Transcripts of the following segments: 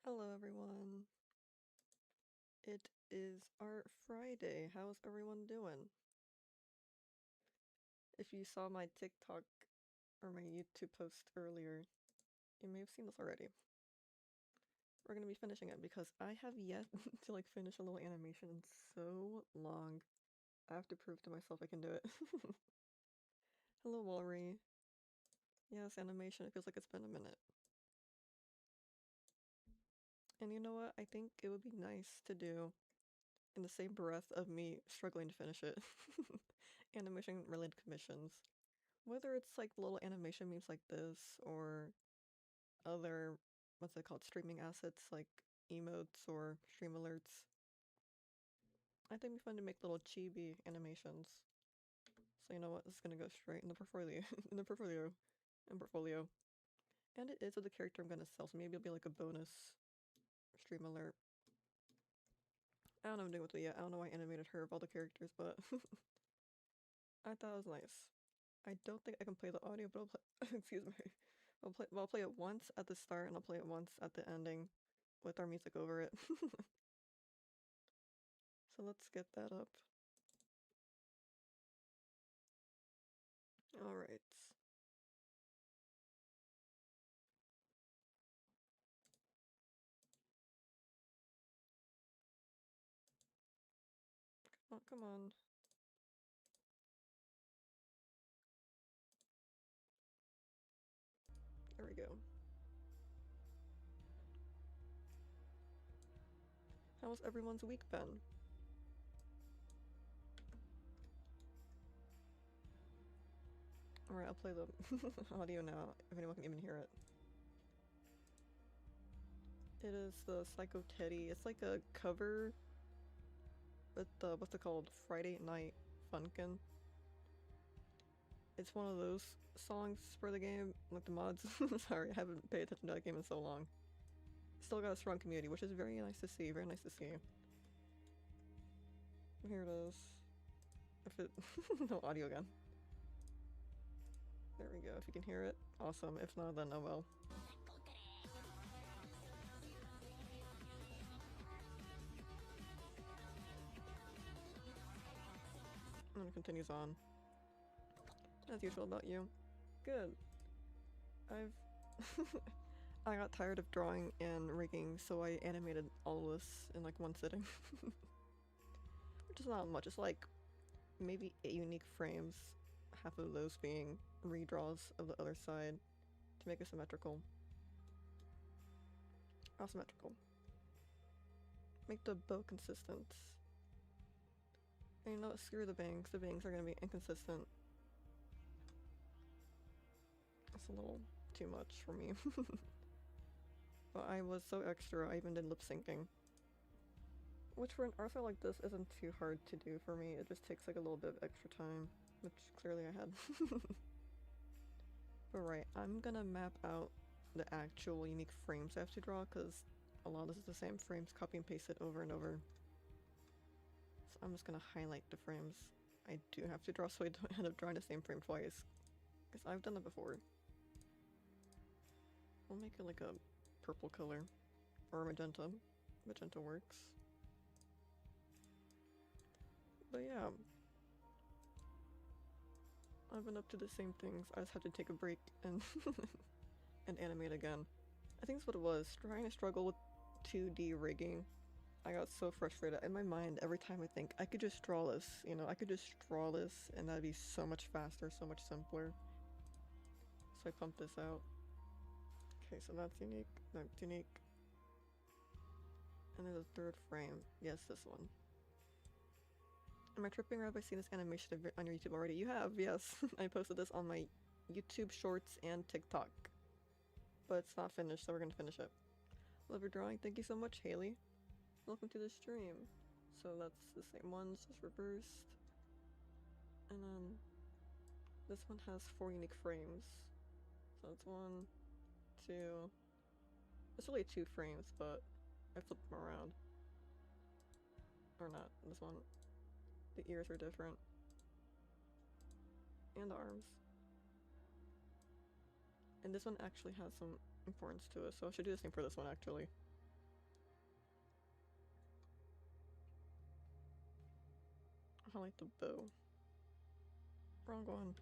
Hello everyone. It is our Friday. How's everyone doing? If you saw my TikTok or my YouTube post earlier, you may have seen this already. We're gonna be finishing it because I have yet to finish a little animation in so long. I have to prove to myself I can do it. Hello Walry. Yes, animation, it feels like it's been a minute. And you know what? I think it would be nice to do in the same breath of me struggling to finish it. Animation related commissions. Whether it's little animation memes like this or other, what's it called, streaming assets like emotes or stream alerts. I think it'd be fun to make little chibi animations. So you know what, this is gonna go straight in the portfolio, portfolio. And it is with the character I'm gonna sell, so maybe it'll be like a bonus stream alert. I don't know what I'm doing with it yet. I don't know why I animated her of all the characters, but I thought it was nice. I don't think I can play the audio, but I'll play, excuse me. I'll play it once at the start and I'll play it once at the ending with our music over it. So let's get that up. Alright. Oh, come on. There we go. How's everyone's week been? Alright, I'll play the audio now, if anyone can even hear it. It is the Psycho Teddy. It's like a cover with the, what's it called? Friday Night Funkin'. It's one of those songs for the game, like the mods. Sorry, I haven't paid attention to that game in so long. Still got a strong community, which is very nice to see, very nice to see. Here it is. If it... no audio again. There we go, if you can hear it, awesome. If not, then oh well. And it continues on. As usual about you. Good. I've... I got tired of drawing and rigging, so I animated all of this in like one sitting. Which is not much, it's like maybe 8 unique frames, half of those being redraws of the other side to make it symmetrical. Asymmetrical. Make the bow consistent. And you know what, screw the bangs are gonna be inconsistent. That's a little too much for me. But I was so extra, I even did lip syncing. Which for an art style like this isn't too hard to do for me, it just takes like a little bit of extra time, which clearly I had. But right, I'm gonna map out the actual unique frames I have to draw, because a lot of this is the same frames, copy and paste it over and over. So I'm just gonna highlight the frames I do have to draw so I don't end up drawing the same frame twice, because I've done it before. I'll make it like a purple color, or magenta. Magenta works. But yeah, I've been up to the same things. I just have to take a break and and animate again. I think that's what it was. Trying to struggle with 2D rigging. I got so frustrated. In my mind, every time I think, I could just draw this, you know, I could just draw this and that'd be so much faster, so much simpler. So I pumped this out. Okay, so that's unique. That's unique. And there's a third frame. Yes, this one. Am I tripping or have I seen this animation on your YouTube already? You have, yes. I posted this on my YouTube Shorts and TikTok. But it's not finished, so we're gonna finish it. Love your drawing. Thank you so much, Haley. Welcome to the stream. So that's the same ones, just reversed. And then this one has 4 unique frames. So it's 1, 2. It's really 2 frames, but I flipped them around. Or not, this one. The ears are different. And the arms. And this one actually has some importance to it, so I should do the same for this one actually. I like the bow. Wrong one.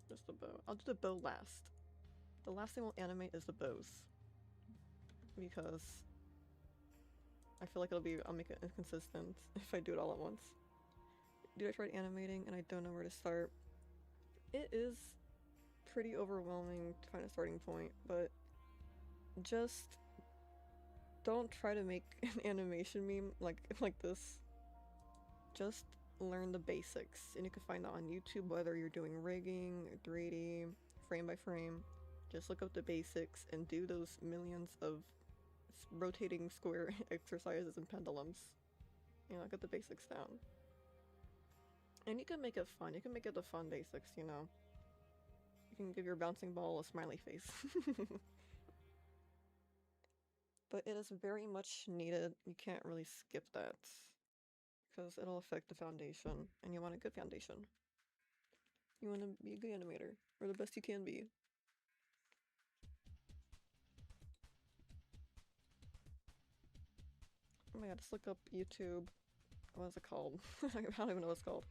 Just the bow. I'll do the bow last. The last thing we'll animate is the bows. Because I feel like I'll make it inconsistent if I do it all at once. Dude, I tried animating and I don't know where to start. It is pretty overwhelming to find a starting point, but just don't try to make an animation meme like this. Just learn the basics, and you can find that on YouTube, whether you're doing rigging, 3D, frame by frame. Just look up the basics and do those millions of rotating square exercises and pendulums. You know, get the basics down. And you can make it fun. You can make it the fun basics, you know. You can give your bouncing ball a smiley face. But it is very much needed. You can't really skip that, because it'll affect the foundation, and you want a good foundation. You want to be a good animator, or the best you can be. Oh my god, just look up YouTube. What is it called? I don't even know what it's called.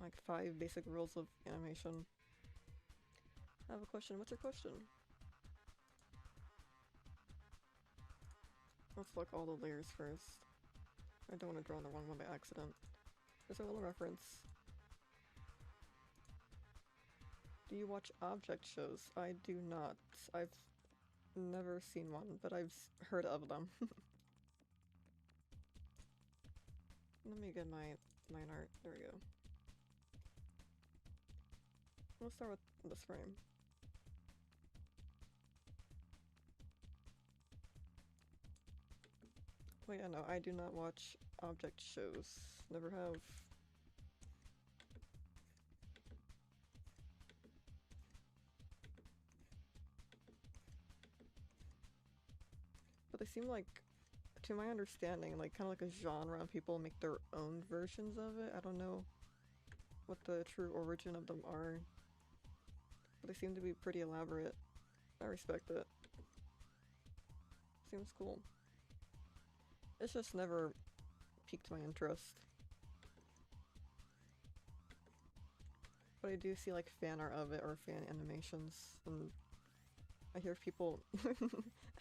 Like 5 basic rules of animation. I have a question. What's your question? Let's look all the layers first. I don't want to draw on the wrong one by accident. There's a little reference. Do you watch object shows? I do not. I've never seen one, but I've heard of them. Let me get my Lineart. There we go. Let's start with this frame. Wait, yeah, no, I do not watch object shows. Never have. But they seem like, to my understanding, like kind of like a genre, and people make their own versions of it. I don't know what the true origin of them are, but they seem to be pretty elaborate. I respect it. Seems cool. It's just never piqued my interest. But I do see like fan art of it or fan animations, and I hear people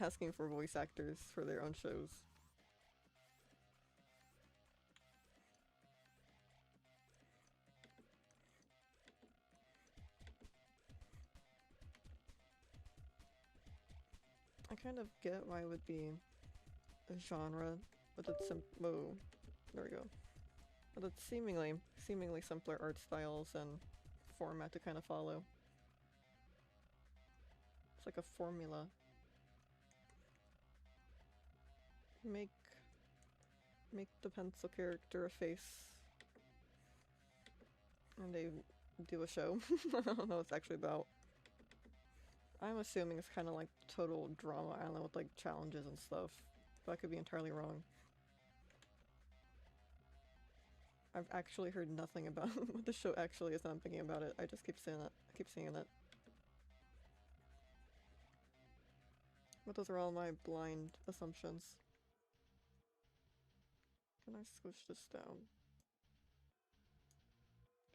asking for voice actors for their own shows. I kind of get why it would be a genre with its whoa, there we go. With its seemingly simpler art styles and format to kind of follow. It's like a formula. Make the pencil character a face, and they do a show. I don't know what it's actually about. I'm assuming it's kind of like total drama island with like challenges and stuff, but I could be entirely wrong. I've actually heard nothing about what the show actually is, and I'm thinking about it. I just keep saying it. I keep seeing it. But those are all my blind assumptions. Can I squish this down?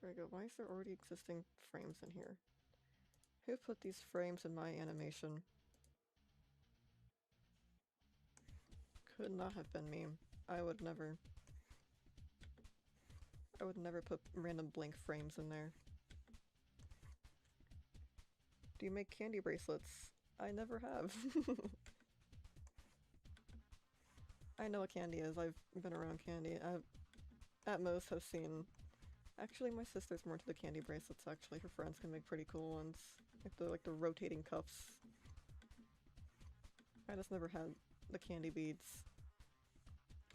There we go. Why is there already existing frames in here? Who put these frames in my animation? Could not have been me. I would never put random blank frames in there. Do you make candy bracelets? I never have. I know what candy is. I've been around candy. I, at most, have seen... Actually, my sister's more into the candy bracelets, actually. Her friends can make pretty cool ones. Like the rotating cuffs. I just never had the candy beads.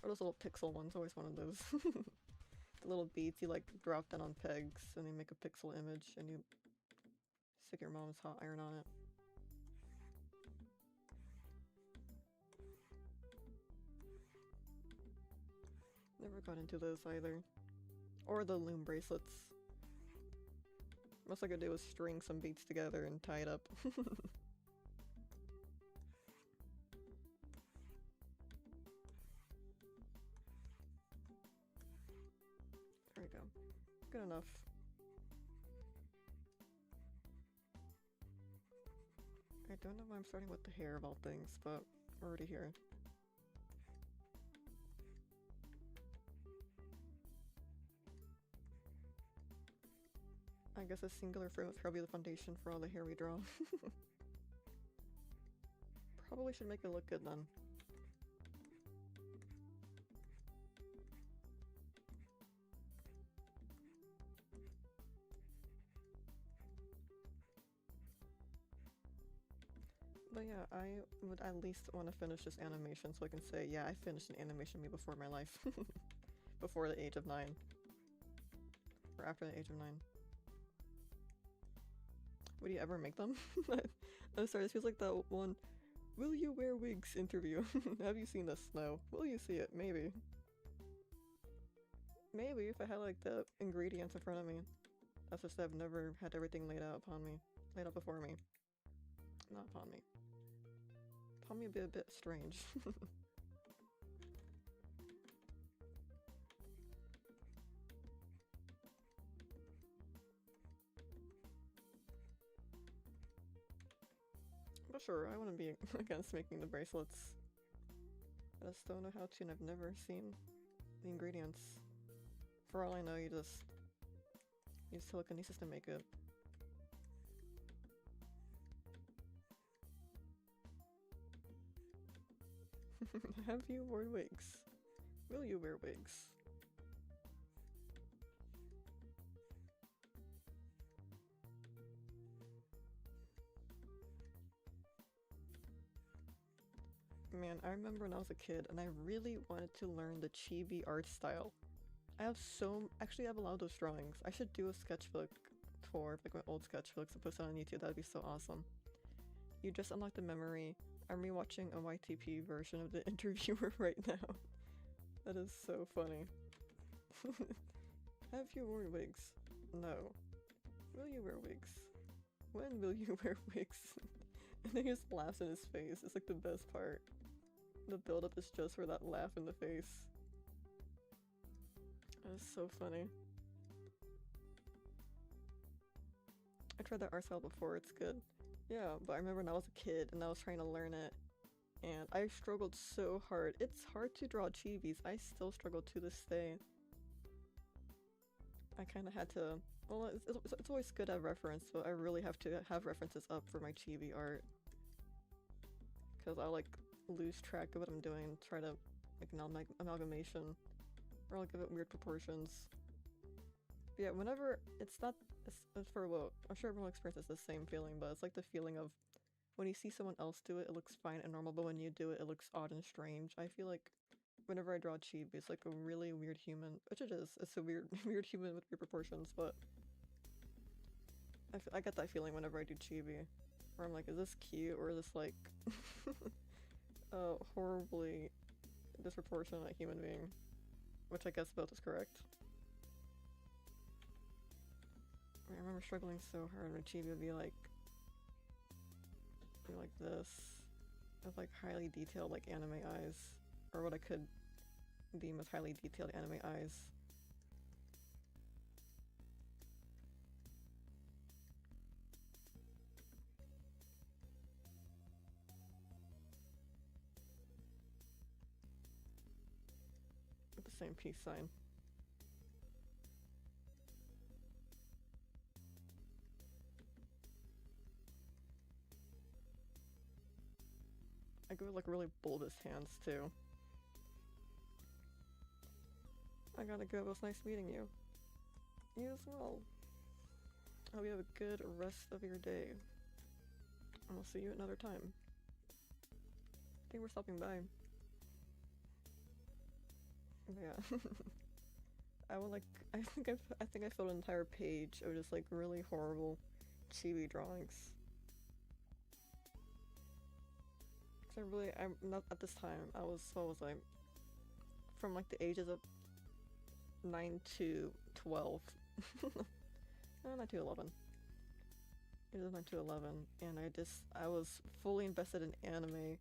Or those little pixel ones, always wanted those. The little beads, you like drop them on pegs, and they make a pixel image, and you stick your mom's hot iron on it. Never got into those either. Or the loom bracelets. Most I could do was string some beads together and tie it up. good enough. I don't know why I'm starting with the hair of all things, but we're already here. I guess a singular frame is probably the foundation for all the hair we draw. Probably should make it look good then. But yeah, I would at least want to finish this animation so I can say, yeah, I finished an animation me before my life. Before the age of 9. Or after the age of 9. Would you ever make them? I'm sorry, this feels like that one "Will you wear wigs?" interview. Have you seen this? No. Will you see it? Maybe. Maybe if I had like the ingredients in front of me. That's just that I've never had everything laid out upon me. Laid out before me. Not upon me. Upon me would be a bit strange. But sure, I wouldn't be against making the bracelets. I just don't know how to, and I've never seen the ingredients. For all I know, you just use telekinesis to make it. Have you worn wigs? Will you wear wigs? Man, I remember when I was a kid and I really wanted to learn the chibi art style. Actually I have a lot of those drawings. I should do a sketchbook tour, like my old sketchbooks, and post it on YouTube. That'd be so awesome. You just unlocked the memory. I'm rewatching a YTP version of the interviewer right now. That is so funny. Have you worn wigs? No. Will you wear wigs? When will you wear wigs? And then he just laughs in his face. It's like the best part. The build-up is just for that laugh in the face. That is so funny. I tried that art style before, it's good. Yeah, but I remember when I was a kid and I was trying to learn it, and I struggled so hard. It's hard to draw chibis. I still struggle to this day. I kind of had to... Well, it's always good to have reference, but I really have to have references up for my chibi art. Because I'll like lose track of what I'm doing, try to make an amalgamation, or I'll give it weird proportions. But yeah, whenever it's not... It's for what... I'm sure everyone experiences the same feeling, but it's like the feeling of when you see someone else do it, it looks fine and normal, but when you do it, it looks odd and strange. I feel like whenever I draw chibi, it's like a really weird human, which it is. It's a weird human with weird proportions, but I get that feeling whenever I do chibi, where I'm like, is this cute, or is this like a horribly disproportionate human being? Which I guess both is correct. I remember struggling so hard when chibi would be like this, with like highly detailed like anime eyes, or what I could deem as highly detailed anime eyes. With the same peace sign. I go with like really bulbous hands too. I gotta go, it was nice meeting you. You as well. I hope you have a good rest of your day. And I'll see you another time. I think we're stopping by. Yeah. I think I filled an entire page of just like really horrible chibi drawings. I'm not at this time. What was I? From like the ages of 9 to 12. No, 9 to 11. Ages of 9 to 11, and I was fully invested in anime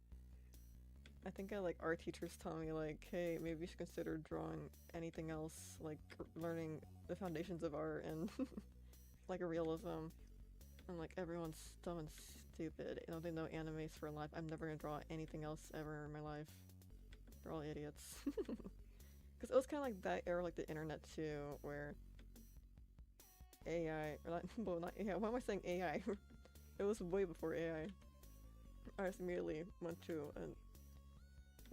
I think like art teachers tell me like, hey, maybe you should consider drawing anything else, like learning the foundations of art and like a realism. And like everyone's dumb and stupid. They know anime's for life. I'm never gonna draw anything else ever in my life. They're all idiots. Because it was kind of like that era, like the internet too, where AI, or not, well, not AI, why am I saying AI? It was way before AI. I just immediately went to an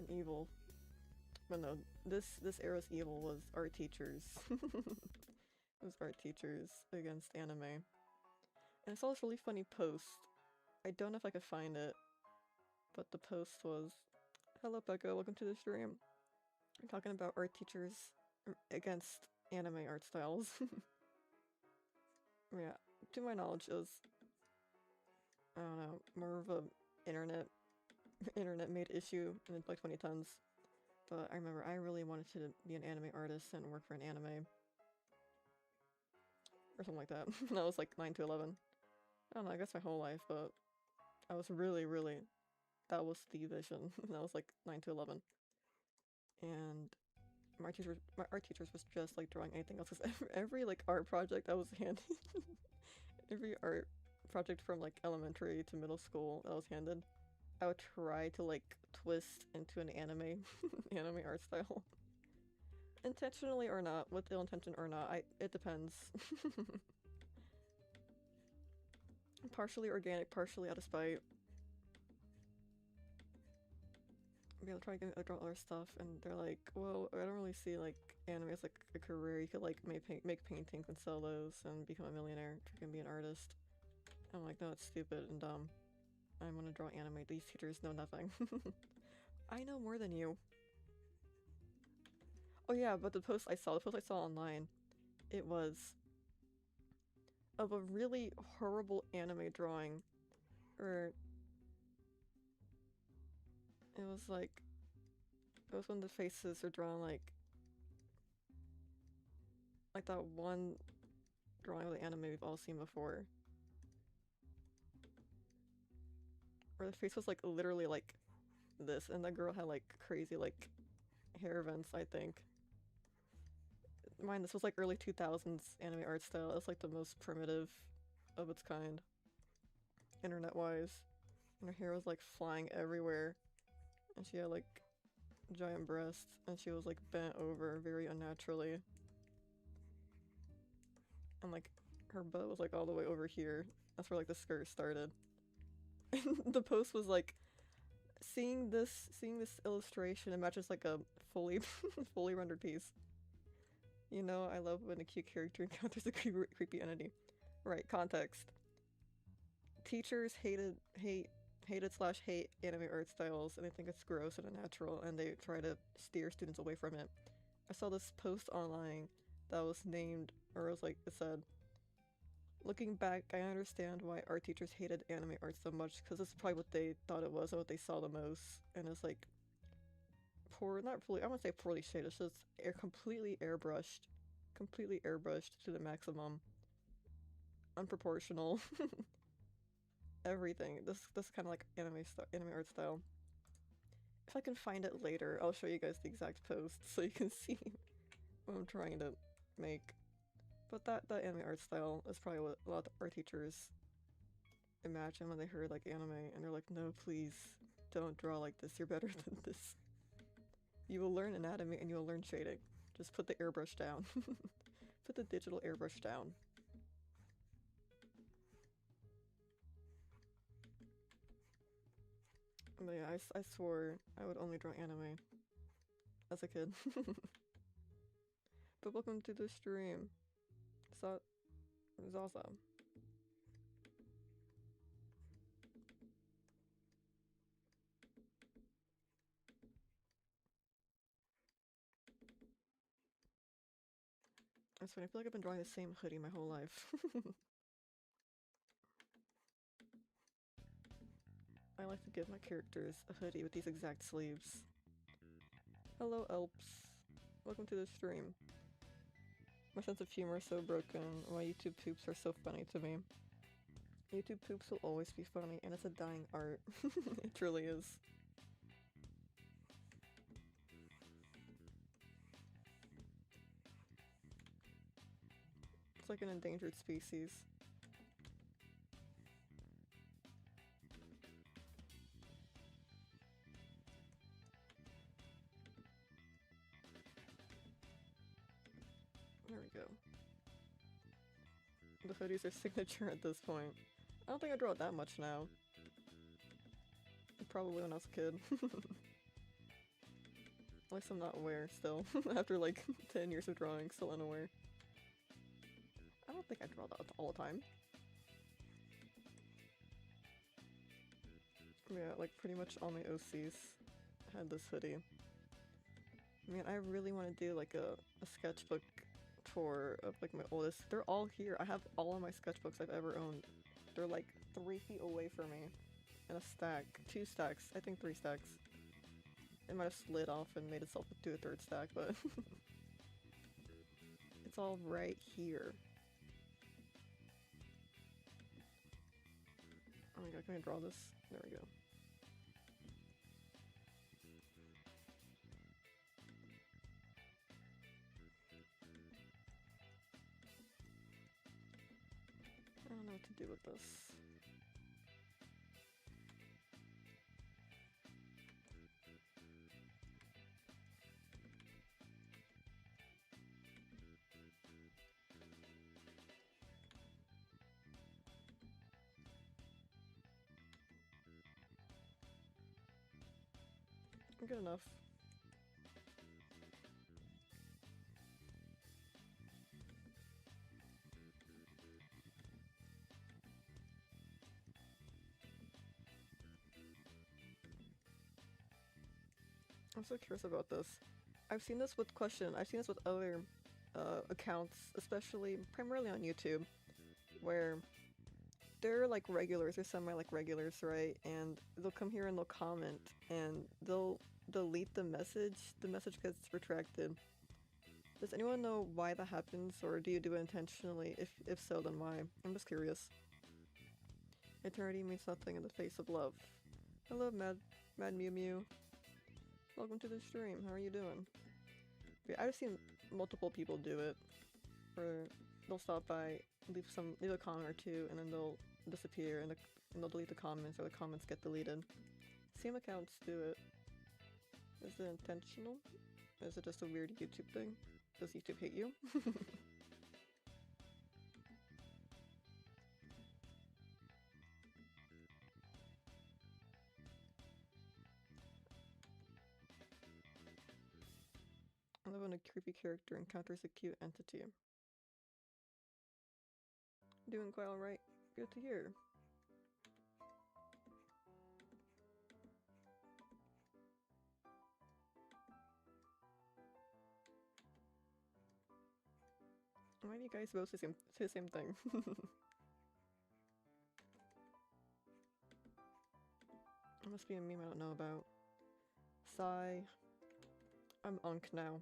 evil. But no, this era's evil was art teachers. It was art teachers against anime. And I saw this really funny post. I don't know if I could find it, but the post was, "Hello Becca, welcome to the stream. We're talking about art teachers against anime art styles." Yeah, to my knowledge, it was, I don't know, more of a internet made issue in like 2010s. But I remember I really wanted to be an anime artist and work for an anime. Or something like that. That was like 9 to 11. I don't know, I guess my whole life, but I was really, that was the vision. That was like 9 to 11. And my art teachers was just like drawing anything else. Cause every like art project I was handed, every art project from like elementary to middle school that I was handed, I would try to like twist into an anime, anime art style. Intentionally or not, with ill intention or not, it depends. Partially organic, partially out of spite. I'll try to draw other stuff, and they're like, well, I don't really see like anime as like a career. You could like make paintings and sell those and become a millionaire if you're gonna be an artist. I'm like, no, it's stupid and dumb. I want to draw anime. These teachers know nothing. I know more than you. Oh yeah, but the post I saw online, it was of a really horrible anime drawing, or it was like, it was when the faces are drawn like that one drawing of the anime we've all seen before. Where the face was like literally like this, and the girl had like crazy like hair vents, I think. Mind, this was like early 2000s anime art style. It's like the most primitive of its kind, internet-wise. And her hair was like flying everywhere. And she had like giant breasts, and she was like bent over very unnaturally. And like her butt was like all the way over here. That's where like the skirt started. And the post was like, seeing this illustration, it matches like a fully fully rendered piece. You know, I love when a cute character encounters a creepy entity. Right, context. Teachers hated anime art styles, and they think it's gross and unnatural, and they try to steer students away from it. I saw this post online that was named, or it was like, it said, "Looking back, I understand why art teachers hated anime art so much, because this is probably what they thought it was, or what they saw the most." And it's like, not poorly, I wouldn't say poorly shaded, it's just completely airbrushed to the maximum. Unproportional. Everything. This kind of like anime art style. If I can find it later, I'll show you guys the exact post so you can see what I'm trying to make. But that anime art style is probably what a lot of art teachers imagine when they heard like anime, and they're like, no, please don't draw like this, you're better than this. You will learn anatomy and you will learn shading. Just put the airbrush down. Put the digital airbrush down. But yeah, I swore I would only draw anime as a kid. But welcome to the stream. So, it's awesome. That's funny, I feel like I've been drawing the same hoodie my whole life. I like to give my characters a hoodie with these exact sleeves. Hello, Elps. Welcome to the stream. My sense of humor is so broken. My YouTube poops are so funny to me. YouTube poops will always be funny, and it's a dying art. It truly is. like an endangered species. There we go. The hoodies are signature at this point. I don't think I draw it that much now. Probably when I was a kid. At least I'm not aware still. After like 10 years of drawing, still unaware. I don't think I draw that all the time. Yeah, like pretty much all my OCs had this hoodie. Man, I really want to do like a sketchbook tour of like my oldest. They're all here. I have all of my sketchbooks I've ever owned. They're like 3 feet away from me. In a stack. 2 stacks. I think 3 stacks. It might have slid off and made itself into a 3rd stack, but it's all right here. Oh my god, can I draw this? There we go. I don't know what to do with this. Good enough. I'm so curious about this. I've seen this with I've seen this with other accounts, especially primarily on YouTube, where they're like regulars or semi like regulars, right? And they'll come here and they'll comment and they'll delete the message. The message gets retracted. Does anyone know why that happens, or do you do it intentionally? If so, then why? I'm just curious. Eternity means nothing in the face of love. Hello, Mad Mew Mew. Welcome to the stream. How are you doing? Yeah, I've seen multiple people do it, where they'll stop by, leave a comment or two, and then they'll disappear, and they'll delete the comments, or the comments get deleted. Same accounts do it. Is it intentional? Is it just a weird YouTube thing? Does YouTube hate you? I love when a creepy character encounters a cute entity. Doing quite alright. Good to hear. Why do you guys both say the same thing? It must be a meme I don't know about. Sigh. I'm unk now.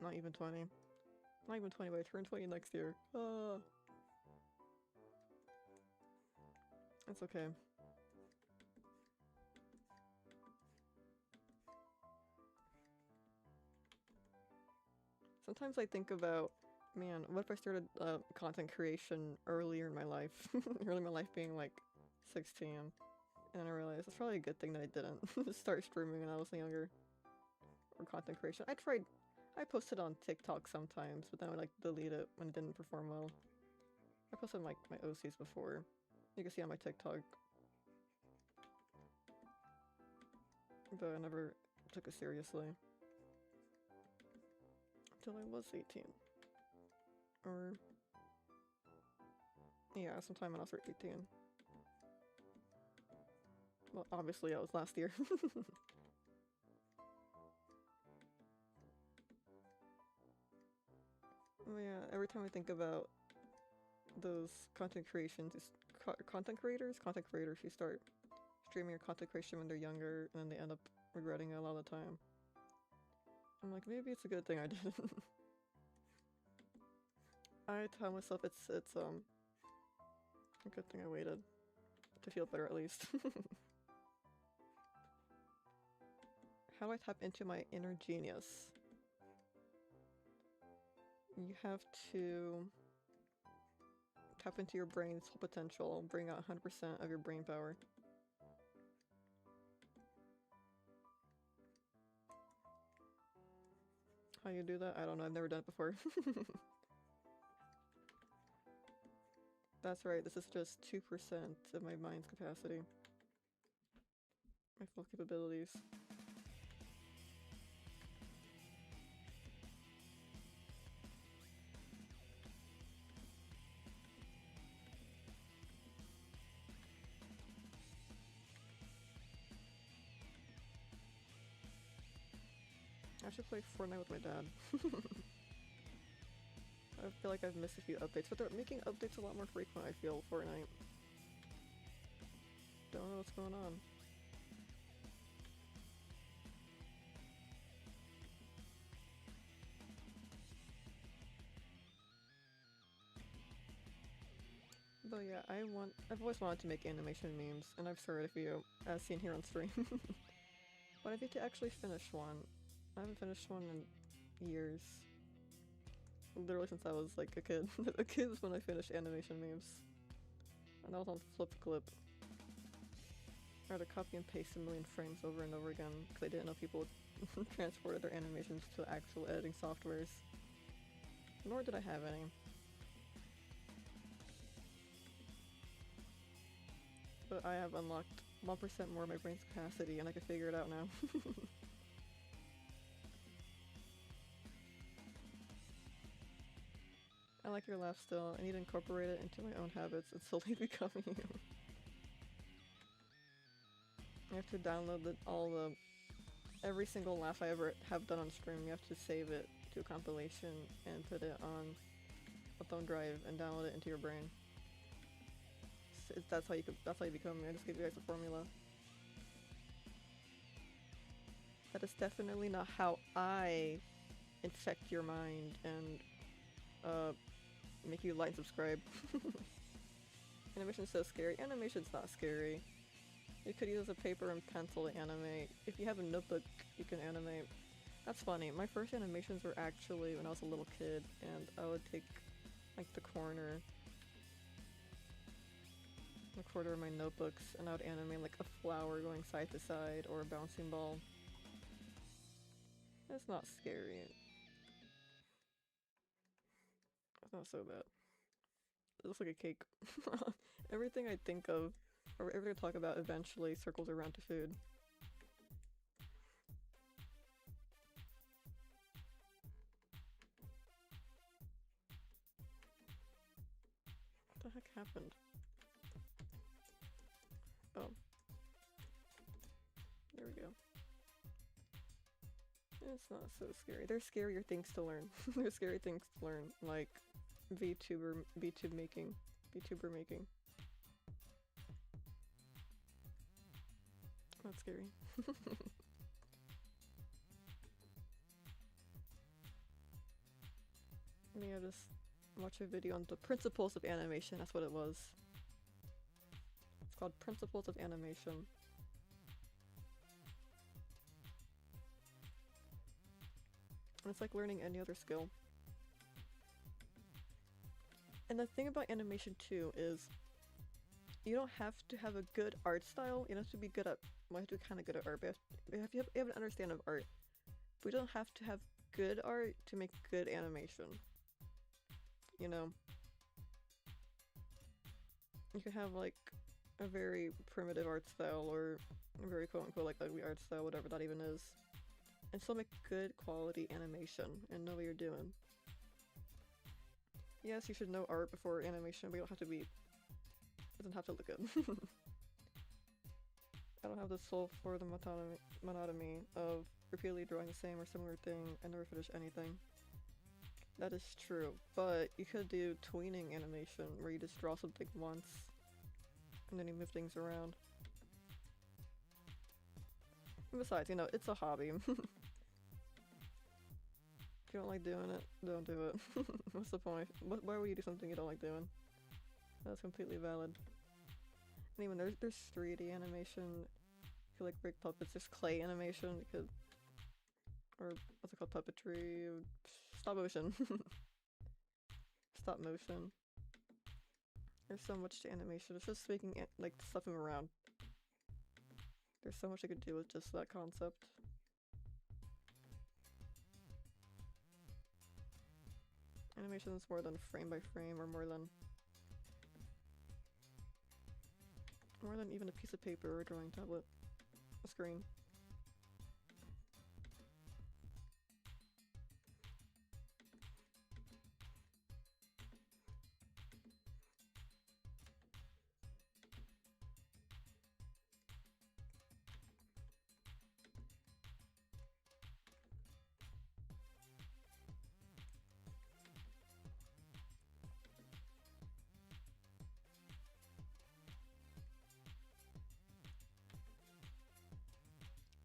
Not even 20. Not even 20, but I turn 20 next year. It's okay. Sometimes I think about, man, what if I started content creation earlier in my life? Early in my life being like 16. And I realized it's probably a good thing that I didn't start streaming when I was younger. Or content creation. I posted on TikTok sometimes, but then I would like delete it when it didn't perform well. I posted like my OCs before. You can see on my TikTok. But I never took it seriously. Until I was 18. Or... yeah, sometime when I was 18. Well, obviously that was last year. Oh yeah, every time I think about those content creations, content creators who start streaming or content creation when they're younger and then they end up regretting it a lot of the time. I'm like, maybe it's a good thing I didn't. I tell myself it's a good thing I waited. To feel better at least. How do I tap into my inner genius? You have to Tap into your brain's full potential. Bring out 100% of your brain power. How you do that? I don't know. I've never done it before. That's right. This is just 2% of my mind's capacity. My full capabilities. I should play Fortnite with my dad. I feel like I've missed a few updates, but they're making updates a lot more frequent, I feel, Fortnite. Don't know what's going on. But yeah, I've always wanted to make animation memes, and I've started a few, as seen here on stream. But I've yet to actually finish one. I haven't finished one in years. Literally since I was like a kid. A kid was when I finished animation memes. And that was on Flip Clip. I had to copy and paste a million frames over and over again because I didn't know people transported their animations to actual editing softwares. Nor did I have any. But I have unlocked 1% more of my brain's capacity and I can figure it out now. I like your laugh still. I need to incorporate it into my own habits and slowly becoming you. You have to download every single laugh I ever have done on stream. You have to save it to a compilation and put it on a thumb drive and download it into your brain. That's how you become me. I just gave you guys a formula. That is definitely not how I infect your mind and make you like and subscribe. Animation's so scary. Animation's not scary. You could use a paper and pencil to animate. If you have a notebook, you can animate. That's funny. My first animations were actually when I was a little kid, and I would take like the corner of my notebooks, and I would animate like a flower going side to side or a bouncing ball. It's not scary. It's not so bad. It looks like a cake. Everything I think of, or everything I talk about eventually circles around to food. What the heck happened? Oh. There we go. It's not so scary. There's scarier things to learn. There's scary things to learn, like VTuber making. That's scary. Maybe I just watch a video on the principles of animation. That's what it was. It's called Principles of Animation. And it's like learning any other skill. And the thing about animation too is you don't have to have a good art style. You don't have to be good at, well, you have to be kind of good at art, but you have an understanding of art. We don't have to have good art to make good animation. You know? You can have like a very primitive art style or a very quote-unquote like ugly art style, whatever that even is, and still make good quality animation and know what you're doing. Yes, you should know art before animation, but you don't have to be... It doesn't have to look good. I don't have the soul for the monotony of repeatedly drawing the same or similar thing and never finish anything. That is true, but you could do tweening animation where you just draw something once and then you move things around. And besides, you know, it's a hobby. If you don't like doing it, don't do it. What's the point? Why would you do something you don't like doing? That's completely valid. And even there's 3D animation. You could like rig puppets. There's clay animation. You could, or what's it called? Puppetry. Stop motion. Stop motion. There's so much to animation. It's just making it, like, stuff move around. There's so much I could do with just that concept. Animation is more than frame by frame, or more than even a piece of paper or a drawing tablet. A screen.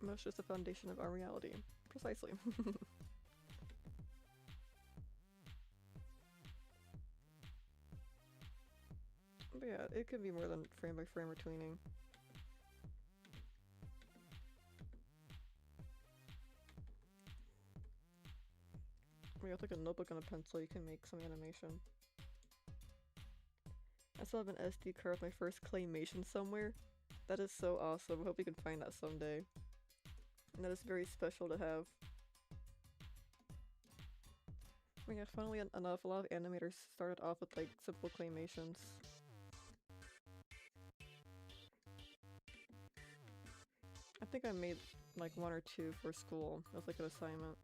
Motion is the foundation of our reality. Precisely. But yeah, it could be more than frame by frame or tweening. We got like a notebook and a pencil, you can make some animation. I still have an SD card of my first claymation somewhere. That is so awesome. I hope you can find that someday. And that is very special to have. Yeah, funnily enough, a lot of animators started off with like simple claymations. I think I made like one or two for school as like an assignment.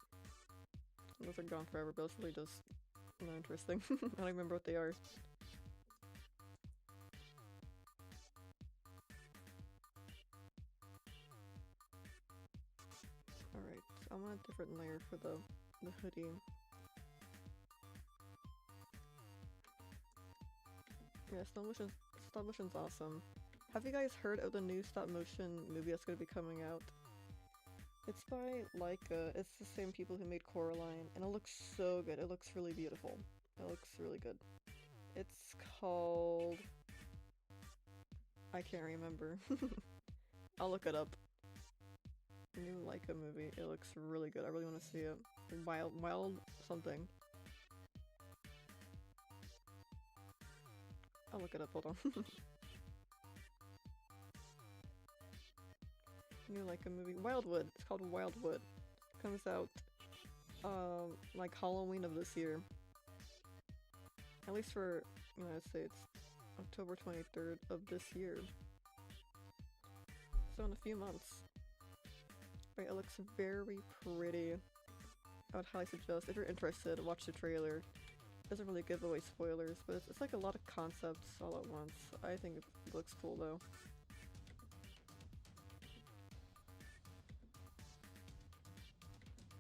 Those are gone forever, but it's really just not interesting. I don't remember what they are. Alright, I want a different layer for the hoodie. Yeah, stop motion's awesome. Have you guys heard of the new stop motion movie that's gonna be coming out? It's by Laika. It's the same people who made Coraline, and it looks so good. It looks really beautiful. It looks really good. It's called... I can't remember. I'll look it up. New Laika movie. It looks really good. I really want to see it. Wild something. I'll look it up. Hold on. New Laika movie. Wildwood. It's called Wildwood. Comes out like Halloween of this year. At least for United States. October 23rd of this year. So in a few months. Right, it looks very pretty. I would highly suggest, if you're interested, watch the trailer. It doesn't really give away spoilers, but it's like a lot of concepts all at once. I think it looks cool though.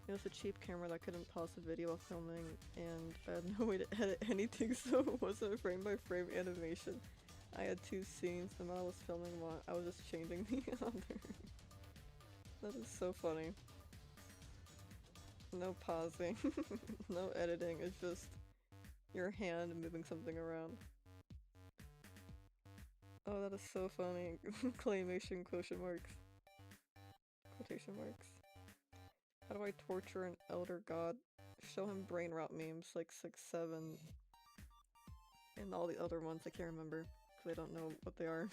It was a cheap camera that couldn't pause the video while filming, and I had no way to edit anything, so it wasn't frame by frame animation. I had two scenes, and when I was filming one, I was just changing the other. That is so funny. No pausing, no editing, it's just your hand moving something around. Oh, that is so funny. Claymation quotation marks. Quotation marks. How do I torture an elder god? Show him brain rot memes like 6, 7, and all the other ones I can't remember because I don't know what they are.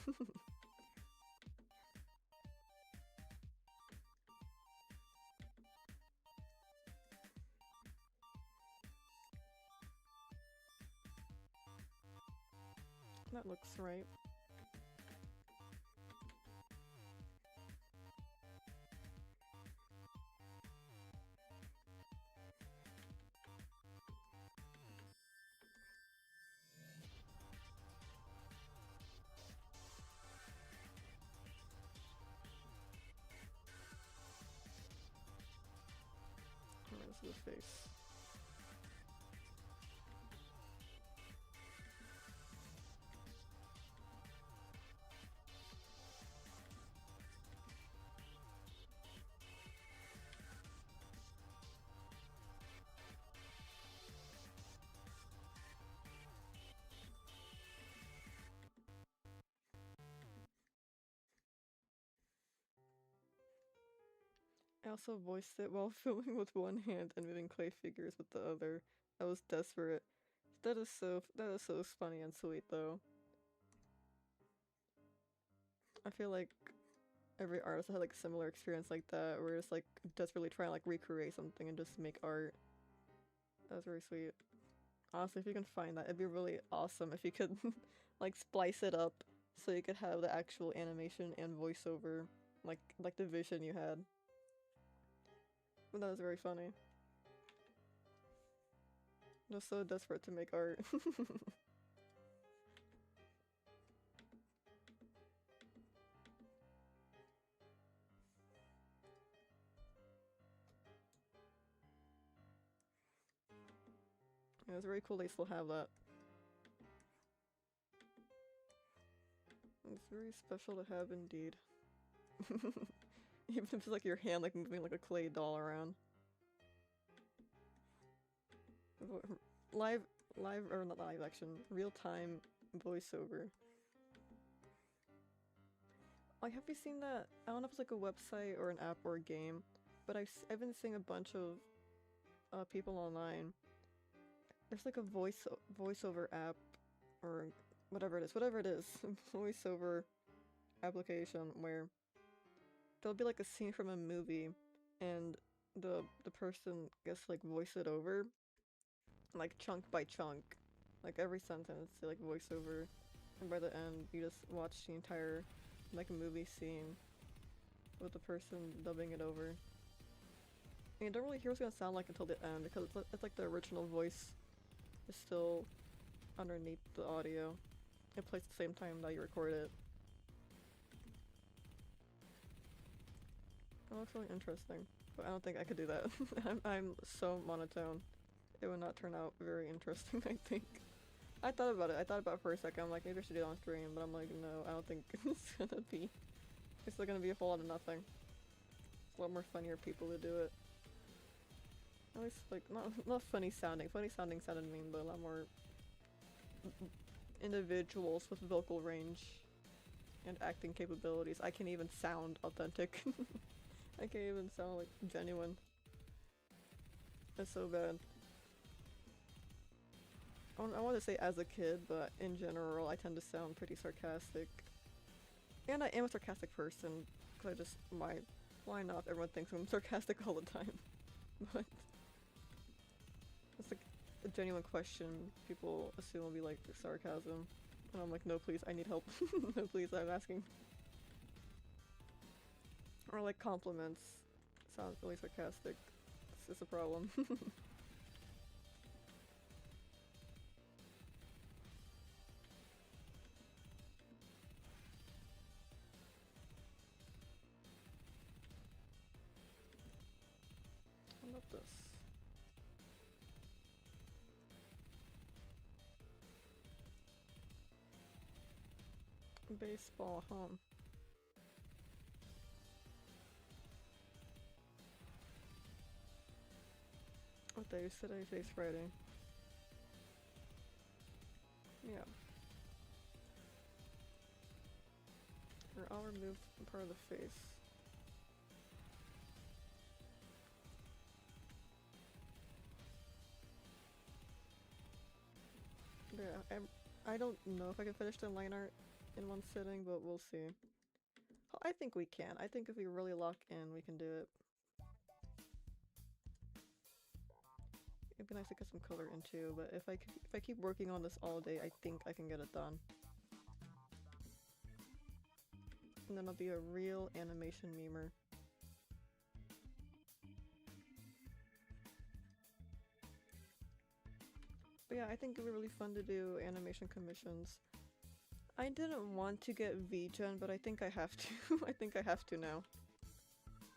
That looks right. This is the face. I also voiced it while filming with one hand and moving clay figures with the other. I was desperate. That is so funny and sweet though. I feel like every artist had like a similar experience like that, where it's like desperately trying to like recreate something and just make art. That's really sweet. Honestly, if you can find that, it'd be really awesome if you could like splice it up so you could have the actual animation and voiceover, like the vision you had. But that was very funny. Just so desperate to make art. Yeah, it's very cool they still have that. It's very special to have indeed. Even if it's like your hand like moving like a clay doll around. Live, or not live action, real-time voiceover. Like, have you seen that? I don't know if it's like a website or an app or a game, but I've been seeing a bunch of people online. There's like a voiceover app or whatever it is, voiceover application where there'll be like a scene from a movie and the person gets to like voice it over like chunk by chunk, like every sentence they like voiceover, and by the end you just watch the entire like movie scene with the person dubbing it over. And you don't really hear what it's gonna sound like until the end because it's like the original voice is still underneath the audio. It plays at the same time that you record it. Oh, that's really interesting. But I don't think I could do that. I'm so monotone. It would not turn out very interesting, I think. I thought about it. I thought about it for a second. I'm like, maybe I should do it on stream, but I'm like, no, I don't think it's gonna be. It's still gonna be a whole lot of nothing. It's a lot more funnier people to do it. At least, like, not funny sounding. Funny sounding sounded mean, but a lot more individuals with vocal range and acting capabilities. I can't even sound authentic. I can't even sound like genuine. It's so bad. I want to say as a kid, but in general I tend to sound pretty sarcastic. And I am a sarcastic person, because I just, why not? Everyone thinks I'm sarcastic all the time. But it's like a genuine question people assume will be like sarcasm. And I'm like, no please, I need help. No please, I'm asking. Or like compliments. Sounds really sarcastic. It's a problem. How about this? Baseball, huh? What day is today? Today's Friday. Yeah. Or I'll remove part of the face. Yeah, I don't know if I can finish the line art in one sitting, but we'll see. I think we can. I think if we really lock in, we can do it. It'd be nice to get some color in too, but if I keep working on this all day, I think I can get it done. And then I'll be a real animation memer. But yeah, I think it'd be really fun to do animation commissions. I didn't want to get VGen, but I think I have to. I think I have to now.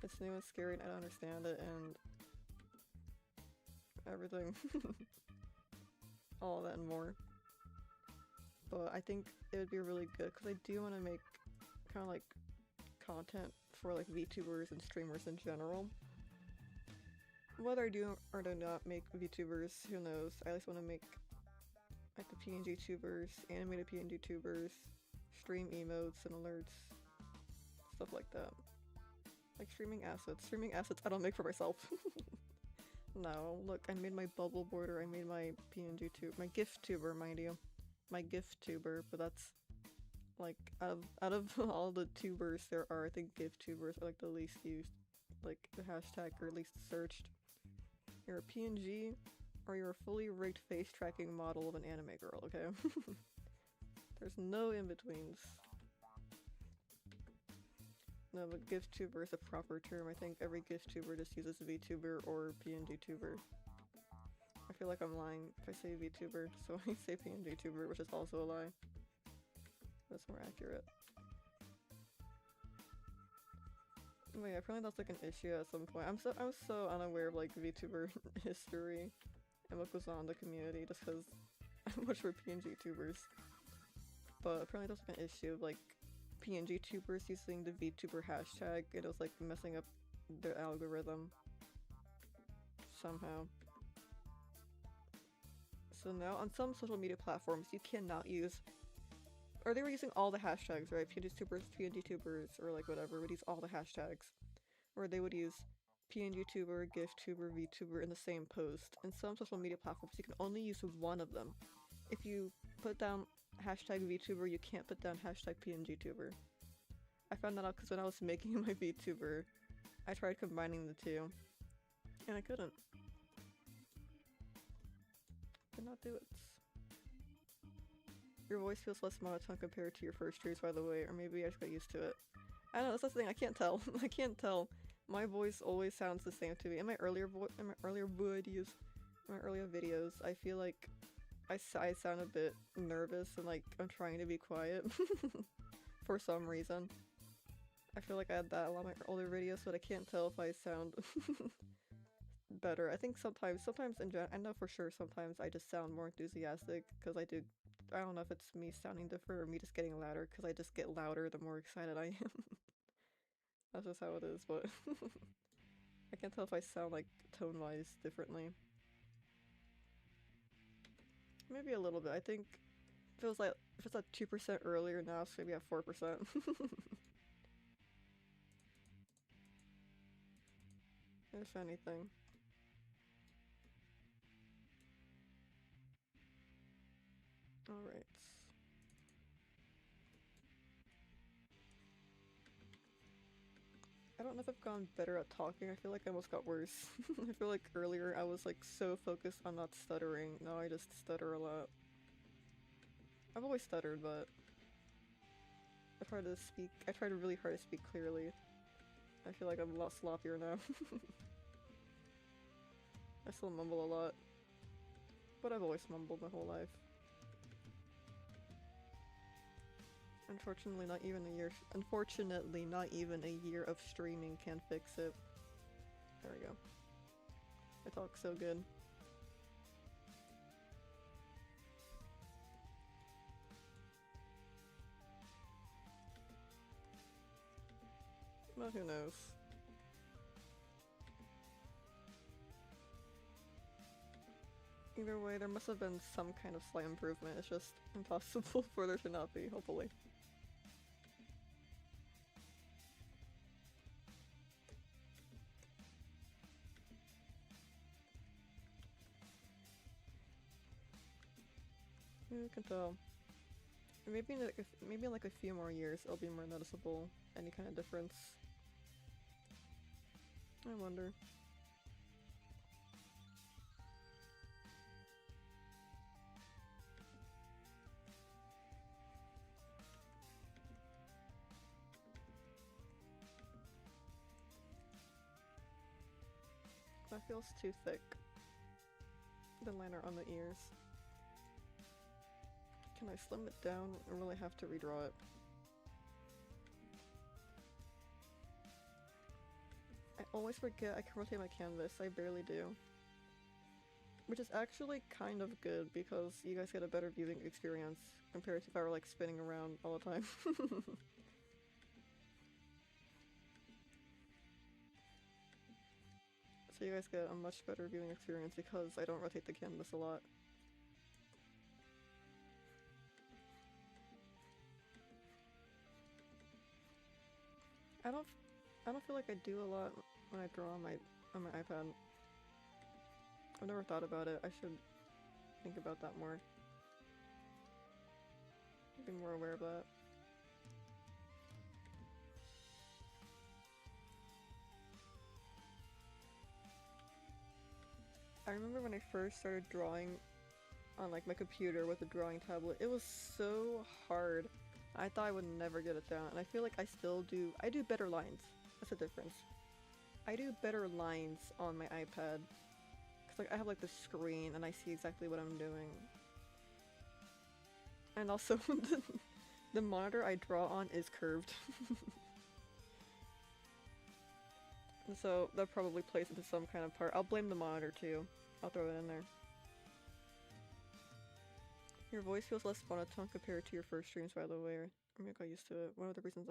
It's new and scary and I don't understand it and everything. All of that and more. But I think it would be really good because I do want to make kind of like content for like VTubers and streamers in general. Whether I do or do not make VTubers, who knows. I at least want to make like the PNG tubers, animated PNG tubers, stream emotes and alerts, stuff like that. Like streaming assets. Streaming assets I don't make for myself. No, look, I made my bubble border, I made my PNG tube, my GIF tuber, mind you. My GIF tuber, but that's Like, out of all the tubers there are, I think GIF tubers are like the least used, like the hashtag, or at least searched. You're a PNG, or you're a fully rigged face tracking model of an anime girl, okay? There's no in-betweens. No, but GIF tuber is a proper term. I think every GIF tuber just uses VTuber or PNG tuber. I feel like I'm lying if I say VTuber, so I say PNG tuber, which is also a lie. That's more accurate. But yeah, apparently that's like an issue at some point. I'm so unaware of like VTuber history and what goes on in the community just because I'm much for PNG tubers. But apparently that's like an issue of like PNG tubers using the VTuber hashtag. It was like messing up their algorithm somehow. So now on some social media platforms you cannot use, or they were using all the hashtags, right? PNG tubers, or like whatever, would use all the hashtags. Or they would use PNG tuber, GIF tuber, VTuber in the same post. In some social media platforms you can only use one of them. If you put down hashtag VTuber, you can't put down hashtag PNG tuber. I found that out because when I was making my VTuber, I tried combining the two, and I couldn't. Could not do it. Your voice feels less monotone compared to your first trees, by the way, or maybe I just got used to it. I don't know, that's the thing, I can't tell. I can't tell. My voice always sounds the same to me. In my earlier videos, I feel like I sound a bit nervous and like I'm trying to be quiet for some reason. I feel like I had that a lot of my older videos, but I can't tell if I sound better. I think sometimes in general, I know for sure sometimes I just sound more enthusiastic because I don't know if it's me sounding different or me just getting louder, because I just get louder the more excited I am. That's just how it is, but I can't tell if I sound like tone-wise differently. Maybe a little bit. I think if it's at 2% earlier, now it's maybe at 4%. If anything. Alright. I don't know if I've gotten better at talking. I feel like I almost got worse. I feel like earlier I was like so focused on not stuttering. Now I just stutter a lot. I've always stuttered, but I try really hard to speak clearly. I feel like I'm a lot sloppier now. I still mumble a lot. But I've always mumbled my whole life. Unfortunately, not even a year of streaming can fix it. There we go. I talk so good. Well, who knows? Either way, there must have been some kind of slight improvement. It's just impossible for there to not be, hopefully. You can tell. Maybe in like a few more years it'll be more noticeable, any kind of difference. I wonder. That feels too thick. The liner on the ears. Can I slim it down? I really have to redraw it. I always forget I can rotate my canvas. I barely do. Which is actually kind of good because you guys get a better viewing experience compared to if I were like spinning around all the time. So you guys get a much better viewing experience because I don't rotate the canvas a lot. I don't feel like I do a lot when I draw on my iPad. I've never thought about it. I should think about that more. Be more aware of that. I remember when I first started drawing on like my computer with a drawing tablet, it was so hard. I thought I would never get it down, and I feel like I still do. I do better lines. That's the difference. I do better lines on my iPad. Cause like I have like the screen and I see exactly what I'm doing. And also the monitor I draw on is curved. And so that probably plays into some kind of part. I'll blame the monitor too. I'll throw it in there. Your voice feels less monotone compared to your first streams, by the way. I got used to it. One of the reasons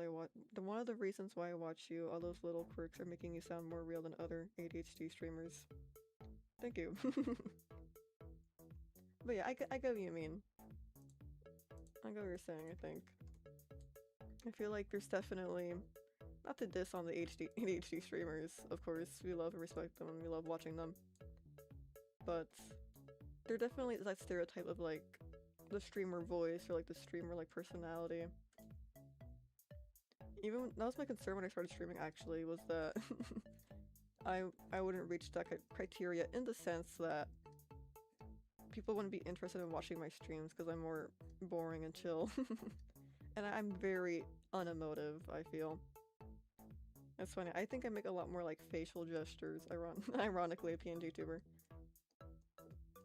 why I watch you, all those little quirks are making you sound more real than other ADHD streamers. Thank you. But yeah, I get what you mean. I get what you're saying, I think. I feel like there's definitely, not to diss on the ADHD streamers, of course, we love and respect them and we love watching them. But there definitely is that stereotype of like, the streamer voice or like the streamer like personality. Even that was my concern when I started streaming actually, was that I wouldn't reach that criteria in the sense that people wouldn't be interested in watching my streams because I'm more boring and chill. And I'm very unemotive, I feel. It's funny, I think I make a lot more like facial gestures, ironically, a PNG tuber.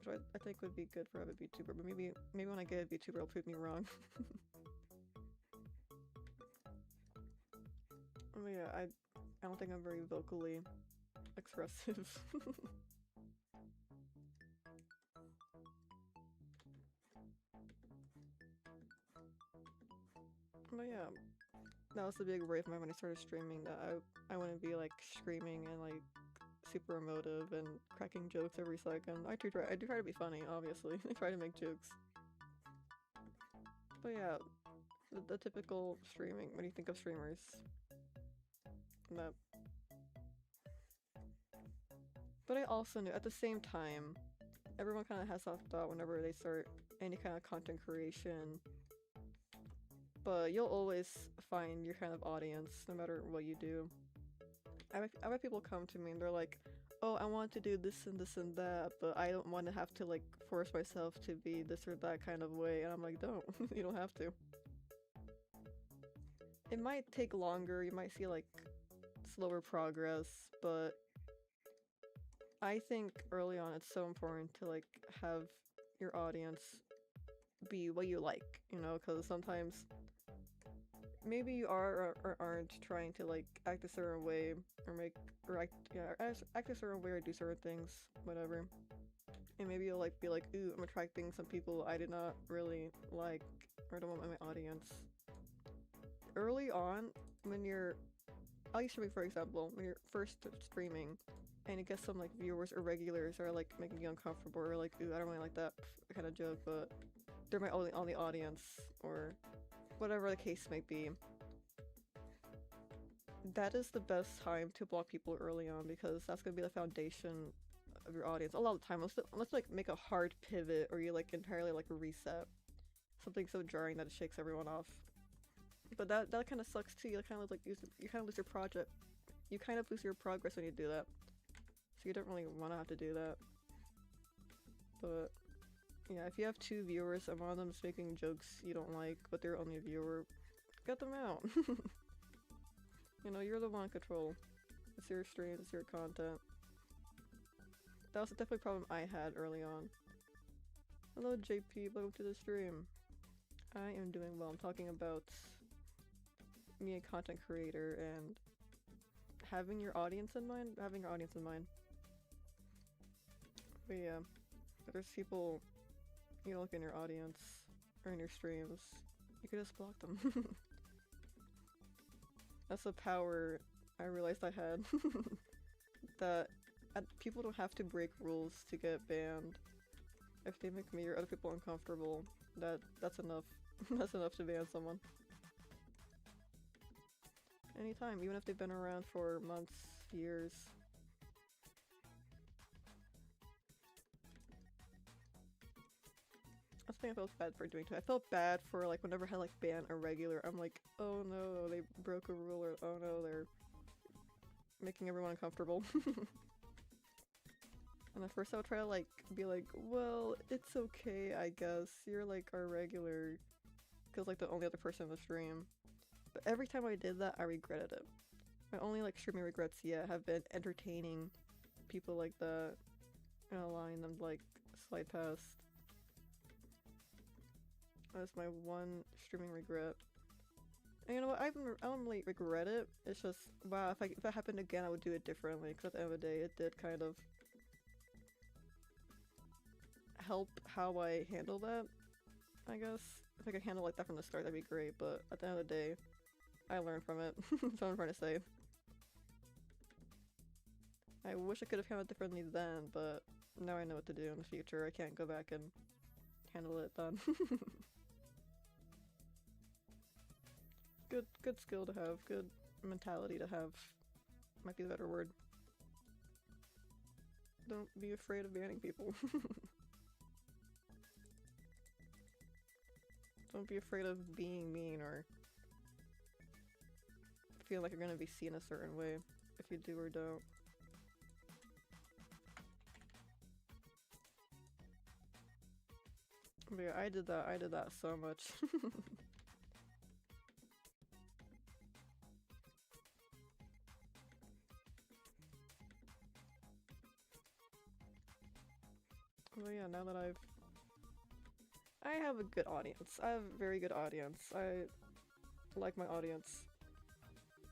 Which I think would be good for a VTuber, but maybe when I get a VTuber it'll prove me wrong. But yeah, I don't think I'm very vocally expressive. But yeah, that was the big worry of mine when I started streaming, that I wouldn't be like screaming and like super emotive and cracking jokes every second. I do try to be funny, obviously. I try to make jokes. But yeah, the typical streaming, what do you think of streamers? But I also knew, at the same time, everyone kind of has that thought whenever they start any kind of content creation. But you'll always find your kind of audience, no matter what you do. I've had people come to me and they're like, oh, I want to do this and this and that, but I don't want to have to like force myself to be this or that kind of way. And I'm like, don't. You don't have to. It might take longer, you might see like slower progress, but I think early on it's so important to like have your audience be what you like, you know, because sometimes maybe you are or aren't trying to like act a certain way or act a certain way or do certain things, whatever. And maybe you'll like be like, ooh, I'm attracting some people I did not really like or don't want in my audience. Early on, I'll use streaming for example, when you're first streaming and you get some like viewers or regulars are like making you uncomfortable or like, ooh, I don't really like that kind of joke, but they're my only audience or whatever the case might be. That is the best time to block people early on because that's gonna be the foundation of your audience. A lot of the time, let's like make a hard pivot or you like entirely like reset. Something so jarring that it shakes everyone off. But that kind of sucks too. You kind of lose your project. You kind of lose your progress when you do that. So you don't really want to have to do that. But yeah, if you have 2 viewers and one of them is making jokes you don't like, but they're only a viewer, cut them out. You know, you're the one in control. It's your stream, it's your content. That was definitely a problem I had early on. Hello JP, welcome to the stream. I am doing well. I'm talking about me, a content creator, and having your audience in mind. But yeah, if there's people you don't look in your audience or in your streams, you can just block them. That's the power I realized I had. That people don't have to break rules to get banned. If they make me or other people uncomfortable, that's enough. That's enough to ban someone. Anytime, even if they've been around for months, years. That's something I felt bad for doing too. I felt bad for like whenever I had like ban a regular, I'm like, oh no, they broke a rule, or oh no, they're making everyone uncomfortable. And at first I would try to like be like, well, it's okay, I guess. You're like our regular, cause like the only other person in the stream. But every time I did that, I regretted it. My only like streaming regrets yet have been entertaining people like that and allowing them to like slide past. That's my one streaming regret. And you know what? I don't really regret it. It's just, wow, if that happened again, I would do it differently. Because at the end of the day, it did kind of help how I handle that, I guess. If I could handle like that from the start, that'd be great. But at the end of the day, I learned from it. That's what I'm trying to say. I wish I could have handled it differently then, but now I know what to do in the future. I can't go back and handle it then. Good skill to have, good mentality to have. Might be the better word. Don't be afraid of banning people. Don't be afraid of being mean or feel like you're gonna be seen a certain way if you do or don't. But yeah, I did that so much. Well, yeah, now that I have a good audience. I have a very good audience. I like my audience.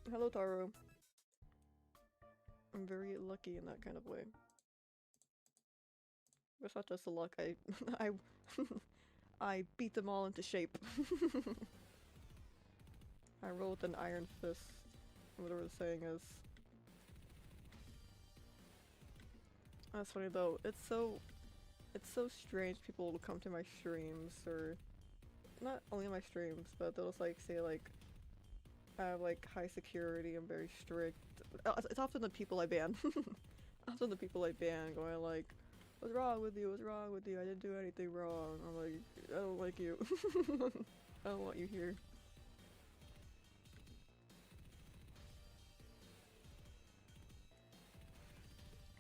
Hello, Taro. I'm very lucky in that kind of way. It's not just the luck, I I beat them all into shape. I roll with an iron fist, whatever the saying is. That's funny though, it's so strange people will come to my streams, or not only my streams, but they'll just like say like I have like high security, I'm very strict. It's often the people I ban. Often the people I ban going like, what's wrong with you? What's wrong with you? I didn't do anything wrong. I'm like, I don't like you. I don't want you here.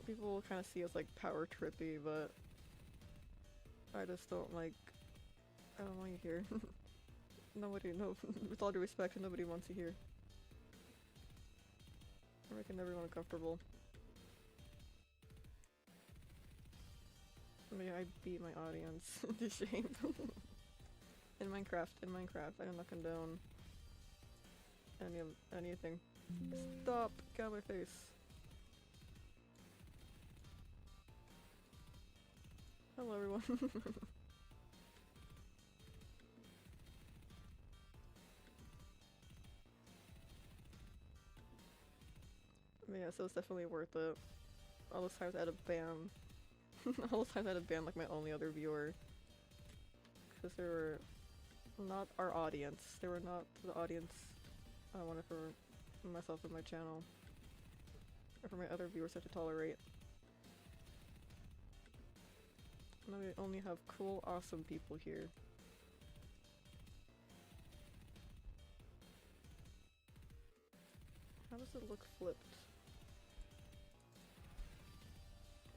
People kind of see us like power trippy, but I just don't like. I don't want you here. Nobody, no. With all due respect, nobody wants you here. You're making everyone uncomfortable. Maybe I beat my audience into shape. In Minecraft, I do not condone anything. Stop! Get out of my face. Hello everyone. But yeah, so it's definitely worth it. All those times I had to ban. All those times I had to ban like my only other viewer. Because they were not our audience. They were not the audience I wanted for myself and my channel. Or for my other viewers to have to tolerate. Now we only have cool, awesome people here. How does it look flipped?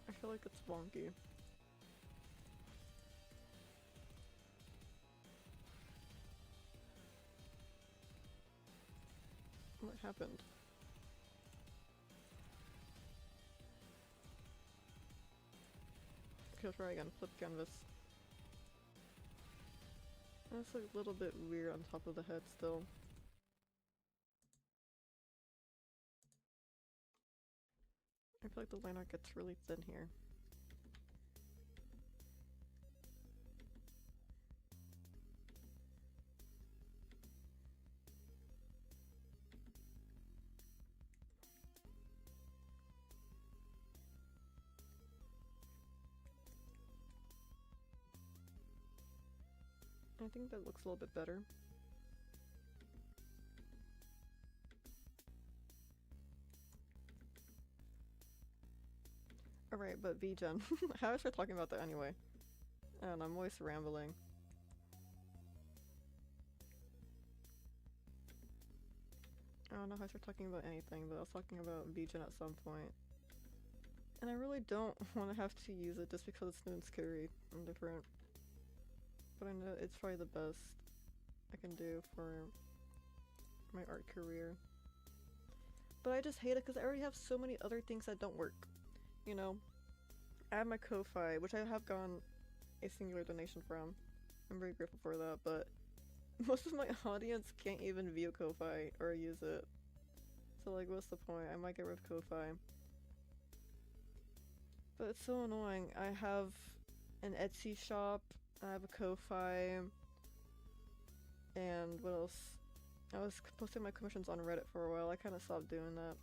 I feel like it's wonky. What happened? Okay, let's try again. Flip canvas. That's like a little bit weird on top of the head still. I feel like the line art gets really thin here. I think that looks a little bit better. Alright, but VGen. How should I start talking about that anyway? I don't know, I'm always rambling. I don't know how I start talking about anything, but I was talking about VGen at some point. And I really don't want to have to use it just because it's new and scary and different. But I know it's probably the best I can do for my art career. But I just hate it because I already have so many other things that don't work. You know? I have my Ko-Fi, which I have gotten a singular donation from. I'm very grateful for that, but most of my audience can't even view Ko-Fi or use it. So like, what's the point? I might get rid of Ko-Fi. But it's so annoying. I have an Etsy shop, I have a Ko-Fi, and what else? I was posting my commissions on Reddit for a while. I kind of stopped doing that.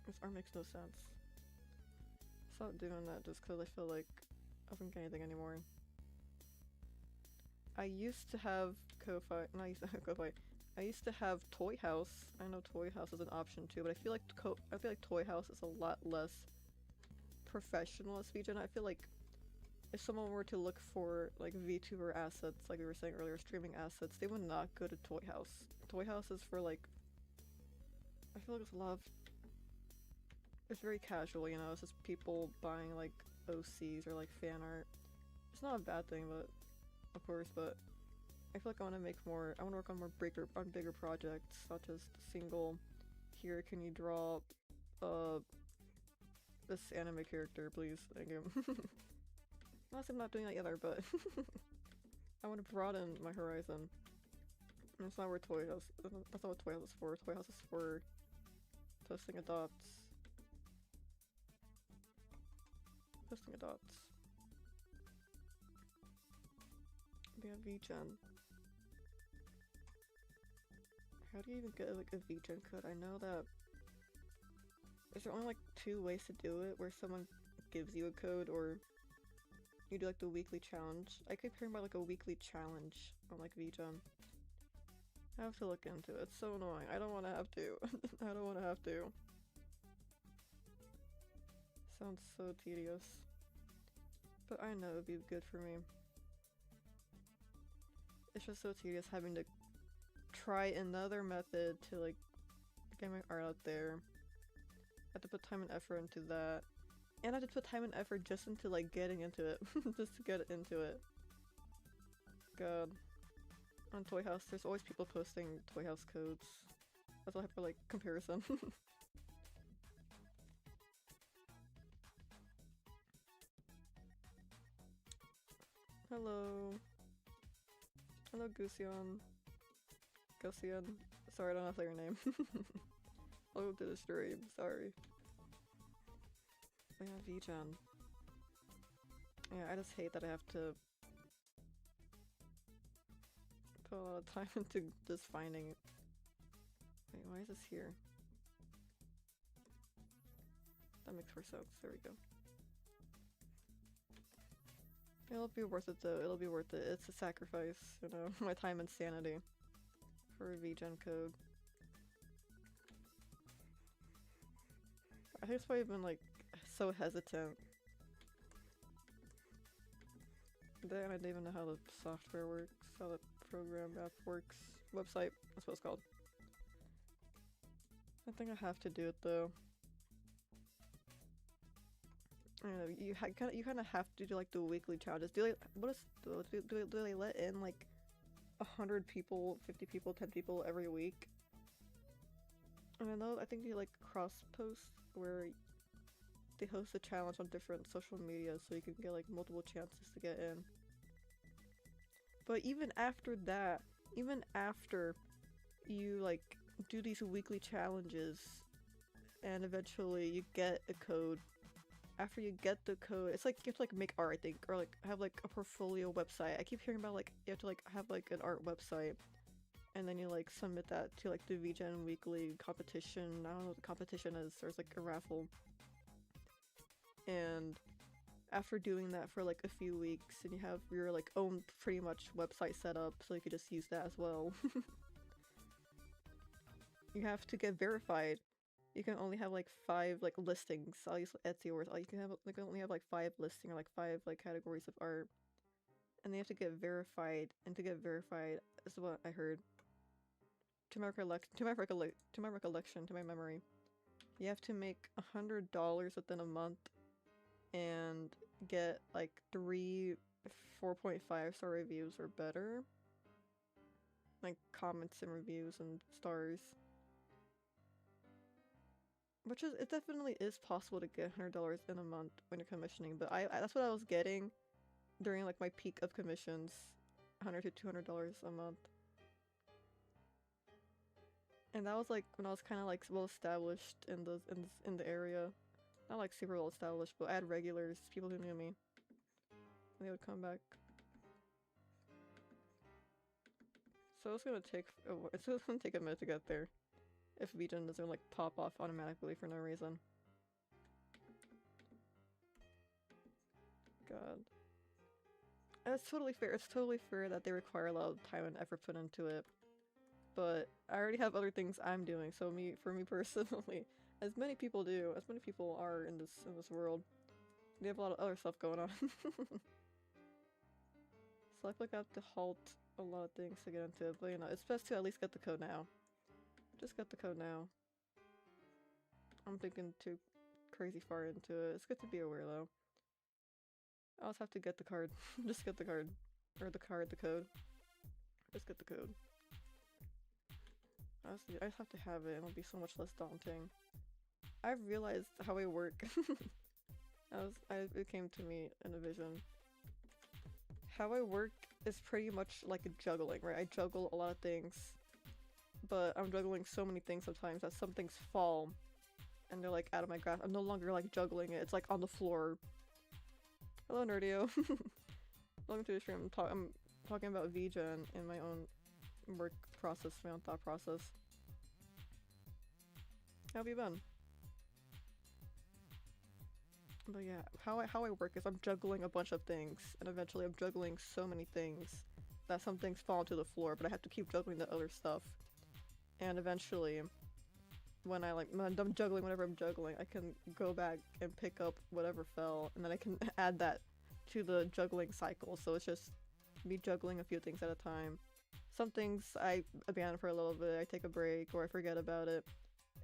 This art makes no sense. Stopped doing that just because I feel like I don't get anything anymore. I used to have Ko-Fi, not used to have Ko-Fi. I used to have Toy House. I know Toy House is an option too, but I feel like Toy House is a lot less professional as VGen. I feel like if someone were to look for like VTuber assets, like we were saying earlier, streaming assets, they would not go to Toy House. Toy House is for like, I feel like it's a lot of, it's very casual, you know, it's just people buying like OCs or like fan art. It's not a bad thing, but of course, but I feel like I want to make more, I want to work on bigger projects, not just single, here can you draw this anime character, please, thank you. Not that I'm not doing that either, but I want to broaden my horizon. And it's not where Toy House, that's not what Toy House is for. Toy House is for posting adopts. Posting adopts. We have VGen. How do you even get like a VGen code? I know that. Is there only like 2 ways to do it, where someone gives you a code or you do like the weekly challenge? I keep hearing about like a weekly challenge on like VGen. I have to look into it. It's so annoying. I don't want to have to. I don't want to have to. Sounds so tedious. But I know it would be good for me. It's just so tedious having to try another method to like get my art out there. I have to put time and effort into that. And I have to put time and effort just into like getting into it. Just to get into it. God. On Toy House, there's always people posting Toy House codes. That's all I have for like comparison. Hello. Hello, Gusion. Gusion. Sorry, I don't know how to say your name. Welcome to the stream, sorry. Oh yeah, VGen. Yeah, I just hate that I have to put a lot of time into just finding it. Wait, why is this here? That makes more sense. There we go. It'll be worth it though. It'll be worth it. It's a sacrifice, you know, my time and sanity for a VGen code. I think that's why I've been like so hesitant. Then I don't even know how the software works, how the program app works. Website, that's what it's called. I think I have to do it though. I don't know, you kind of have to do like the weekly challenges. Do they let in like 100 people, 50 people, 10 people every week? And I think they like cross post where they host a challenge on different social media so you can get like multiple chances to get in. But even after that, even after you like do these weekly challenges and eventually you get a code, after you get the code, it's like you have to like make art, I think, or like have like a portfolio website. I keep hearing about like you have to like have like an art website and then you like submit that to like the VGen weekly competition. I don't know what the competition is. There's like a raffle. And after doing that for like a few weeks and you have your like own pretty much website set up so you could just use that as well. You have to get verified. You can only have like 5 like listings. I'll use Etsy or you can only have like 5 listings or like 5 like categories of art. And they have to get verified, and to get verified is what I heard. To my recollection, to my memory, You have to make $100 within a month and get like 3 4.5-star reviews or better. Like comments and reviews and stars. Which is, it definitely is possible to get $100 in a month when you're commissioning, but I that's what I was getting during like my peak of commissions. $100 to $200 a month. And that was like when I was kind of like well established in the area. Not like super well established, but I had regulars, people who knew me. And they would come back. So it's gonna take a minute to get there. If Vgen doesn't like pop off automatically for no reason. God. And it's totally fair. It's totally fair that they require a lot of time and effort put into it. But I already have other things I'm doing, so for me personally, as many people do, as many people are in this world, they have a lot of other stuff going on. So I feel like I have to halt a lot of things to get into it, but you know, it's best to at least get the code now. Just get the code now. I'm thinking too crazy far into it. It's good to be aware though. I also have to get the card. Just get the card. Or the code. Just get the code. Honestly, I just have to have it. It'll be so much less daunting. I've realized how I work. It came to me in a vision. How I work is pretty much like a juggling, right? I juggle a lot of things, but I'm juggling so many things sometimes that some things fall and they're like out of my grasp. I'm no longer like juggling it. It's like on the floor. Hello, Nerdio. Welcome to the stream. I'm talking about VGen in my own work process, my own thought process. How have you been? But yeah, how I work is I'm juggling a bunch of things, and eventually I'm juggling so many things that some things fall to the floor, but I have to keep juggling the other stuff. And eventually, when I'm done juggling whatever I'm juggling, I can go back and pick up whatever fell, and then I can add that to the juggling cycle. So it's just me juggling a few things at a time. Some things I abandon for a little bit, I take a break, or I forget about it.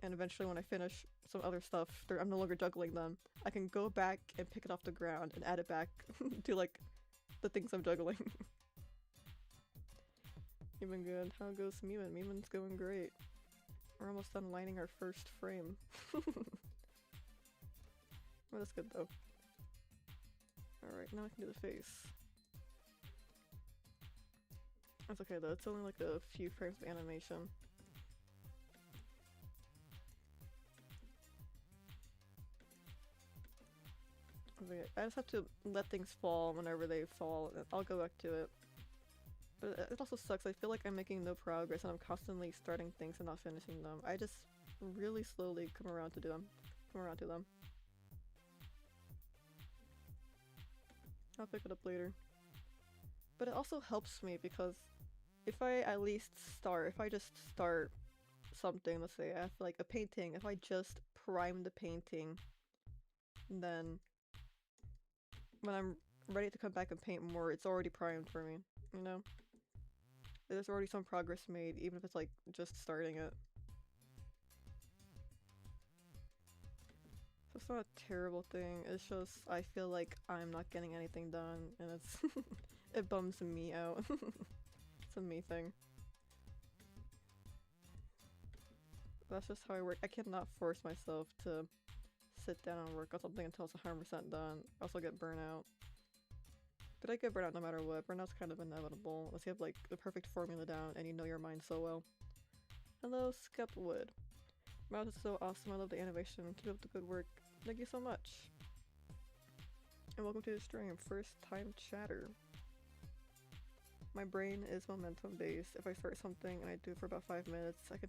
And eventually when I finish some other stuff, I'm no longer juggling them. I can go back and pick it off the ground and add it back to like the things I'm juggling. You've been good. How goes Miman? Miman's going great. We're almost done lining our first frame. Well, that's good though. Alright, now I can do the face. That's okay though, it's only like a few frames of animation. Okay, I just have to let things fall whenever they fall, and I'll go back to it. But it also sucks, I feel like I'm making no progress and I'm constantly starting things and not finishing them. I just really slowly come around to them. I'll pick it up later. But it also helps me because if I just start something, let's say I have like a painting, if I just prime the painting, then when I'm ready to come back and paint more, it's already primed for me, you know? There's already some progress made, even if it's like just starting it. So it's not a terrible thing, it's just I feel like I'm not getting anything done, and it's it bums me out. It's a me thing. That's just how I work. I cannot force myself to sit down and work on something until it's 100% done. I also get burnout. But I get burnout no matter what. Burnout's kind of inevitable unless you have like the perfect formula down and you know your mind so well. Hello, Skepwood. Mouse is so awesome. I love the animation. Keep up the good work. Thank you so much. And welcome to the stream. First time chatter. My brain is momentum based. If I start something and I do it for about 5 minutes, I can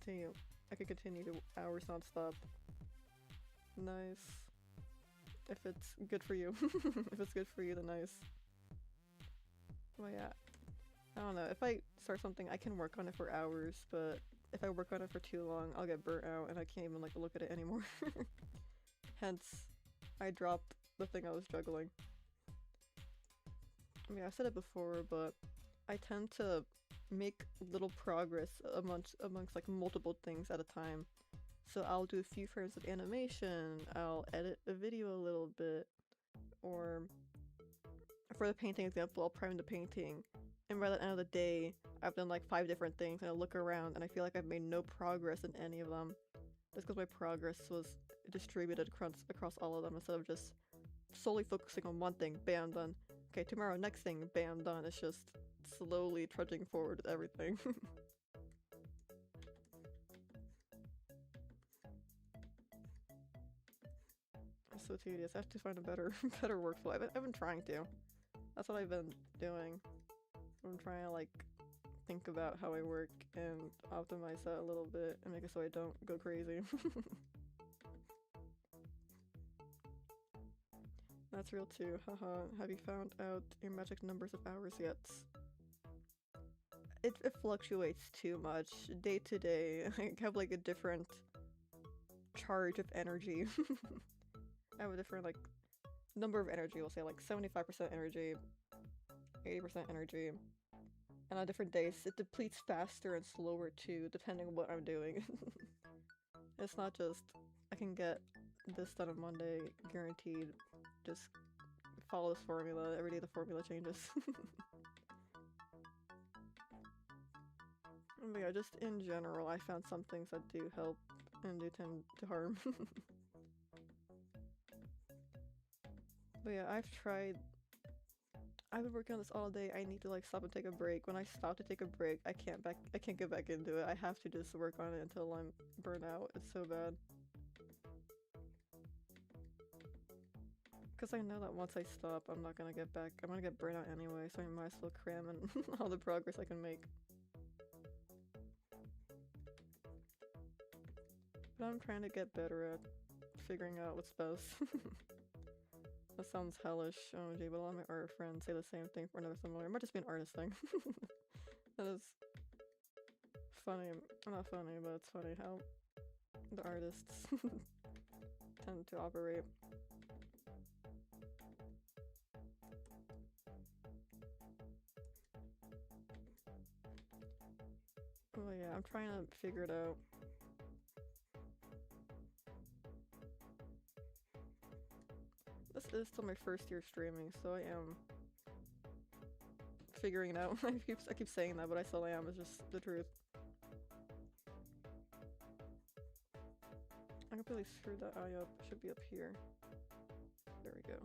continue to hours non-stop. Nice. If it's good for you. If it's good for you, then nice. Well, yeah. I don't know. If I start something, I can work on it for hours, but if I work on it for too long, I'll get burnt out and I can't even like look at it anymore. Hence, I dropped the thing I was juggling. I mean, I said it before, but I tend to make little progress amongst like multiple things at a time. So I'll do a few frames of animation, I'll edit a video a little bit, or for the painting example, I'll prime the painting, and by the end of the day, I've done like 5 different things, and I look around and I feel like I've made no progress in any of them. Just because my progress was distributed across all of them instead of just solely focusing on one thing, bam, done. Okay, tomorrow, next thing, bam, done. It's just slowly trudging forward with everything. It's so tedious. I have to find a better workflow. I've been trying to. That's what I've been doing. I'm trying to like think about how I work and optimize that a little bit and make it so I don't go crazy. That's real too, haha. Have you found out your magic numbers of hours yet? It fluctuates too much. Day to day, I have like a different charge of energy. I have a different like number of energy, we'll say like 75% energy, 80% energy. And on different days, it depletes faster and slower too, depending on what I'm doing. It's not just, I can get this done on Monday, guaranteed. Just follow this formula. Every day the formula changes. But yeah, just in general, I found some things that do help and do tend to harm. But yeah, I've been working on this all day. I need to like stop and take a break. When I stop to take a break, I can't get back into it. I have to just work on it until I'm burnt out. It's so bad. Because I know that once I stop, I'm not gonna get back. I'm gonna get burnt out anyway, so I might as well cram in all the progress I can make. But I'm trying to get better at figuring out what's best. That sounds hellish, OMG, but a lot of my art friends say the same thing for another similar. It might just be an artist thing. That is funny. Not funny, but it's funny how the artists tend to operate. Oh yeah, I'm trying to figure it out. This is still my first year streaming, so I am figuring it out. I keep saying that, but I still am. It's just the truth. I completely screwed that eye up. It should be up here. There we go.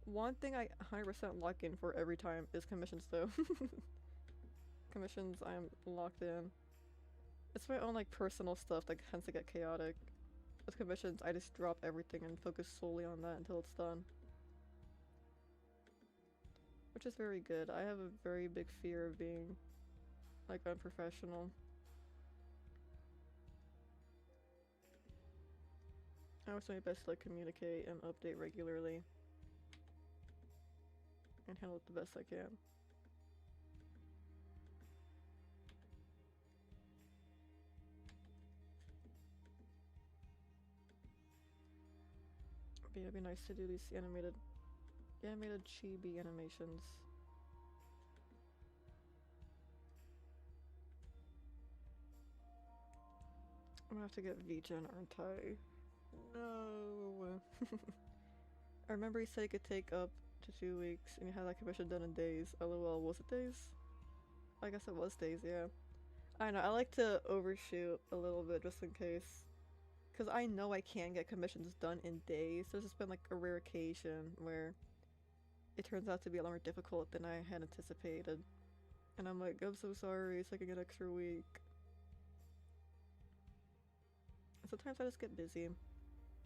One thing I 100% lock in for every time is commissions, though. Commissions, I'm locked in. It's my own like personal stuff that tends to get chaotic. With commissions, I just drop everything and focus solely on that until it's done. Which is very good. I have a very big fear of being like unprofessional. I always do my best to like communicate and update regularly. And handle it the best I can. But yeah, it'd be nice to do these animated chibi animations. I'm gonna have to get V-Gen, aren't I? No! I remember he said it could take up to 2 weeks, and you had that commission done in days. LOL, was it days? I guess it was days, yeah. I know, I like to overshoot a little bit just in case. Because I know I can get commissions done in days. There's just been like a rare occasion where it turns out to be a lot more difficult than I had anticipated. And I'm like, I'm so sorry, it's like an extra week. Sometimes I just get busy.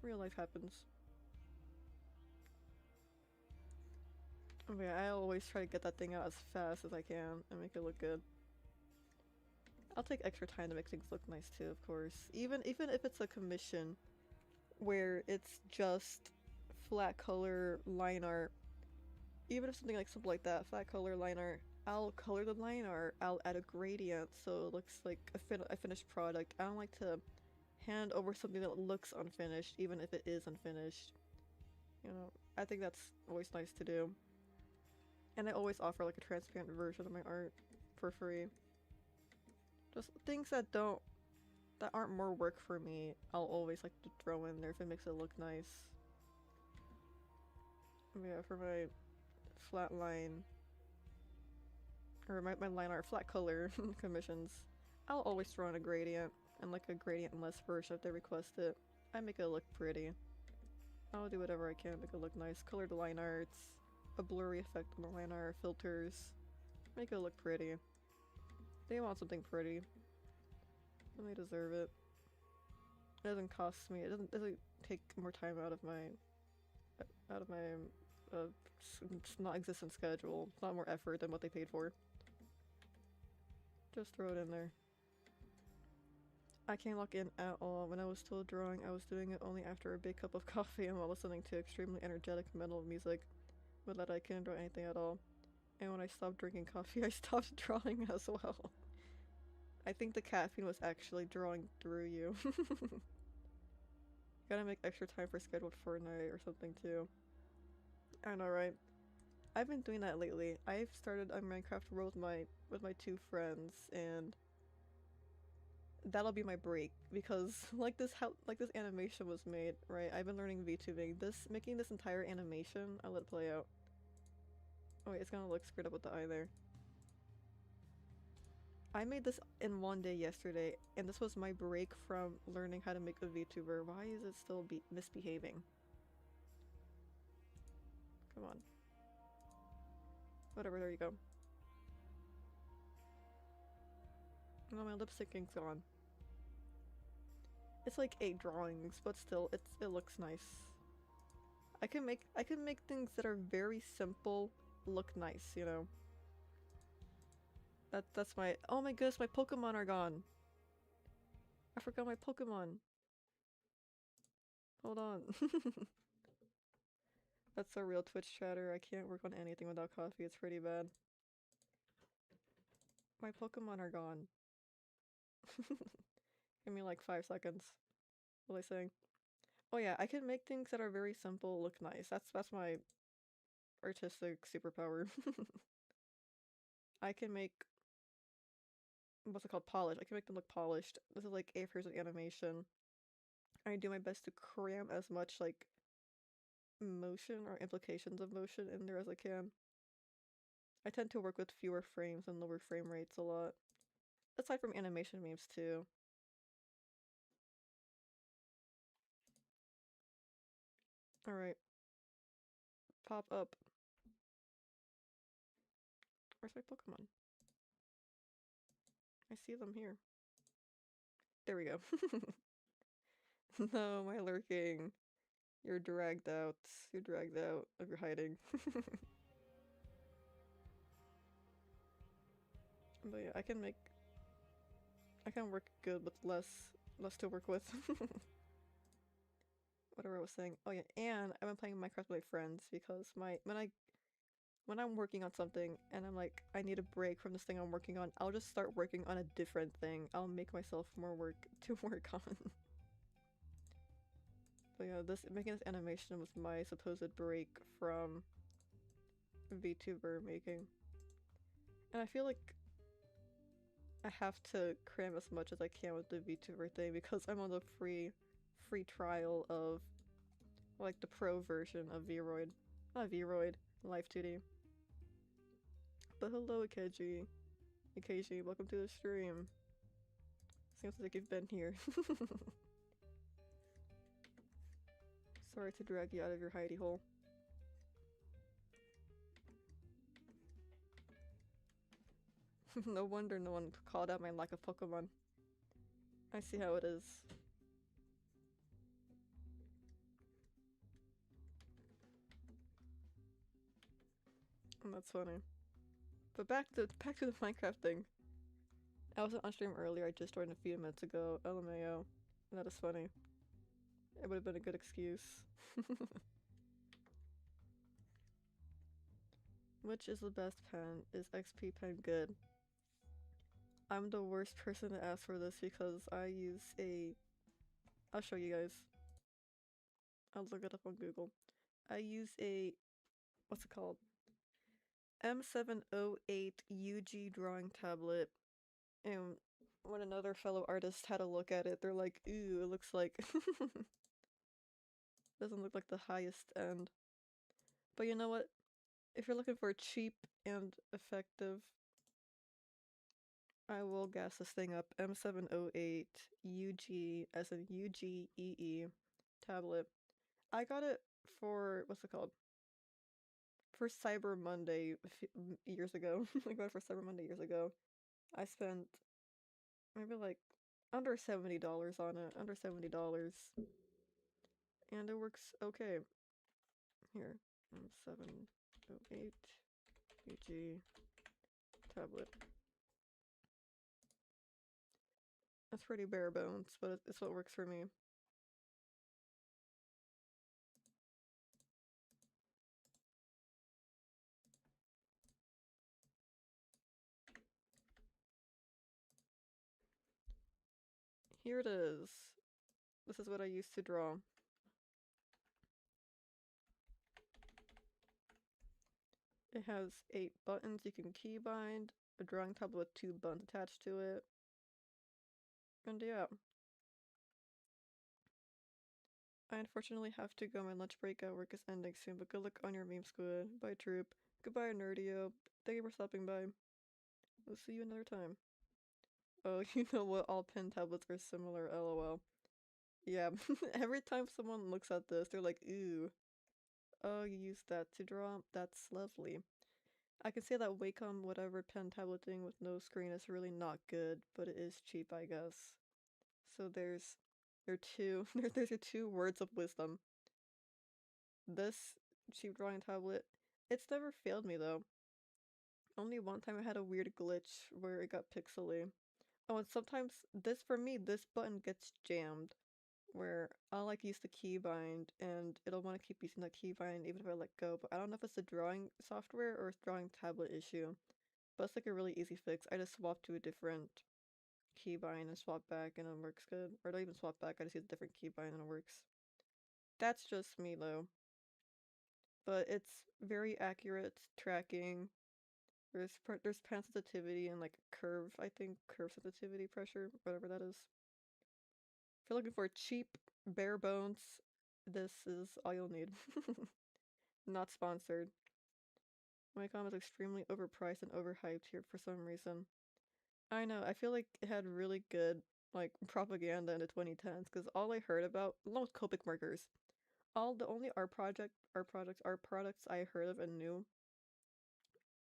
Real life happens. Oh yeah, I always try to get that thing out as fast as I can and make it look good. I'll take extra time to make things look nice too, of course. Even if it's a commission where it's just flat color line art. Even if something like simple like that, flat color line art, I'll color the line art, I'll add a gradient so it looks like a finished product. I don't like to hand over something that looks unfinished, even if it is unfinished. You know, I think that's always nice to do. And I always offer like a transparent version of my art for free. Just things that don't that aren't more work for me, I'll always like to throw in there if it makes it look nice. Yeah, for my flat line, or my line art flat color commissions, I'll always throw in a gradient, and like a gradient-less version if they request it. I make it look pretty. I'll do whatever I can to make it look nice. Colored line arts, a blurry effect on the line art, filters. Make it look pretty. They want something pretty, and they deserve it. It doesn't cost me. It doesn't take more time out of my non-existent schedule. It's not more effort than what they paid for. Just throw it in there. I can't lock in at all. When I was still drawing, I was doing it only after a big cup of coffee and while listening to extremely energetic metal music. With that, I couldn't draw anything at all. And when I stopped drinking coffee, I stopped drawing as well. I think the caffeine was actually drawing through you. Gotta make extra time for scheduled Fortnite or something too. I know, right? I've been doing that lately. I've started a Minecraft world with my two friends, and that'll be my break because like this animation was made, right? I've been learning VTubing. Making this entire animation, I'll let it play out. Oh wait, it's gonna look screwed up with the eye there. I made this in one day yesterday, and this was my break from learning how to make a VTuber. Why is it still misbehaving? Come on. Whatever, there you go. No, my lip syncing's gone. It's like 8 drawings, but still, it looks nice. I can make things that are very simple look nice, you know? That's my— oh my goodness, my Pokemon are gone! I forgot my Pokemon! Hold on. That's a real Twitch chatter. I can't work on anything without coffee, it's pretty bad. My Pokemon are gone. Give me like 5 seconds. What was I saying? Oh yeah, I can make things that are very simple look nice. That's my artistic superpower. I can make— what's it called? Polished. I can make them look polished. This is like 8 of animation. I do my best to cram as much like motion or implications of motion in there as I can. I tend to work with fewer frames and lower frame rates a lot. Aside from animation memes too. Alright. Pop up. Where's my Pokemon? I see them here. There we go. No, my lurking. You're dragged out. You're dragged out of your hiding. But yeah, I can work good with less to work with. Whatever I was saying. Oh yeah, and I've been playing Minecraft with my friends because when I'm working on something and I'm like, I need a break from this thing I'm working on, I'll just start working on a different thing. I'll make myself more work to work on. But yeah, making this animation was my supposed break from VTuber making. And I feel like I have to cram as much as I can with the VTuber thing because I'm on the free trial of like the pro version of Vroid. Not Vroid, Life 2D. But hello Ikeji. Ikeji, welcome to the stream. Seems like you've been here. Sorry to drag you out of your hidey hole. No wonder no one called out my lack of Pokemon. I see how it is. And that's funny. But back to the Minecraft thing. I wasn't on stream earlier, I just joined a few minutes ago. LMAO. That is funny. It would have been a good excuse. Which is the best pen? Is XP pen good? I'm the worst person to ask for this because I use a— I'll show you guys. I'll look it up on Google. I use a— what's it called? M708 UG drawing tablet And when another fellow artist had a look at it, they're like, ooh, it looks like doesn't look like the highest end. But you know what? If you're looking for cheap and effective, I will gas this thing up. M708 UG as in UGEE tablet. I got it for what's it called? For Cyber Monday years ago. I got it for Cyber Monday years ago. I spent maybe like under $70 on it, under $70, and it works okay. Here, 708 UG tablet. That's pretty bare bones, but it's what works for me. Here it is. This is what I used to draw. It has 8 buttons you can keybind, a drawing tablet with 2 buttons attached to it, and yeah. I unfortunately have to go. My lunch break at work is ending soon, but good luck on your meme squid. Bye, Troop. Goodbye, Nerdio. Thank you for stopping by. We'll see you another time. Oh, you know what? All pen tablets are similar, lol. Yeah, every time someone looks at this, they're like, ooh. Oh, you use that to draw? That's lovely. I can say that Wacom whatever pen tablet thing with no screen is really not good, but it is cheap, I guess. So there are two there's your 2 words of wisdom. This cheap drawing tablet, it's never failed me though. Only one time I had a weird glitch where it got pixely. Oh, and sometimes this for me, this button gets jammed where I'll like use the keybind and it'll want to keep using that keybind even if I let go, but I don't know if it's a drawing software or a drawing tablet issue. But it's like a really easy fix. I just swap to a different keybind and swap back and it works good. Or don't even swap back, I just use a different keybind and it works. That's just me though. But it's very accurate tracking. There's pan sensitivity and like curve, I think curve sensitivity pressure, whatever that is. If you're looking for cheap, bare bones, this is all you'll need. Not sponsored. Wacom is extremely overpriced and overhyped here for some reason. I know, I feel like it had really good like propaganda in the 2010s because all I heard about, along with Copic markers, the only art products I heard of and knew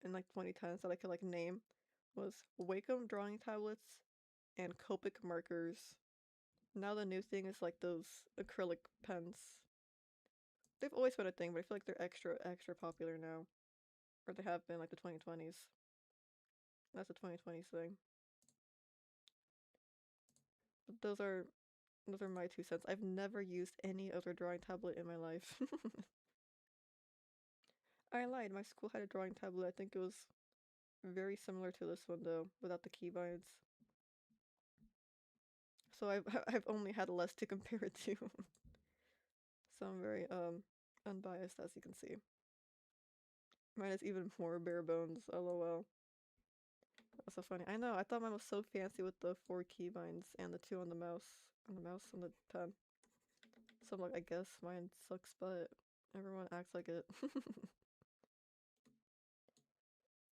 in like 2010s that I could like name was Wacom drawing tablets and Copic markers. Now the new thing is like those acrylic pens. They've always been a thing, but I feel like they're extra popular now. Or they have been like the 2020s. That's a 2020s thing. But those are my 2 cents. I've never used any other drawing tablet in my life. I lied, my school had a drawing tablet. I think it was very similar to this one though, without the keybinds. So I've only had less to compare it to. So I'm very unbiased as you can see. Mine is even more bare bones, lol. That's so funny. I know, I thought mine was so fancy with the 4 keybinds and the 2 on the mouse. On the mouse on the pen. So I'm like, I guess mine sucks, but everyone acts like it.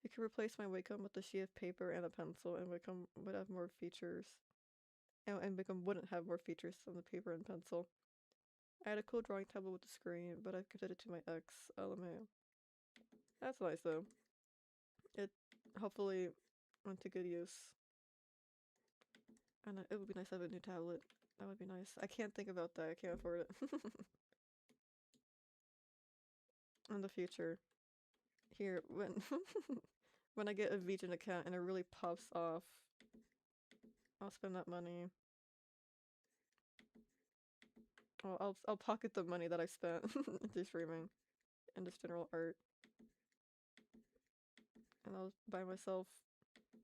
You could replace my Wacom with a sheet of paper and a pencil, and Wacom would have more features. And Wacom wouldn't have more features than the paper and pencil. I had a cool drawing tablet with a screen, but I've gifted it to my ex, LMAO. That's nice though. It hopefully went to good use. And it would be nice to have a new tablet. That would be nice. I can't think about that. I can't afford it. In the future. Here, when when I get a VGen account and it really pops off, I'll spend that money. Well, I'll pocket the money that I spent into streaming and just general art. And I'll buy myself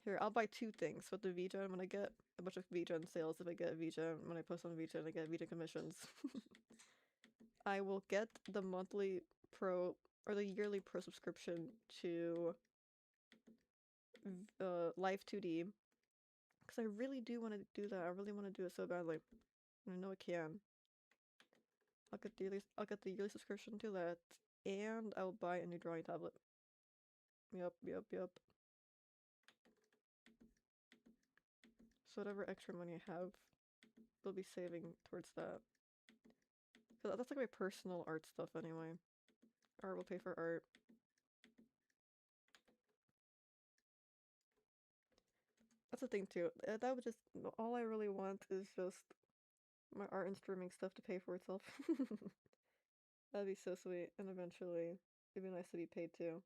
here, I'll buy 2 things with the VGen when I get a bunch of VGen sales. If I get a VGen, when I post on VGen, I get VGen commissions. I will get the monthly pro or the yearly pro subscription to Live 2D because I really do want to do that. I really want to do it so badly. And I know I can. I'll get the yearly subscription to that, and I'll buy a new drawing tablet. Yep, yep, yep. So whatever extra money I have, they'll be saving towards that. Cause that's like my personal art stuff anyway. Art will pay for art. That's the thing too. That would just all I really want is just my art and streaming stuff to pay for itself. That'd be so sweet, and eventually it'd be nice to be paid too.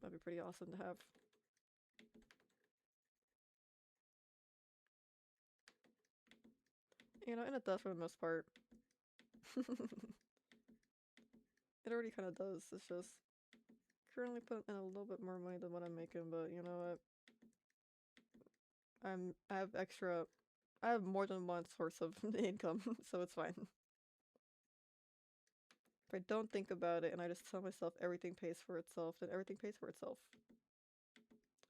That'd be pretty awesome to have. You know, and it does for the most part. It already kind of does. It's just currently putting in a little bit more money than what I'm making, but you know what? I have extra. I have more than one source of income, so it's fine. If I don't think about it and I just tell myself everything pays for itself, then everything pays for itself.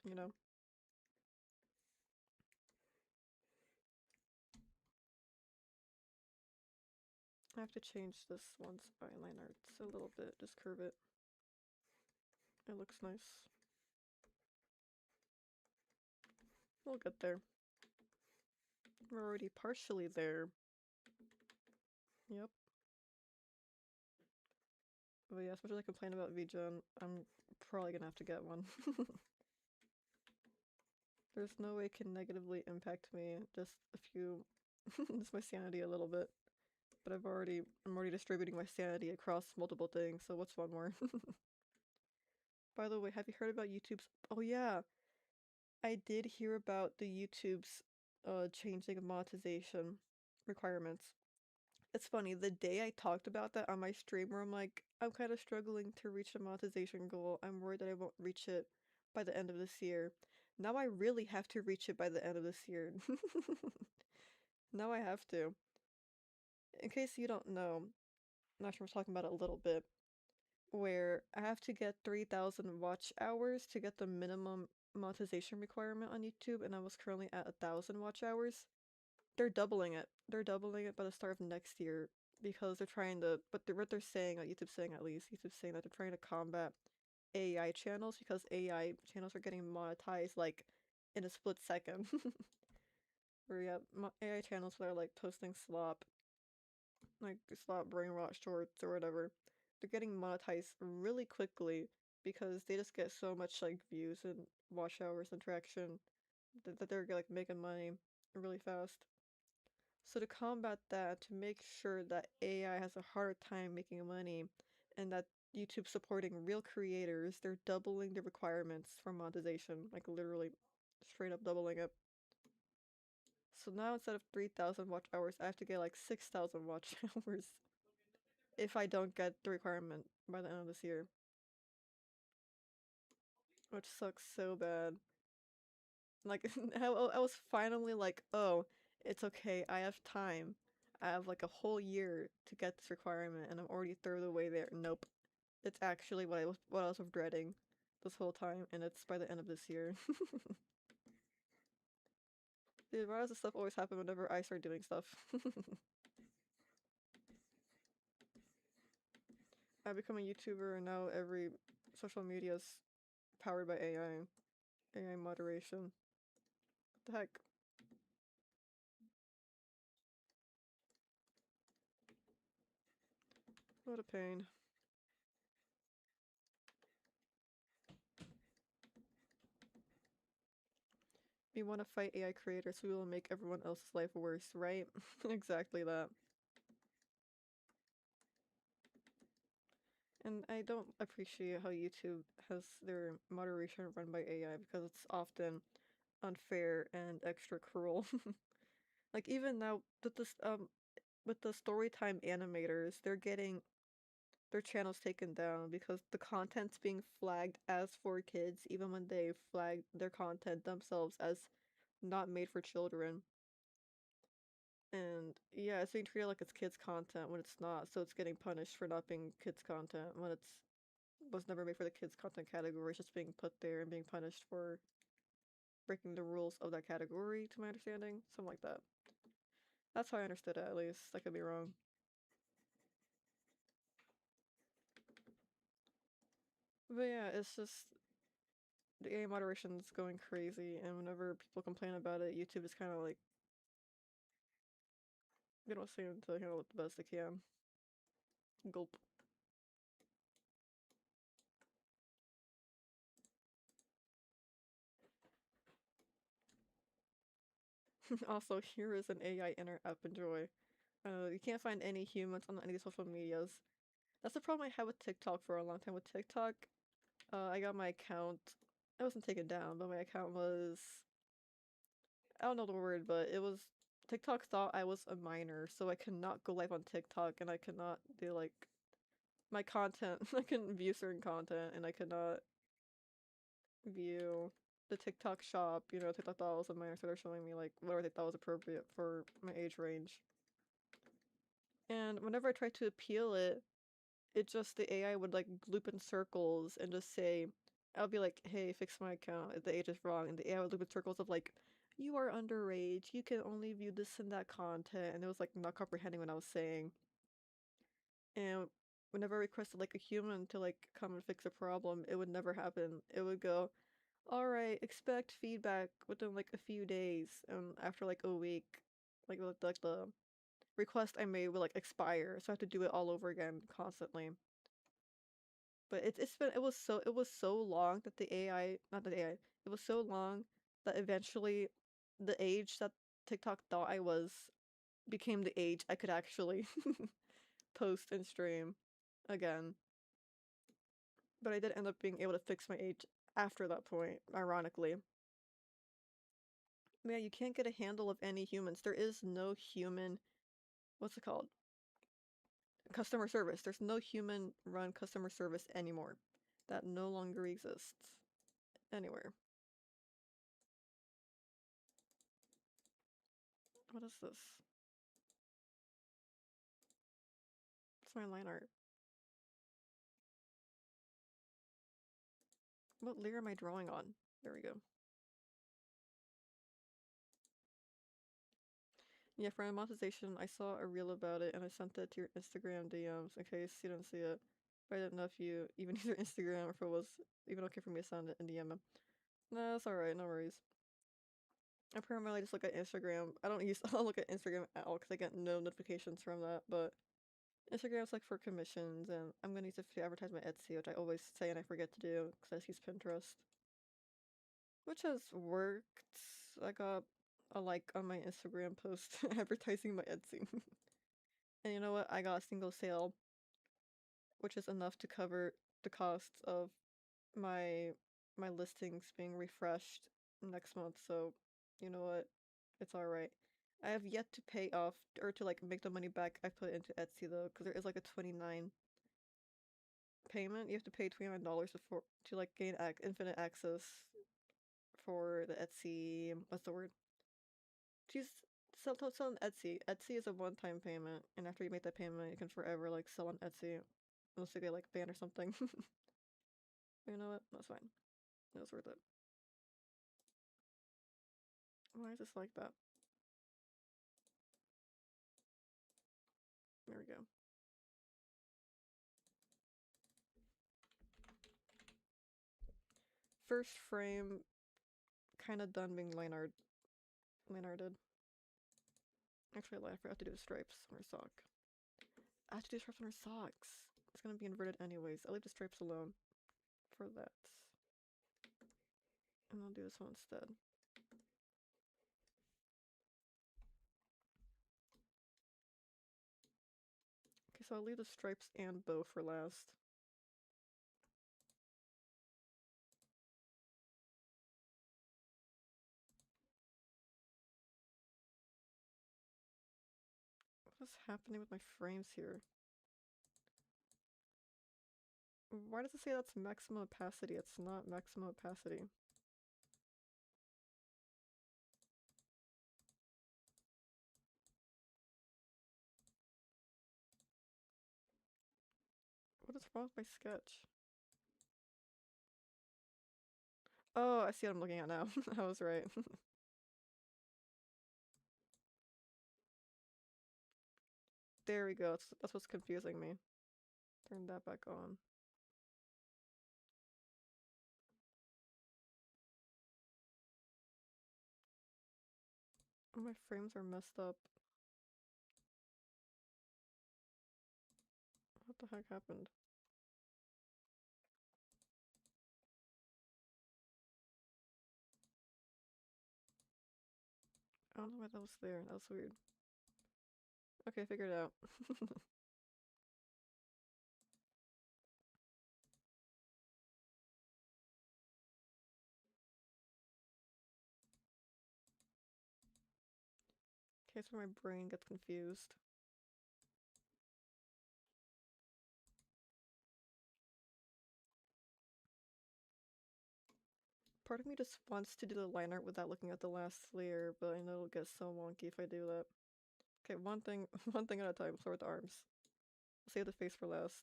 You know? I have to change this one's byline arts a little bit, just curve it. It looks nice. We'll get there. We're already partially there. Yep. But yeah, as much as I complain about VGen, I'm probably gonna have to get one. There's no way it can negatively impact me, just a few, just my sanity a little bit. But I'm already distributing my sanity across multiple things, so what's one more? By the way, have you heard about YouTube's, oh yeah, I did hear about the YouTube's changing of monetization requirements. It's funny, the day I talked about that on my stream where I'm like, I'm kind of struggling to reach the monetization goal. I'm worried that I won't reach it by the end of this year. Now I really have to reach it by the end of this year. Now I have to. In case you don't know, I'm not sure we're talking about it a little bit, where I have to get 3,000 watch hours to get the minimum monetization requirement on YouTube, and I was currently at 1,000 watch hours. They're doubling it. They're doubling it by the start of next year because they're trying to. But what they're saying, YouTube's saying at least, YouTube's saying that they're trying to combat AI channels because AI channels are getting monetized like in a split second. Where you have AI channels that are like posting like slop brain rot shorts or whatever. They're getting monetized really quickly because they just get so much like views and watch hours interaction that they're like making money really fast. So to combat that, to make sure that AI has a harder time making money and that YouTube's supporting real creators, they're doubling the requirements for monetization, like literally straight up doubling it. So now instead of 3,000 watch hours, I have to get like 6,000 watch hours if I don't get the requirement by the end of this year. Which sucks so bad. Like, I was finally like, oh, it's okay, I have time. I have like a whole year to get this requirement, and I'm already third of the way there. Nope. It's actually what I was dreading this whole time, and it's by the end of this year. Dude, why does this stuff always happen whenever I start doing stuff? I become a YouTuber, and now every social media is powered by AI. AI moderation. What the heck? What a pain. We want to fight AI creators, so we will make everyone else's life worse, right? Exactly that. And I don't appreciate how YouTube has their moderation run by AI because it's often unfair and extra cruel. Like even now with the storytime animators, they're getting their channels taken down because the content's being flagged as for kids even when they flagged their content themselves as not made for children. And yeah, it's being treated like it's kids content when it's not, so it's getting punished for not being kids content when it's was never made for the kids content category. It's just being put there and being punished for breaking the rules of that category, to my understanding. Something like that. That's how I understood it, at least. I could be wrong. But yeah, it's just the AI moderation's going crazy, and whenever people complain about it, YouTube is kind of like, they don't seem to handle it the best they can. Gulp. Also, here is an AI inner app enjoy. You can't find any humans on any social medias. That's the problem I had with TikTok for a long time. With TikTok, I got my account. It wasn't taken down, but my account was, I don't know the word, but it was, TikTok thought I was a minor, so I could not go live on TikTok, and I could not do like my content. I couldn't view certain content, and I could not view the TikTok shop. You know, TikTok thought I was a minor, so they're showing me like whatever they thought was appropriate for my age range. And whenever I tried to appeal it, it just, the AI would like loop in circles and just say, I'll be like, hey, fix my account if the age is wrong, and the AI would loop in circles of like, you are underage, you can only view this and that content, and it was like not comprehending what I was saying. And whenever I requested like a human to like come and fix a problem, it would never happen. It would go, alright, expect feedback within like a few days, and after like a week, like the request I made would like expire, so I have to do it all over again constantly. But it was so long that the AI, not the AI, it was so long that eventually the age that TikTok thought I was became the age I could actually post and stream again. But I did end up being able to fix my age after that point, ironically. Yeah, you can't get a handle of any humans. There is no human, what's it called? Customer service. There's no human run customer service anymore. That no longer exists anywhere. What is this? It's my line art. What layer am I drawing on? There we go. Yeah, for monetization, I saw a reel about it and I sent it to your Instagram DMs in case you didn't see it. But I didn't know if you even use your Instagram or if it was even okay for me to send it in DM. No, that's alright, no worries. I primarily just look at Instagram. I don't look at Instagram at all because I get no notifications from that, but Instagram's like for commissions, and I'm gonna use it to advertise my Etsy, which I always say and I forget to do because I just use Pinterest. Which has worked. I got a like on my Instagram post advertising my Etsy. And you know what? I got a single sale, which is enough to cover the costs of my my listings being refreshed next month. So, you know what? It's alright. I have yet to pay off or to like make the money back I put into Etsy though, because there is like a 29 payment. You have to pay $29 before to like gain infinite access for the Etsy. What's the word? She's sell on Etsy. Etsy is a one-time payment, and after you make that payment, you can forever like sell on Etsy, unless you get like banned or something. You know what? That's fine. It was worth it. Why is this like that? There we go. First frame, kind of done being Linearted. Actually, I forgot to do the stripes on her sock. I have to do stripes on her socks. It's gonna be inverted anyways. I'll leave the stripes alone for that. And I'll do this one instead. Okay, so I'll leave the stripes and bow for last. What is happening with my frames here? Why does it say that's maximum opacity? It's not maximum opacity. What is wrong with my sketch? Oh, I see what I'm looking at now. I was right. There we go. That's what's confusing me. Turn that back on. Oh, my frames are messed up. What the heck happened? I don't know why that was there. That was weird. Okay, figured it out. Okay, so my brain gets confused. Part of me just wants to do the line art without looking at the last layer, but I know it'll get so wonky if I do that. Okay, one thing, one thing at a time. Start with the arms. I'll save the face for last.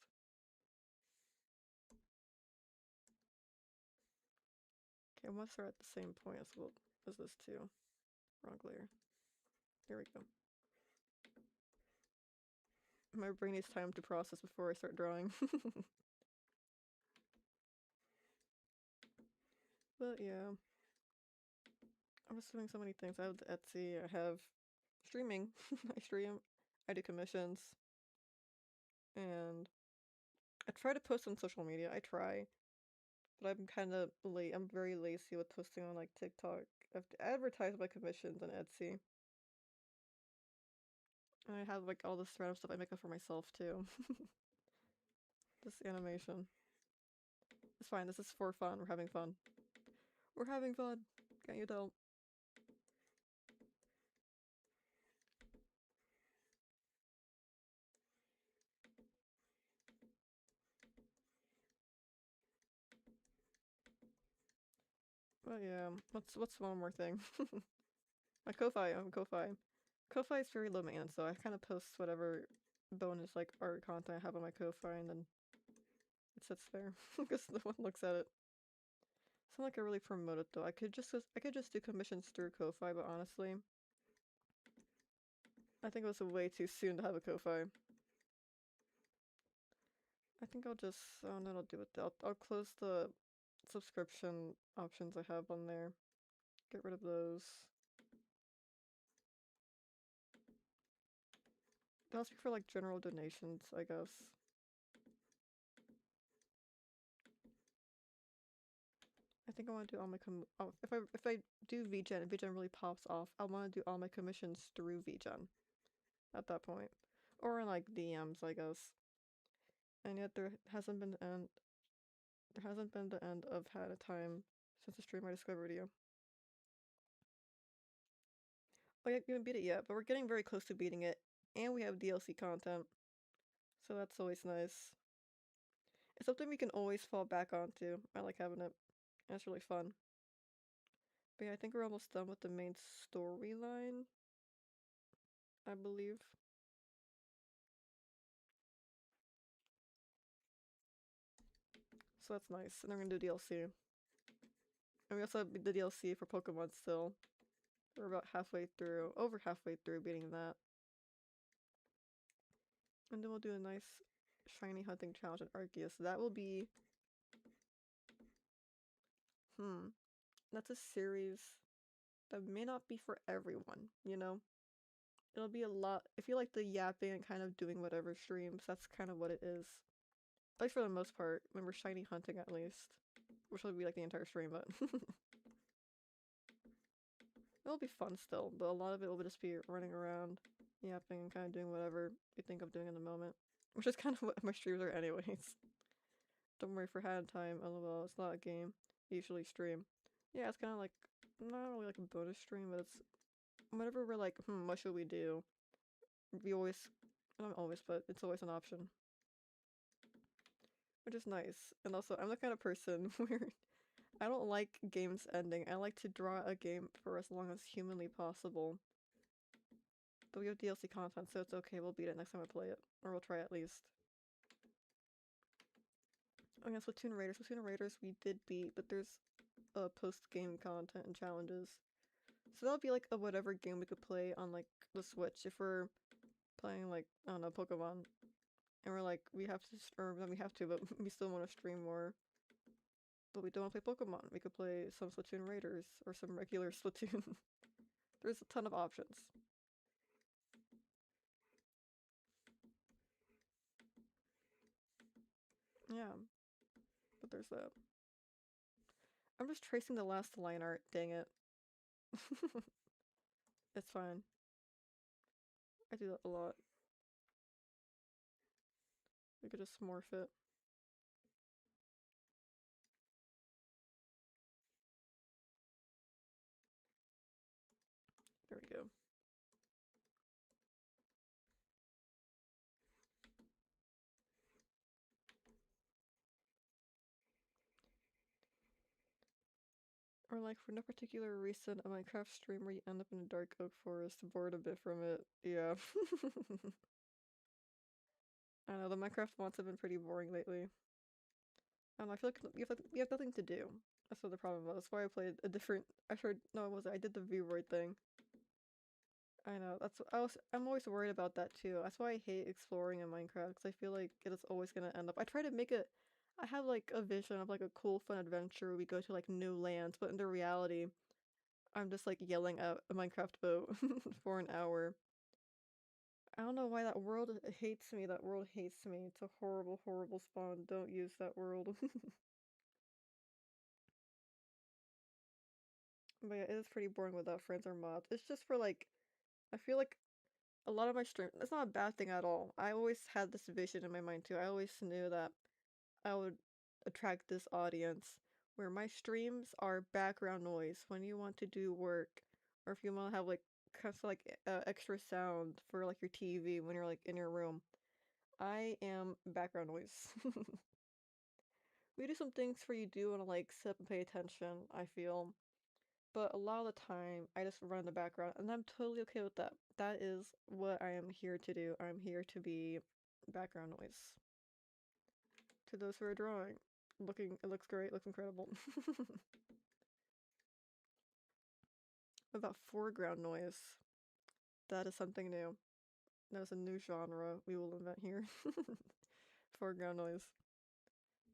Okay, I want to start at the same point as this too. Wrong layer. There we go. My brain needs time to process before I start drawing. But yeah. I was doing so many things. I have Etsy, I have streaming. I stream, I do commissions, and I try to post on social media. I try, but I'm kind of late. I'm very lazy with posting on like TikTok. I have to advertise my commissions on Etsy. And I have like all this random stuff I make up for myself too. This animation. It's fine. This is for fun. We're having fun. We're having fun. Can't you tell? But yeah, what's one more thing? My Ko-Fi, Ko-Fi. Ko-Fi is very low maintenance, so I kind of post whatever bonus like art content I have on my Ko-Fi, and then it sits there because no one looks at it. It's not like I really promote it though. I could just do commissions through Ko-Fi, but honestly, I think it was way too soon to have a Ko-Fi. I think I'll just oh no, I'll do it. I'll close the subscription options I have on there. Get rid of those. They'll ask you for like general donations, I guess. I think I want to do all my if I do VGen and VGen really pops off, I want to do all my commissions through VGen at that point, or in like DMs, I guess. And yet there hasn't been the end. There hasn't been the end of had a time since the stream I discovered you. Oh yeah, you haven't beat it yet, but we're getting very close to beating it, and we have DLC content, so that's always nice. It's something we can always fall back onto. I like having it. And it's really fun. But yeah, I think we're almost done with the main storyline, I believe. So that's nice. And we're gonna do DLC. And we also have the DLC for Pokemon still. We're about halfway through, over halfway through beating that. And then we'll do a nice shiny hunting challenge at Arceus. That will be... That's a series that may not be for everyone, you know? It'll be a lot... If you like the yapping and kind of doing whatever streams, that's kind of what it is. At least for the most part. Remember shiny hunting at least. Which will be like the entire stream, but... It'll be fun still, but a lot of it will just be running around, yapping, and kind of doing whatever you think of doing in the moment. Which is kind of what my streams are anyways. Don't worry for hand time, lol, it's not a game. I usually stream. Yeah, it's kind of like, not really like a bonus stream, but it's, whenever we're like, what should we do? We always, not always, but it's always an option. Which is nice. And also, I'm the kind of person where I don't like games ending. I like to draw a game for as long as humanly possible. But we have DLC content, so it's okay, we'll beat it next time I play it. Or we'll try at least. Oh yeah, Splatoon Raiders. Splatoon Raiders we did beat, but there's post-game content and challenges. So that'll be like a whatever game we could play on like the Switch if we're playing like I don't know Pokemon, and we're like we have to, or not we have to, but we still want to stream more. But we don't want to play Pokemon. We could play some Splatoon Raiders or some regular Splatoon. There's a ton of options. Yeah, but there's that. I'm just tracing the last line art. Dang it. It's fine. I do that a lot. We could just morph it. There we go. Or like for no particular reason, a Minecraft stream where you end up in a dark oak forest, bored a bit from it. Yeah. I know, the Minecraft mods have been pretty boring lately. I don't know, I feel like you have nothing to do. That's what the problem was. That's why I played a different. I tried. No, it wasn't. I did the V-Roid thing. I know. I'm always worried about that too. That's why I hate exploring in Minecraft because I feel like it is always gonna end up. I try to make it. I have like a vision of like a cool, fun adventure where we go to like new lands, but in the reality, I'm just like yelling at a Minecraft boat for an hour. I don't know why that world hates me. That world hates me. It's a horrible, horrible spawn. Don't use that world. But yeah, it is pretty boring without friends or mods. It's just for like, I feel like a lot of my stream. It's not a bad thing at all. I always had this vision in my mind too. I always knew that I would attract this audience where my streams are background noise when you want to do work, or if you want to have like kind of like extra sound for like your TV when you're like in your room. I am background noise. We do some things for you do want to like sit up and pay attention, I feel. But a lot of the time, I just run in the background, and I'm totally okay with that. That is what I am here to do. I'm here to be background noise. To those who are drawing. It looks great, looks incredible. About foreground noise. That is something new. That is a new genre we will invent here. Foreground noise.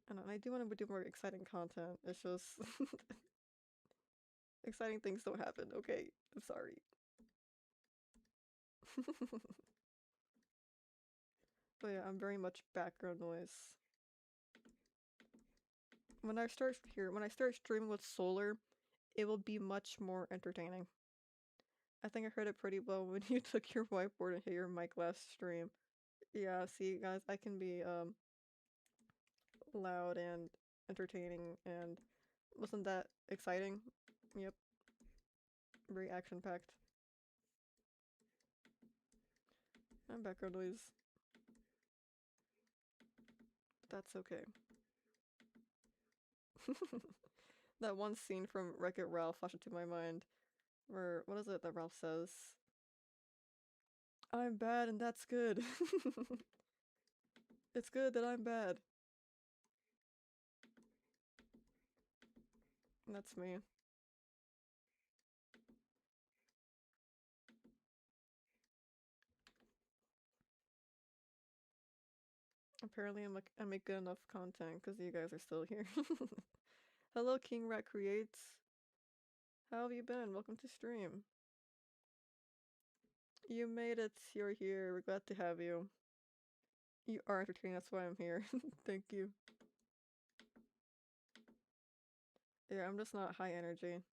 And I do want to do more exciting content. It's just exciting things don't happen. Okay, I'm sorry. But yeah, I'm very much background noise. When I start streaming with solar, it will be much more entertaining. I think I heard it pretty well when you took your whiteboard and hit your mic last stream. Yeah, see guys, I can be loud and entertaining, and wasn't that exciting? Yep, very action packed. And background noise. That's okay. That one scene from Wreck-It Ralph flashed into my mind where, what is it that Ralph says? I'm bad and that's good. It's good that I'm bad. That's me. Apparently I make good enough content because you guys are still here. Hello King Rat Creates. How have you been? Welcome to stream. You made it. You're here. We're glad to have you. You are entertaining, that's why I'm here. Thank you. Yeah, I'm just not high energy.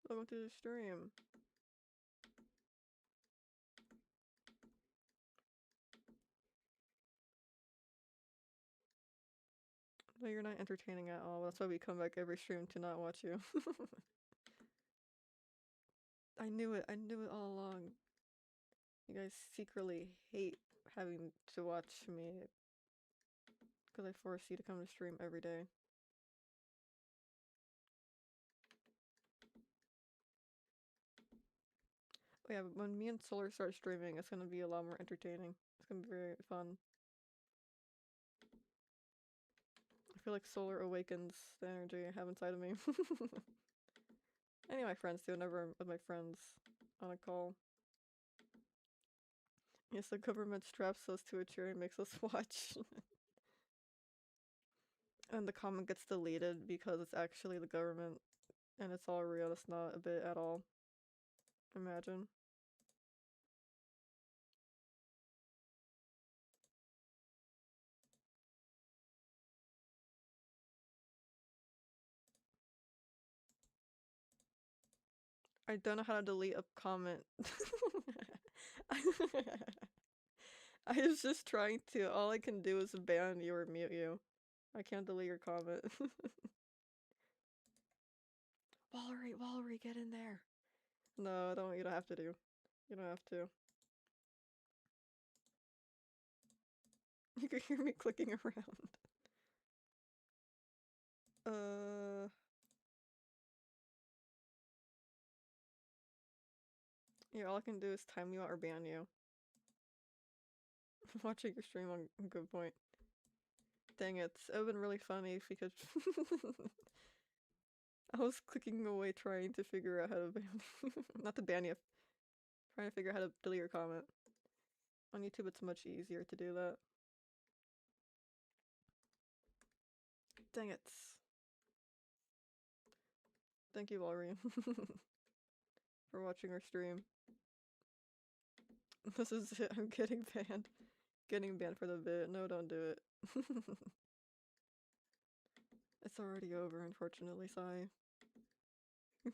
Welcome to the stream. No, you're not entertaining at all. That's why we come back every stream to not watch you. I knew it. I knew it all along. You guys secretly hate having to watch me because I force you to come to stream every day. Oh yeah, but when me and Solar start streaming, it's gonna be a lot more entertaining. It's gonna be very fun. feel like solar awakens the energy I have inside of me. Any of my friends do, whenever I'm with my friends on a call. Yes, the government straps us to a chair and makes us watch. And the comment gets deleted because it's actually the government and it's all real. It's not a bit at all. Imagine. I don't know how to delete a comment. I was just trying to. All I can do is ban you or mute you. I can't delete your comment. Wallery, get in there. No, don't. You don't have to do. You don't have to. You can hear me clicking around. Yeah, all I can do is time you out or ban you. Watching your stream on good point. Dang it, it would've been really funny if we could. I was clicking away trying to figure out how to ban not to ban you, trying to figure out how to delete your comment. On YouTube it's much easier to do that. Dang it. Thank you, Valrian, for watching our stream. This is it, I'm getting banned. Getting banned for the bit. No, don't do it. It's already over, unfortunately, Sai. We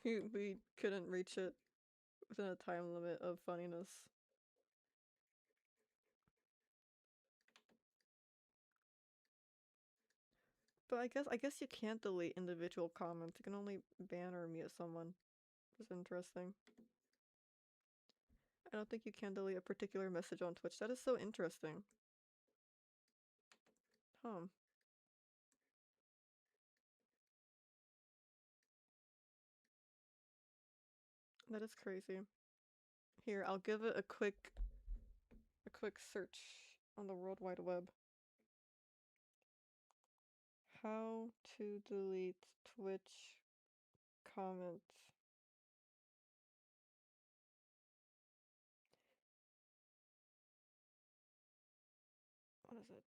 couldn't reach it within a time limit of funniness. But I guess you can't delete individual comments. You can only ban or mute someone. It's interesting. I don't think you can delete a particular message on Twitch. That is so interesting. Huh. That is crazy. Here, I'll give it a quick search on the World Wide Web. How to delete Twitch comments. What is it?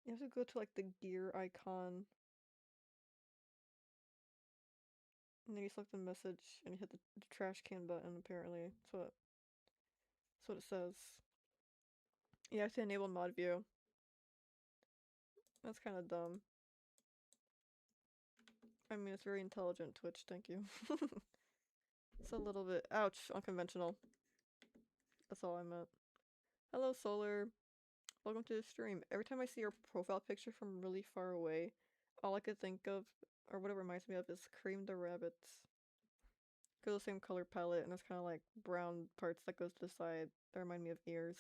You have to go to like the gear icon. And then you select the message and you hit the trash can button, apparently. That's what it says. You have to enable mod view. That's kind of dumb. I mean, it's very intelligent, Twitch, thank you. It's a little bit, ouch, unconventional. That's all I meant. Hello, Solar. Welcome to the stream. Every time I see your profile picture from really far away, all I could think of, or what it reminds me of, is Cream the Rabbits. Because the same color palette, and it's kind of like brown parts that goes to the side that remind me of ears.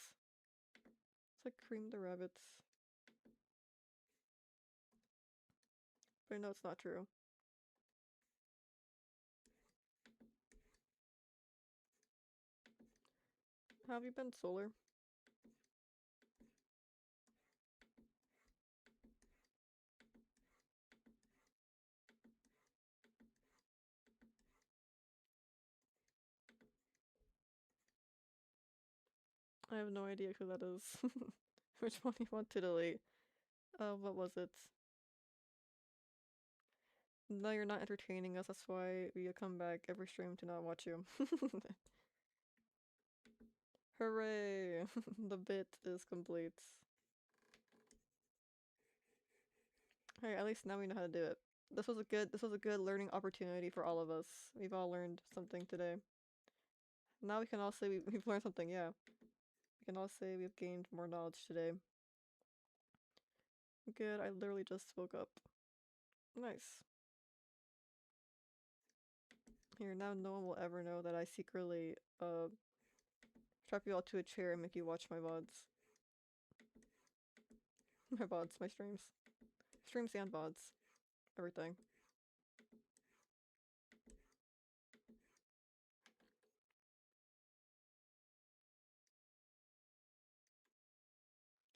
It's like Cream the Rabbits. But no, it's not true. How have you been, Solar? I have no idea who that is. Which one you want to delete? What was it? No, you're not entertaining us, that's why we come back every stream to not watch you. Hooray! The bit is complete. Hey, at least now we know how to do it. This was a good learning opportunity for all of us. We've all learned something today. Now we can all say we've learned something, yeah. We can all say we've gained more knowledge today. Good, I literally just woke up. Nice. Here, now no one will ever know that I secretly, strap you all to a chair and make you watch my VODs. My VODs, my streams. Streams and VODs. Everything.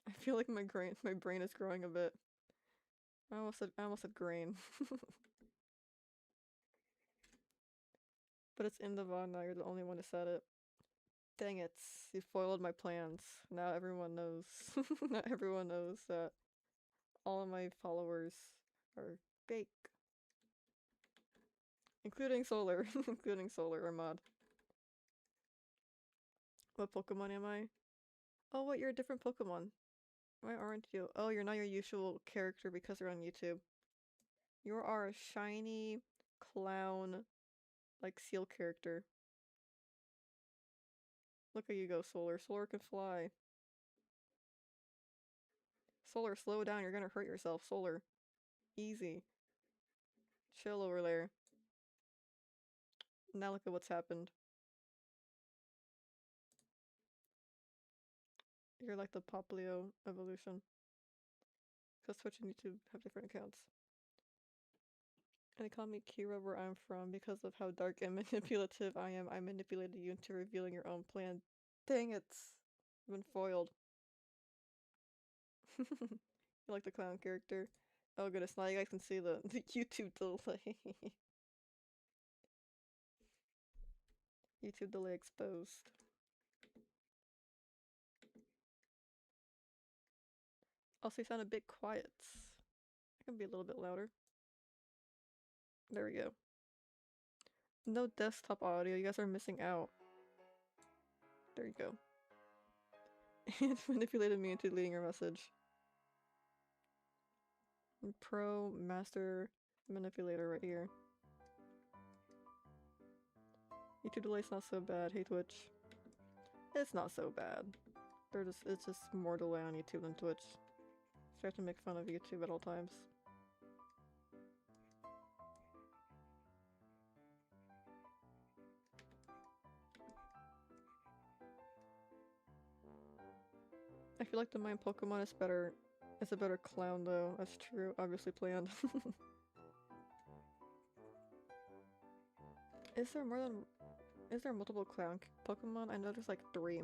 I feel like my brain is growing a bit. I almost said grain. But it's in the VOD now, you're the only one who said it. Dang it, you foiled my plans. Now everyone knows. Now everyone knows that all of my followers are fake. Including Solar. Including Solar or Mod. What Pokemon am I? Oh, what, you're a different Pokemon. Why aren't you? Oh, you're not your usual character because you're on YouTube. You are a shiny clown, like seal character. Look at you go, Solar. Solar can fly. Solar, slow down. You're gonna hurt yourself. Solar. Easy. Chill over there. Now look at what's happened. You're like the Poplio evolution. Because Twitch and YouTube have different accounts. And they call me Kira where I'm from because of how dark and manipulative I am. I manipulated you into revealing your own plan. Dang it! I've been foiled. You like the clown character? Oh goodness, now you guys can see the YouTube delay. YouTube delay exposed. Also, you sound a bit quiet. I can be a little bit louder. There we go. No desktop audio, you guys are missing out. There you go. It manipulated me into deleting your message. Pro Master Manipulator right here. YouTube delay's not so bad. Hey Twitch. It's not so bad. It's just more delay on YouTube than Twitch. So I have to make fun of YouTube at all times. I feel like the mine Pokemon is better. It's a better clown though. That's true. Obviously planned. Is there multiple clown Pokemon? I know there's like 3.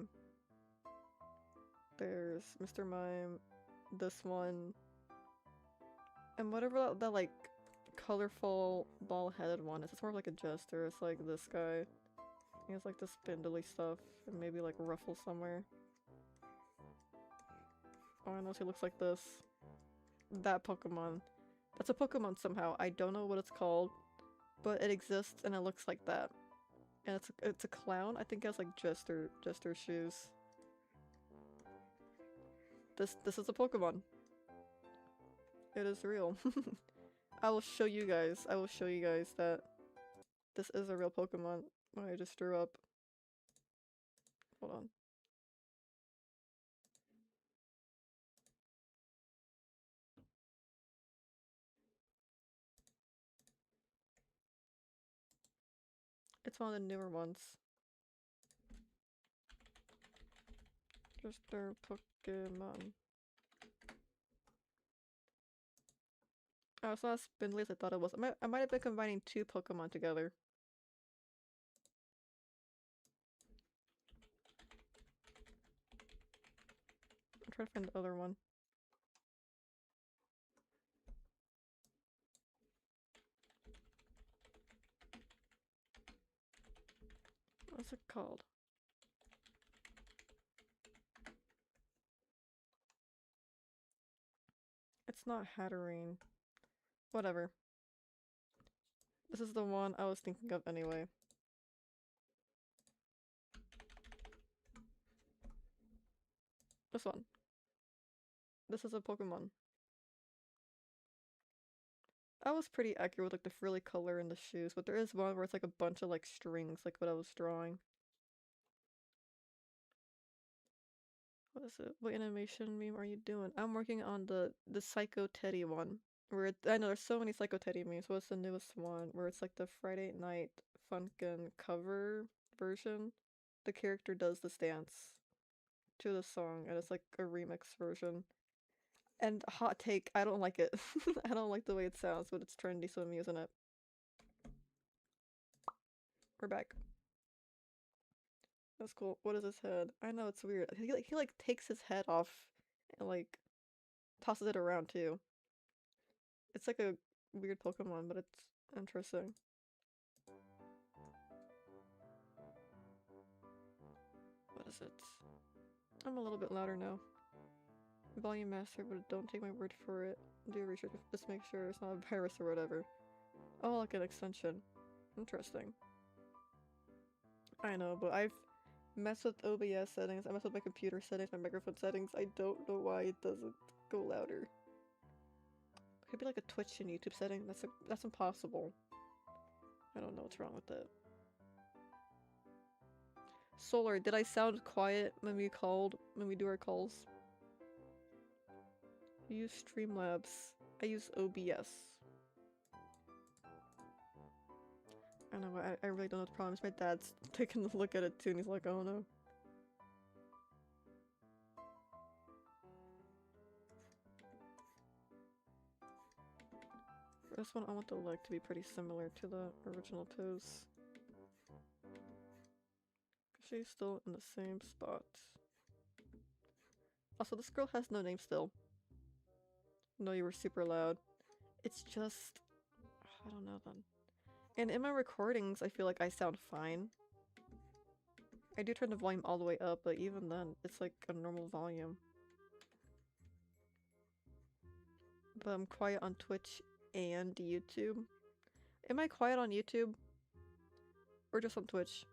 There's Mr. Mime, this one, and whatever that like colorful ball-headed one is. It's more of like a jester. It's like this guy. He has like the spindly stuff and maybe like ruffles somewhere. Oh, I know he looks like this. That Pokemon. That's a Pokemon somehow. I don't know what it's called, but it exists and it looks like that. And it's a clown. I think it has like jester shoes. This is a Pokemon. It is real. I will show you guys. I will show you guys that this is a real Pokemon. What I just drew up. Hold on. It's one of the newer ones. Just their Pokemon. Oh, it's not as spindly as I thought it was. I might have been combining 2 Pokemon together. I'm trying to find the other one. What's it called? It's not Hatterene. Whatever. This is the one I was thinking of anyway. This one. This is a Pokemon. I was pretty accurate with like the frilly color in the shoes, but there is one where it's like a bunch of like strings, like what I was drawing. What is it? What animation meme are you doing? I'm working on the Psycho Teddy one. I know there's so many Psycho Teddy memes. What's the newest one? Where it's like the Friday Night Funkin' cover version. The character does this dance to the song, and it's like a remix version. And hot take, I don't like it. I don't like the way it sounds, but it's trendy, so I'm using it. We're back. That's cool. What is his head? I know it's weird. He like takes his head off, and like tosses it around too. It's like a weird Pokemon, but it's interesting. What is it? I'm a little bit louder now. Volume master, but don't take my word for it. Do research, just make sure it's not a virus or whatever. Oh, like an extension. Interesting. I know, but I've messed with OBS settings, I messed with my computer settings, my microphone settings. I don't know why it doesn't go louder. It could be like a Twitch and YouTube setting. That's impossible. I don't know what's wrong with it. Solar, did I sound quiet when we do our calls? I use Streamlabs. I use OBS. I don't know, I really don't know what the problem is. My dad's taking a look at it too and he's like, oh no. For this one, I want the leg to be pretty similar to the original pose. She's still in the same spot. Also, this girl has no name still. No, you were super loud. It's just... I don't know then. And in my recordings, I feel like I sound fine. I do turn the volume all the way up, but even then, it's like a normal volume. But I'm quiet on Twitch and YouTube. Am I quiet on YouTube? Or just on Twitch?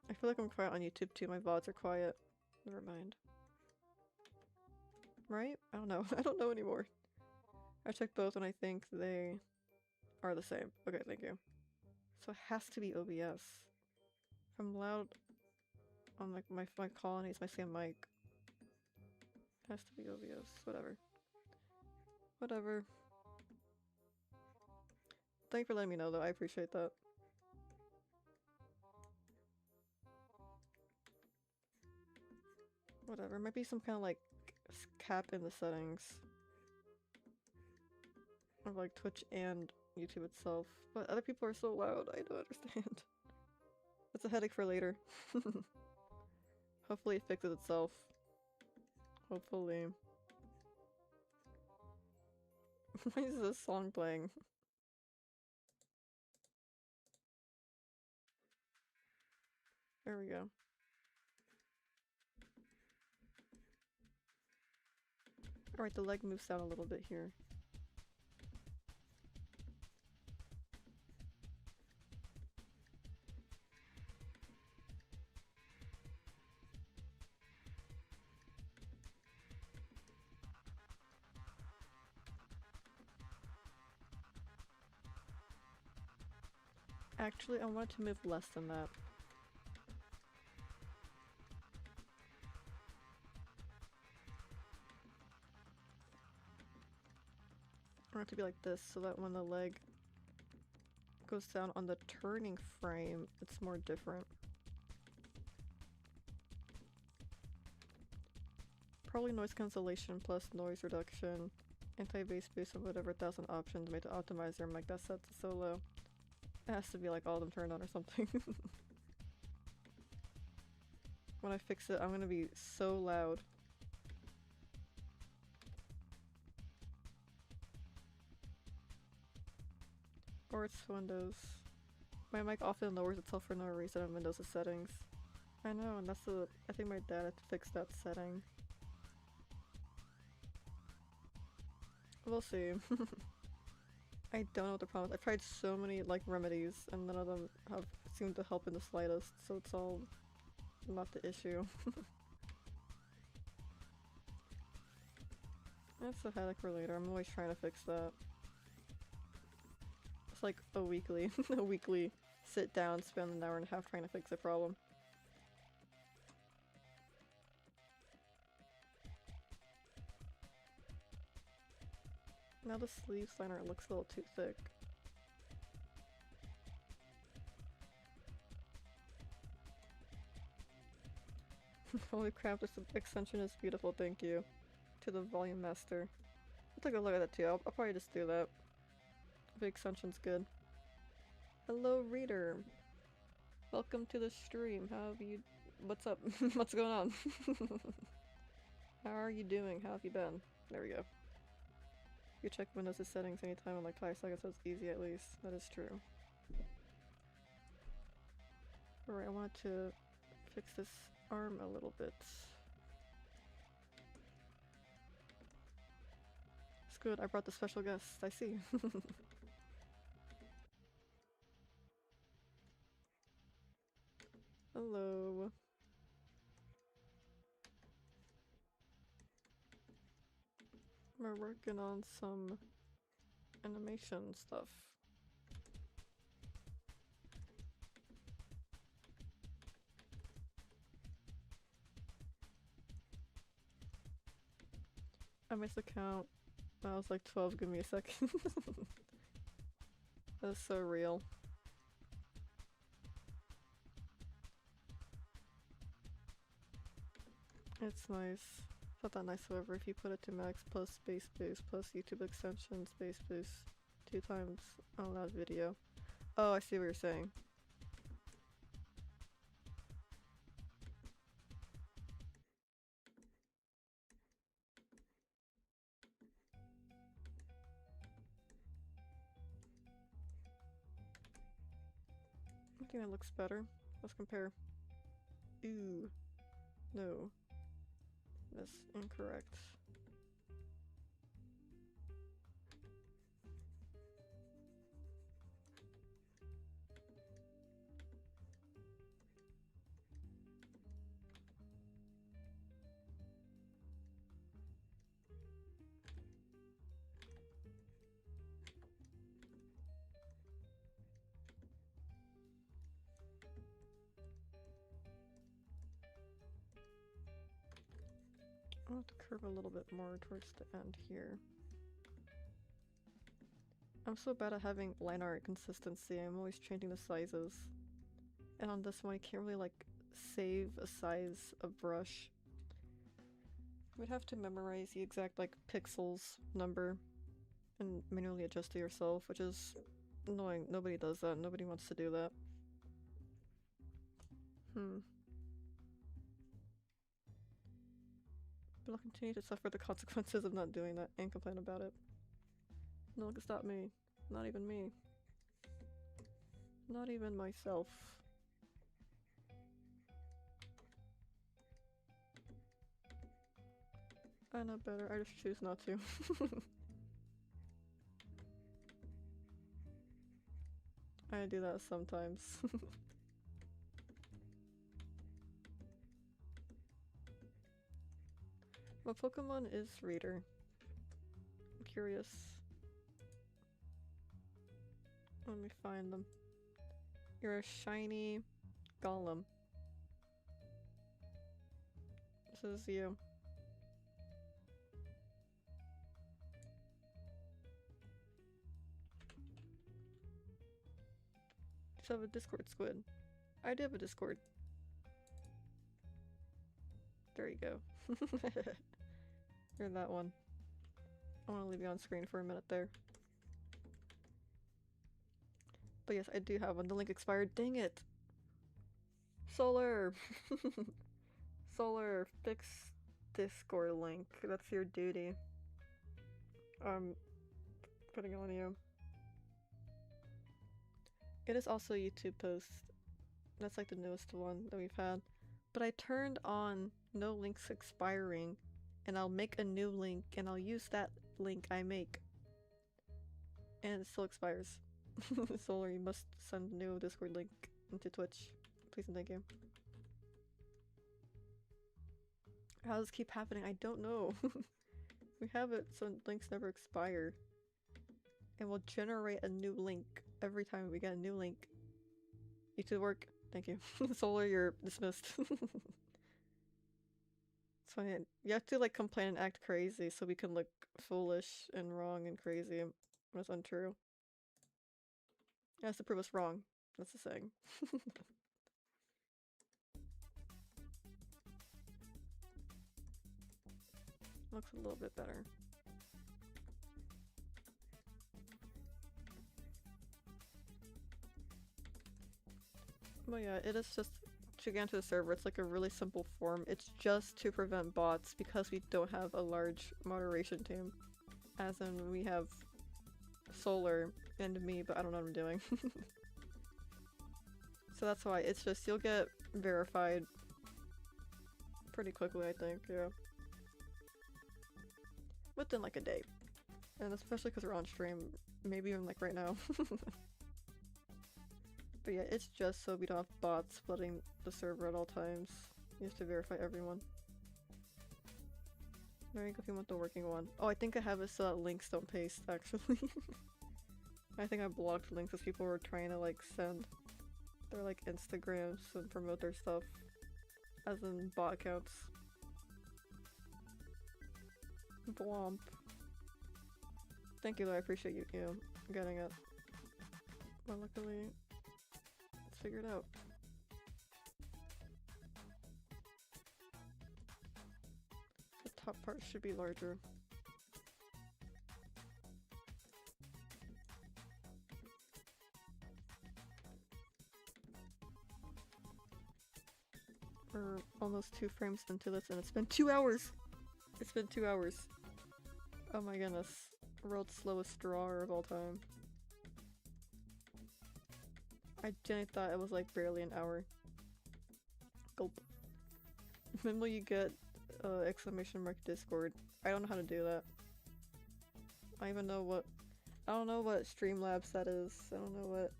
I feel like I'm quiet on YouTube too, my VODs are quiet. Never mind. Right? I don't know. I don't know anymore. I checked both and I think they are the same. Okay, thank you. So it has to be OBS. If I'm loud on like my colonies, my same mic. It has to be OBS. Whatever. Whatever. Thank you for letting me know though, I appreciate that. Whatever, might be some kind of like cap in the settings. Of like Twitch and YouTube itself. But other people are so loud, I don't understand. It's a headache for later. Hopefully it fixes itself. Hopefully. Why is this song playing? There we go. Alright, the leg moves down a little bit here. Actually, I want it to move less than that. I want it to be like this, so that when the leg goes down on the turning frame, it's more different. Probably noise cancellation plus noise reduction, anti-bass boost, and whatever 1,000 options made to optimize your mic that set to so low. It has to be like all of them turned on or something. When I fix it, I'm gonna be so loud. Or it's Windows. My mic often lowers itself for no reason on Windows' settings. I know, and that's the- I think my dad had to fix that setting. We'll see. I don't know what the problem is. I've tried so many like remedies and none of them have seemed to help in the slightest, so it's all not the issue. That's a headache for later. I'm always trying to fix that. It's like a weekly a weekly sit down, spend an hour and a half trying to fix a problem. Now the sleeve liner looks a little too thick. Holy crap, this extension is beautiful, thank you. To the volume master. I'll take a look at that too, I'll probably just do that. The extension's good. Hello reader! Welcome to the stream, how have you what's up? What's going on? How are you doing? How have you been? There we go. You check Windows' settings anytime in like 5 seconds, so it's easy at least. That is true. Alright, I wanted to fix this arm a little bit. It's good, I brought the special guest, I see. Hello. We're working on some animation stuff. I missed the count. I was like 12, give me a second. That's so real. It's nice. It's not that nice however if you put it to max plus space boost plus YouTube extension space boost 2 times allowed video. Oh, I see what you're saying. I think that looks better. Let's compare. Ooh. No. That's incorrect. I'll have to curve a little bit more towards the end here. I'm so bad at having line art consistency, I'm always changing the sizes. And on this one I can't really like save a size of brush. You would have to memorize the exact like pixels number and manually adjust it yourself, which is annoying. Nobody does that, nobody wants to do that. But I'll continue to suffer the consequences of not doing that and complain about it. No one can stop me. Not even me. Not even myself. I know better, I just choose not to. I do that sometimes. What Pokemon is Reader? I'm curious. Let me find them. You're a shiny golem. This is you. Just have a Discord squid. I do have a Discord. There you go. You're that one. I want to leave you on screen for a minute there. But yes, I do have one. The link expired. Dang it! Solar! Solar, fix Discord link. That's your duty. I'm putting it on you. It is also a YouTube post. That's like the newest one that we've had. But I turned on no links expiring, and I'll make a new link and I'll use that link I make. And it still expires. Solar, you must send a new Discord link into Twitch. Please and thank you. How does this keep happening? I don't know. We have it so links never expire. And we'll generate a new link every time we get a new link. YouTube work. Thank you. Solar, you're dismissed. It's funny. You have to like complain and act crazy so we can look foolish and wrong and crazy when it's untrue. It has to prove us wrong. That's the saying. Looks a little bit better. But yeah, it is just actually get into the server, it's like a really simple form. It's just to prevent bots because we don't have a large moderation team. As in, we have Solar and me, but I don't know what I'm doing. So that's why. It's just, you'll get verified pretty quickly, I think, yeah. Within like a day. And especially because we're on stream, maybe even like right now. But yeah, it's just so we don't have bots flooding the server at all times. You have to verify everyone. There you go if you want the working one. Oh, I think I have it so that links don't paste, actually. I think I blocked links as people were trying to like send their like Instagrams and promote their stuff as in bot accounts. Blomp. Thank you though, I appreciate you getting it. But luckily, it's figured out. The top part should be larger. We're almost 2 frames into this and it's been 2 hours! It's been 2 hours. Oh my goodness. World's slowest drawer of all time. I genuinely thought it was like barely an hour. Gulp. When will you get exclamation mark Discord? I don't know how to do that. I don't know what Streamlabs that is. I don't know what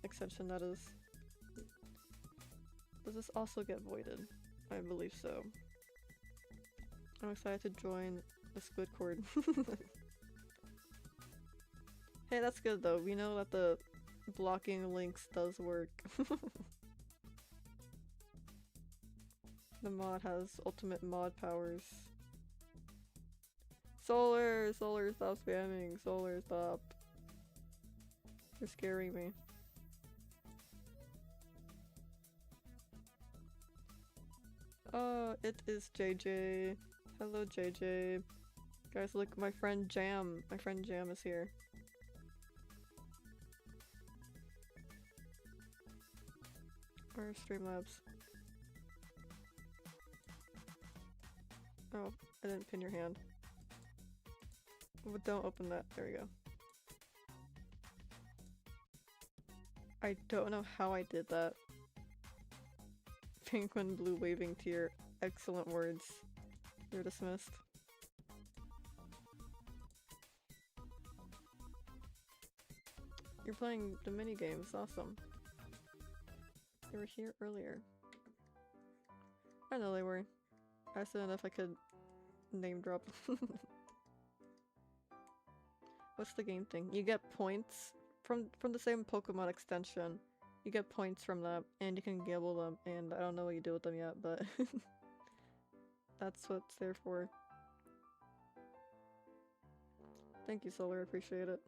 extension that is. Does this also get voided? I believe so. I'm excited to join the Squid Cord. Hey, that's good though. We know that the blocking links does work. The mod has ultimate mod powers. Solar, stop spamming. Solar, stop. You're scaring me. Oh, it is JJ. Hello, JJ. Guys, look, my friend Jam. My friend Jam is here. Where's Streamlabs? Oh, I didn't pin your hand. But don't open that. There we go. I don't know how I did that. Penguin blue waving tear. Excellent words. You're dismissed. You're playing the mini games. Awesome. They were here earlier. I know they were. I asked them if I could name drop. What's the game thing? You get points from the same Pokemon extension. You get points from that, and you can gamble them, and I don't know what you do with them yet, but that's what it's there for. Thank you, Solar, I appreciate it.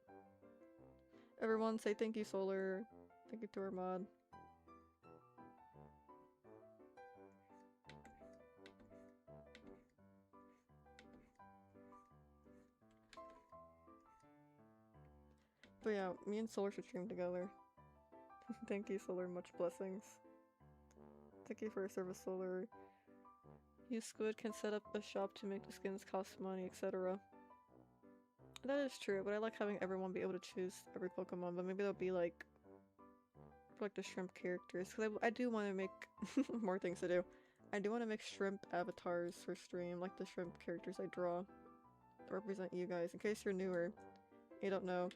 Everyone say thank you, Solar. Thank you to our mod. But yeah, me and Solar should stream together. Thank you, Solar, much blessings. Thank you for your service, Solar. You Squid can set up a shop to make the skins cost money, etc. That is true, but I like having everyone be able to choose every Pokemon, but maybe there'll be like for like the shrimp characters, because I do want to make more things to do. I do want to make shrimp avatars for stream, like the shrimp characters I draw to represent you guys. In case you're newer, you don't know,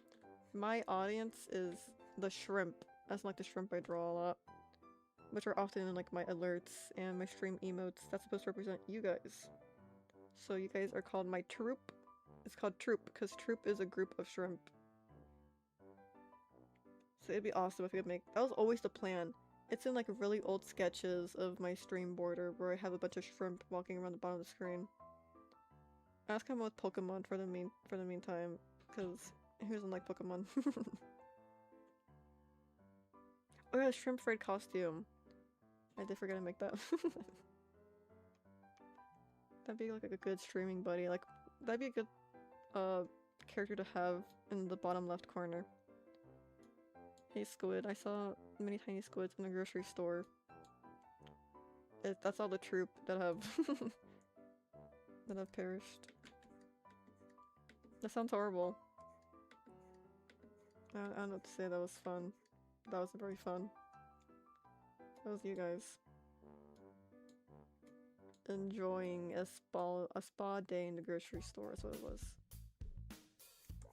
my audience is the shrimp. That's like the shrimp I draw a lot, which are often in like my alerts and my stream emotes. That's supposed to represent you guys. So you guys are called my troop. It's called troop because troop is a group of shrimp. So it'd be awesome if we could make. That was always the plan. It's in like really old sketches of my stream border where I have a bunch of shrimp walking around the bottom of the screen. I was coming with Pokemon for the meantime, because who doesn't like Pokemon? Oh yeah, shrimp fried costume. I did forget to make that. That'd be like a good streaming buddy. Like that'd be a good character to have in the bottom left corner. Hey Squid, I saw many tiny squids in the grocery store. that's all the troop that have that have perished. That sounds horrible. I don't know what to say. That was fun. That was very fun. That was you guys enjoying a spa day in the grocery store is what it was.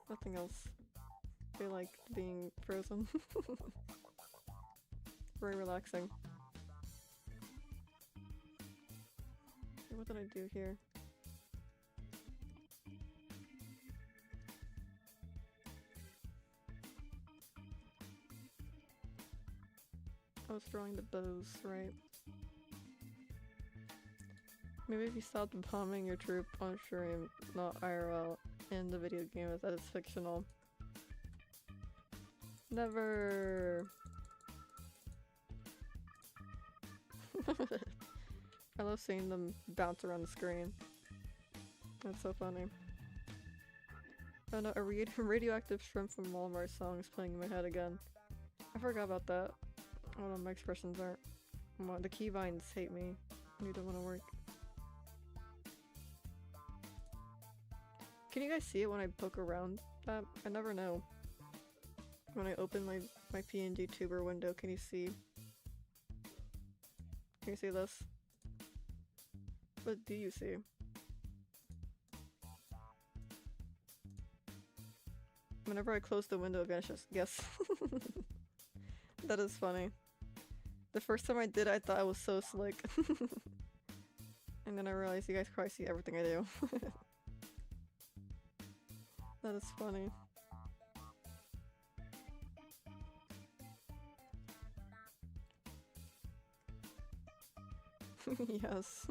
Nothing else. They liked being frozen. Very relaxing. What did I do here? I was drawing the bows, right? Maybe if you stopped bombing your troop on stream, not IRL, in the video game, that it's fictional. Never! I love seeing them bounce around the screen. That's so funny. Oh no, a radioactive shrimp from Walmart song is playing in my head again. I forgot about that. Oh no, my expressions aren't. Well, the keybinds hate me. You don't want to work. Can you guys see it when I poke around that? I never know. When I open my PNG tuber window, can you see? Can you see this? What do you see? Whenever I close the window again, it's just guess. That is funny. The first time I did it, I thought I was so slick. And then I realized you guys probably see everything I do. That is funny. Yes.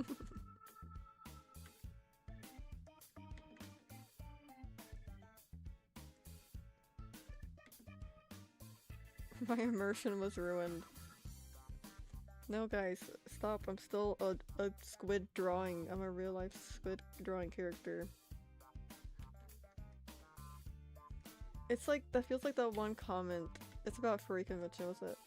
My immersion was ruined. No guys, stop. I'm still a squid drawing. I'm a real life squid drawing character. It's like, that feels like that one comment. It's about furry convention, was it?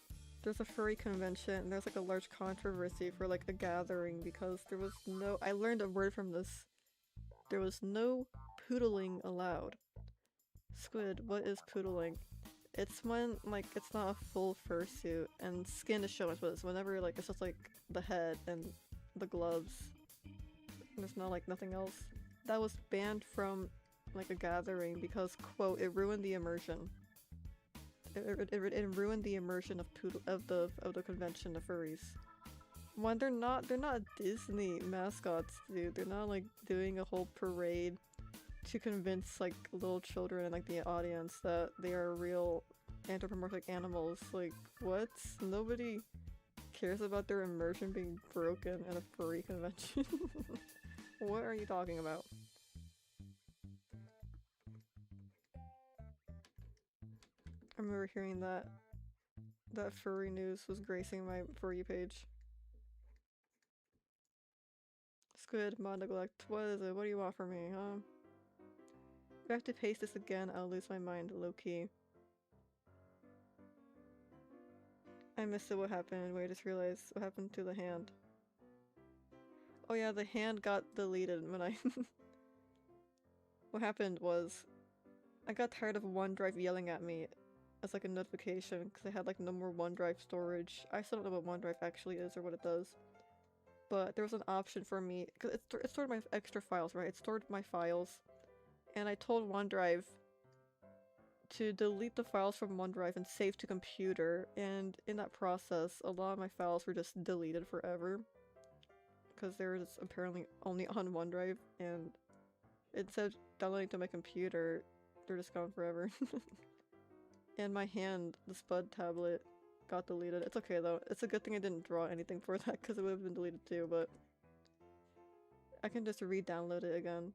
There's a furry convention and there's like a large controversy for like a gathering because there was no— I learned a word from this. There was no poodling allowed. Squid, what is poodling? It's when like it's not a full fursuit and skin is showing, but it's whenever like it's just like the head and the gloves. There's not like nothing else. That was banned from like a gathering because, quote, it ruined the immersion. It ruined the immersion of the convention of furries. One, they're not Disney mascots, dude. They're not like doing a whole parade to convince like little children and like the audience that they are real anthropomorphic animals. Like, what? Nobody cares about their immersion being broken at a furry convention. What are you talking about? I remember hearing that furry news was gracing my furry page. Squid, mod neglect. What is it? What do you want from me, huh? If I have to paste this again, I'll lose my mind, low-key. I missed it. What happened? Wait, I just realized what happened to the hand. Oh yeah, the hand got deleted when I... What happened was, I got tired of OneDrive yelling at me as like a notification because I had like no more OneDrive storage. I still don't know what OneDrive actually is or what it does. But there was an option for me, because it stored my extra files, right? It stored my files. And I told OneDrive to delete the files from OneDrive and save to computer, and in that process, a lot of my files were just deleted forever. Because they were just apparently only on OneDrive, and instead of downloading to my computer, they're just gone forever. And my hand, the Spud tablet, got deleted. It's okay though. It's a good thing I didn't draw anything for that, because it would have been deleted too, but I can just re-download it again.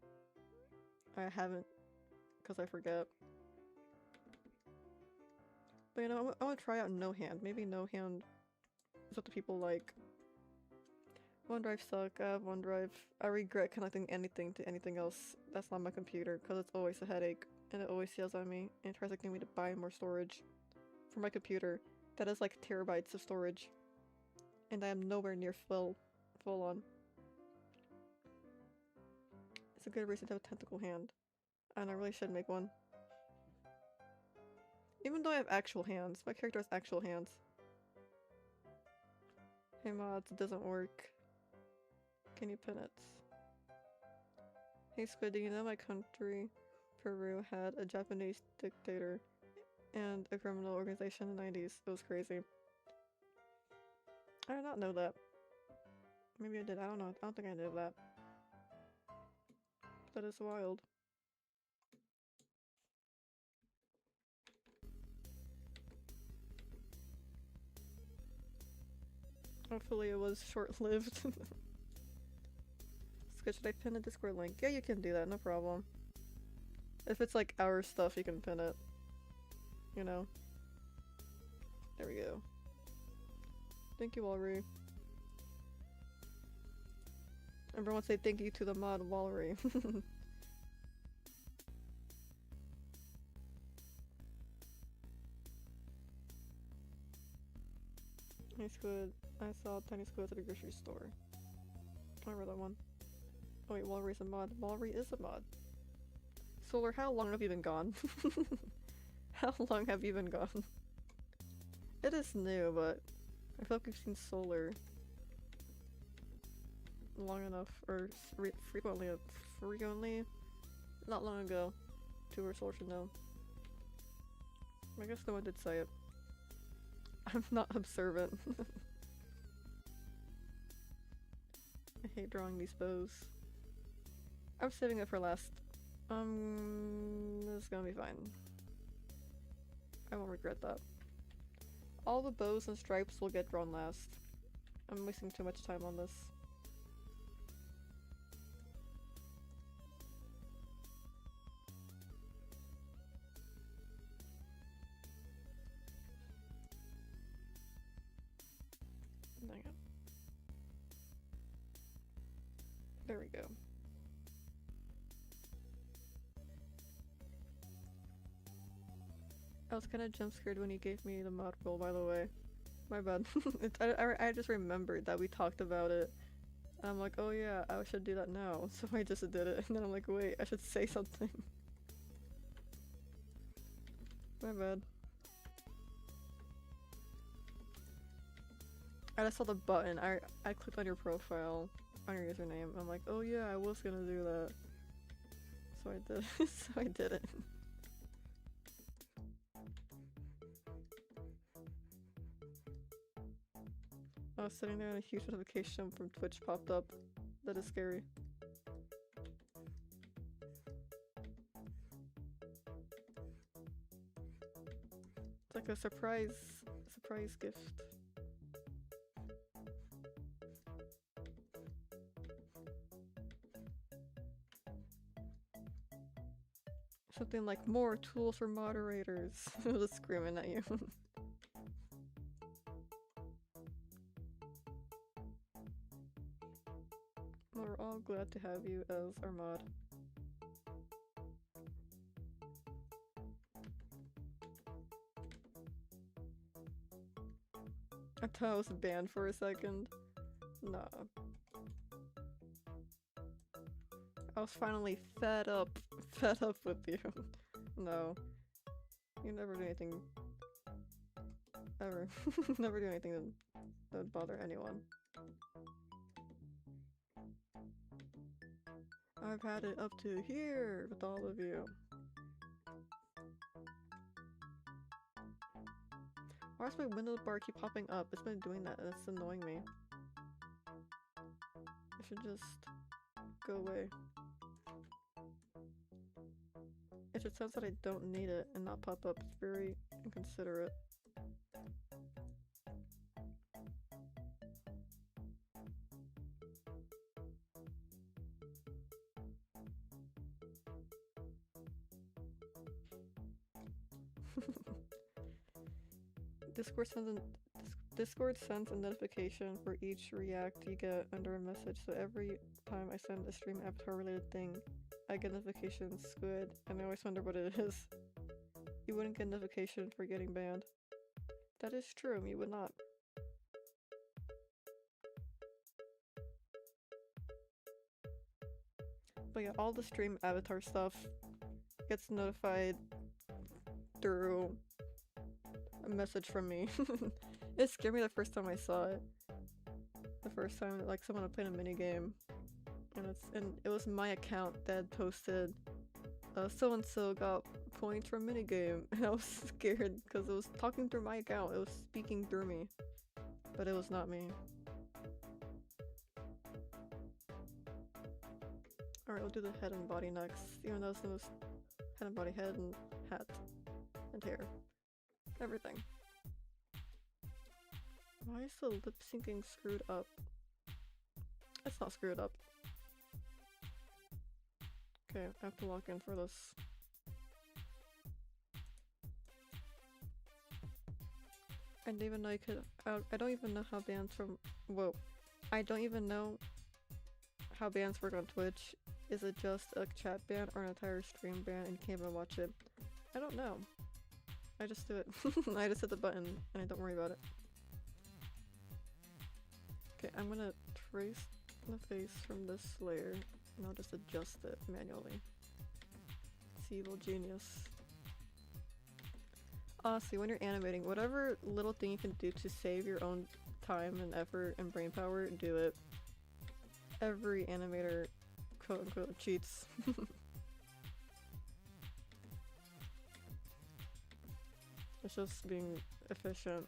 I haven't, because I forget. But you know, I want to try out no hand. Maybe no hand is what the people like. OneDrive suck. I have OneDrive. I regret connecting anything to anything else that's not my computer, because it's always a headache, and it always yells at me, and it tries to get me to buy more storage for my computer. That is like terabytes of storage, and I am nowhere near full full on. It's a good reason to have a tentacle hand. And I really should make one. Even though I have actual hands. My character has actual hands. Hey mods, it doesn't work. Can you pin it? Hey Squid, do you know my country, Peru, had a Japanese dictator and a criminal organization in the 90s? It was crazy. I did not know that. Maybe I did, I don't know. I don't think I knew that. That is wild. Hopefully it was short-lived. Should I pin a Discord link? Yeah, you can do that, no problem. If it's like our stuff, you can pin it. You know? There we go. Thank you, Walry. Everyone say thank you to the mod, Walry. Hey Squid, I saw Tiny Squid at a grocery store. I remember that one. Oh wait, Walry's a mod. Walry is a mod. Solar, how long have you been gone? How long have you been gone? It is new, but I feel like we've seen Solar long enough, or frequently, not long ago, to where Solar should know. I guess no one did say it. I'm not observant. I hate drawing these bows. I'm saving it for last. This is gonna be fine. I won't regret that. All the bows and stripes will get drawn last. I'm wasting too much time on this. Dang it. There we go. I was kinda jump scared when you gave me the mod roll, by the way. My bad. I just remembered that we talked about it. And I'm like, oh yeah, I should do that now. So I just did it. And then I'm like, wait, I should say something. My bad. I just saw the button. I clicked on your profile, on your username. I'm like, oh yeah, I was gonna do that. So I did. So I did it. I was sitting there and a huge notification from Twitch popped up. That is scary. It's like a surprise gift. Something like more tools for moderators. Just screaming at you. We're all glad to have you as our mod. I thought I was banned for a second. Nah. I was finally fed up with you. No. You never do anything. Ever. Never do anything that would bother anyone. I've had it up to here with all of you. Why does my window bar keep popping up? It's been doing that and it's annoying me. I should just go away. It should sense that I don't need it and not pop up. It's very inconsiderate. Discord sends a notification for each react you get under a message, so every time I send a stream avatar related thing, I get notifications, Squid, and I always wonder what it is. You wouldn't get notification for getting banned. That is true, you would not. But yeah, all the stream avatar stuff gets notified through a message from me. It scared me the first time I saw it. The first time that like someone had played a minigame. And it was my account that had posted so and so got points from minigame, and I was scared because it was talking through my account. It was speaking through me. But it was not me. Alright, we'll do the head and body next, even though it's the most head and body, head and hat and hair. Everything. Why is the lip syncing screwed up? It's not screwed up. Okay, I have to log in for this. I didn't even know you could. I don't even know how bands from. Whoa. I don't even know how bands work on Twitch. Is it just a chat ban or an entire stream ban and you can't even watch it? I don't know. I just do it. I just hit the button and I don't worry about it. Okay, I'm gonna trace the face from this layer and I'll just adjust it manually. It's evil genius. Honestly, when you're animating, whatever little thing you can do to save your own time and effort and brain power, do it. Every animator, quote unquote, cheats. It's just being efficient.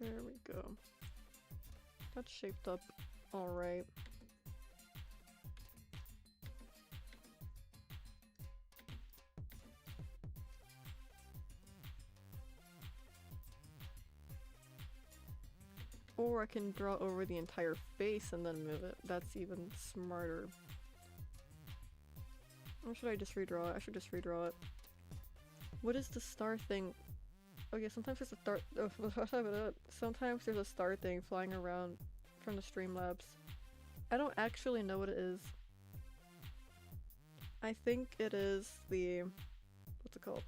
There we go. That's shaped up alright. Or I can draw over the entire face and then move it. That's even smarter. Or should I just redraw it? I should just redraw it. What is the star thing? Oh yeah, sometimes there's a star. Sometimes there's a star thing flying around from the Streamlabs. I don't actually know what it is. I think it is the. What's it called?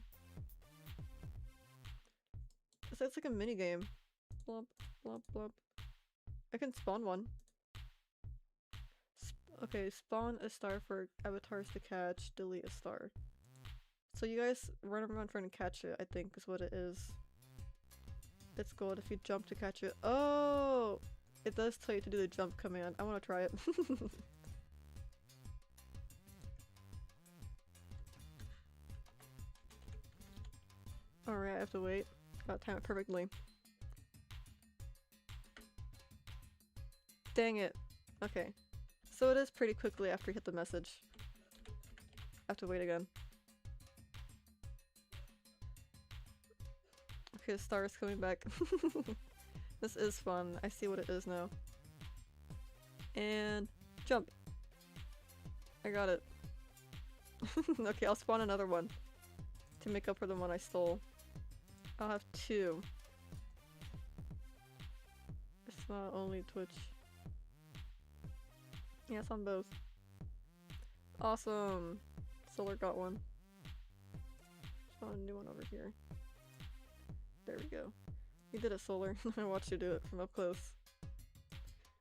It's like a mini game. Blub, blub, blub. I can spawn one. Okay, spawn a star for avatars to catch, delete a star. So you guys run around trying to catch it, I think is what it is. It's gold if you jump to catch it. Oh! It does tell you to do the jump command. I want to try it. Alright, I have to wait. Gotta time it perfectly. Dang it. Okay. So it is pretty quickly after you hit the message. I have to wait again. Okay, the star is coming back. This is fun. I see what it is now. And jump. I got it. Okay, I'll spawn another one to make up for the one I stole. I'll have two. It's not only Twitch. Yeah, it's on both. Awesome! Solar got one. Spawn a new one over here. There we go. You did it, Solar. I watched you do it from up close.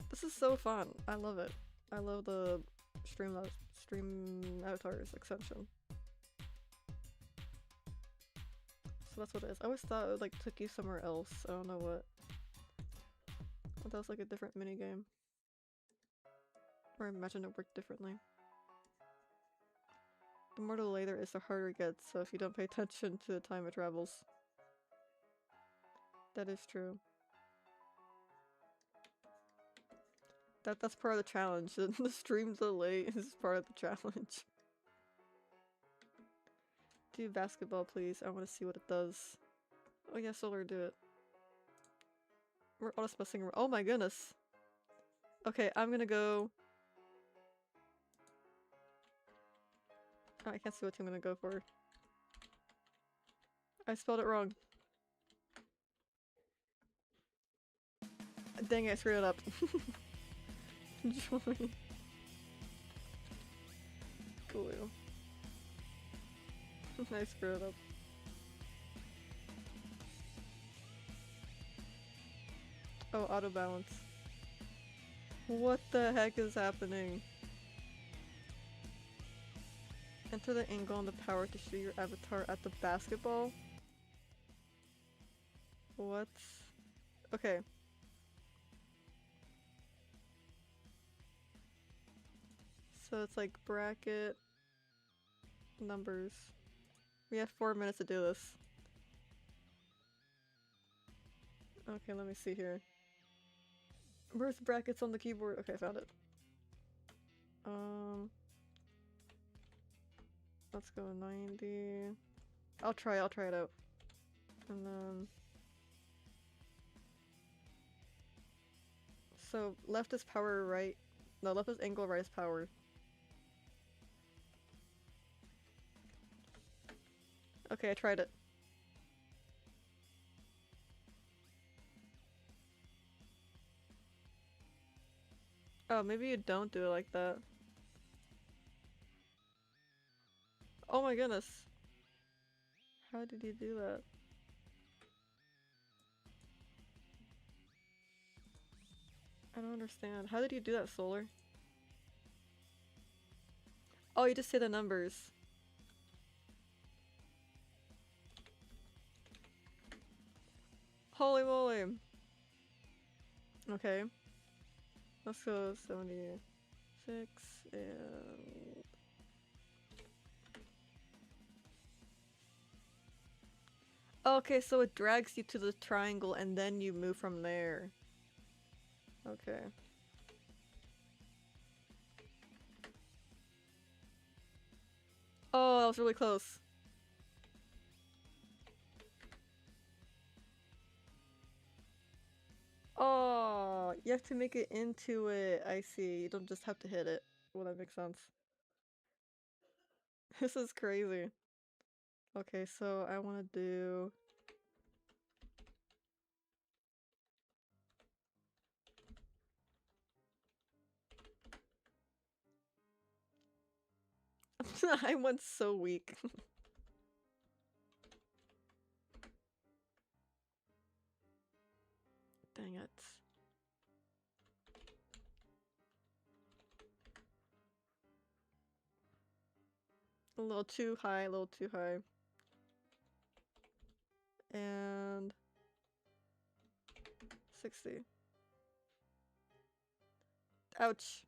This is so fun. I love it. I love the stream avatars extension. So that's what it is. I always thought it would like took you somewhere else. I don't know what. I thought it was like a different minigame. Or I imagine it worked differently. The more delay there is, the harder it gets, so if you don't pay attention to the time it travels. That is true. That's part of the challenge. The stream delay is part of the challenge. Do basketball, please. I want to see what it does. Oh yeah, Solar, do it. We're all just messing around. Oh my goodness. Okay, I'm gonna go. Oh, I can't see what team I'm gonna go for. I spelled it wrong. Dang it, I screwed it up. Join. Glue. I screwed it up. Oh, auto balance. What the heck is happening? Enter the angle and the power to shoot your avatar at the basketball. What? Okay. So it's like bracket numbers. We have 4 minutes to do this. Okay, let me see here. Where's brackets on the keyboard? Okay, I found it. Let's go 90. I'll try it out. And then... So, left is power, right? No, left is angle, right is power. Okay, I tried it. Oh, maybe you don't do it like that. Oh my goodness. How did you do that? I don't understand. How did you do that, Solar? Oh, you just say the numbers. Holy moly! Okay. Let's go 76 and... Okay, so it drags you to the triangle and then you move from there. Okay. Oh, that was really close. Oh, you have to make it into it. I see. You don't just have to hit it. Well, that makes sense. This is crazy. Okay, so I want to do... I went so weak. Dang it. A little too high, a little too high. And... 60. Ouch.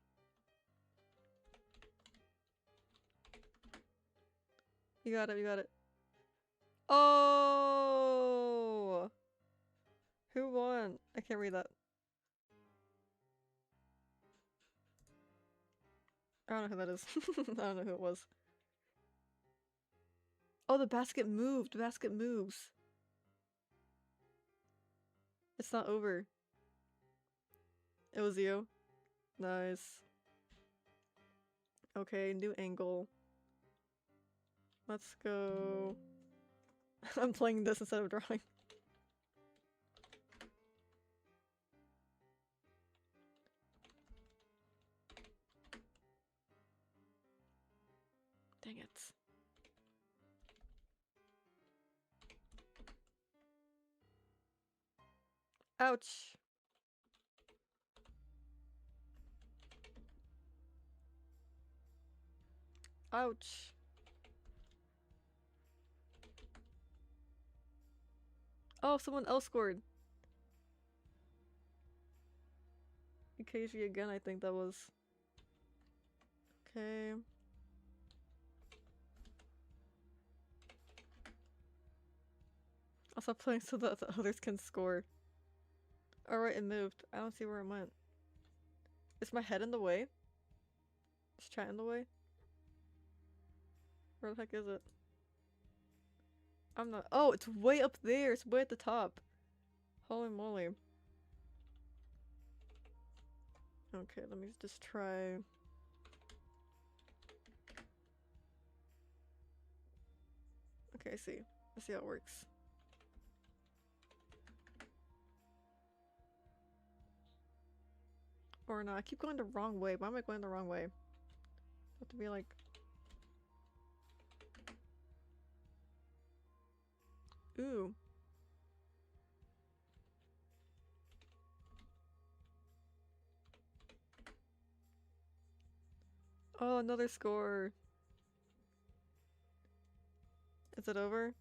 You got it, you got it. Oh! Who won? I can't read that. I don't know who that is. I don't know who it was. Oh, the basket moved. The basket moves. It's not over. It was you. Nice. Okay, new angle. Let's go... I'm playing this instead of drawing. Dang it. Ouch. Ouch. Oh, someone else scored. UKG again, I think that was. Okay. I'll stop playing so that the others can score. Alright, it moved. I don't see where it went. Is my head in the way? Is chat in the way? Where the heck is it? I'm not- Oh, it's way up there! It's way at the top! Holy moly. Okay, let me just try... Okay, I see. I see how it works. Or not. I keep going the wrong way. Why am I going the wrong way? I have to be like... Ooh. Oh, another score. Is it over?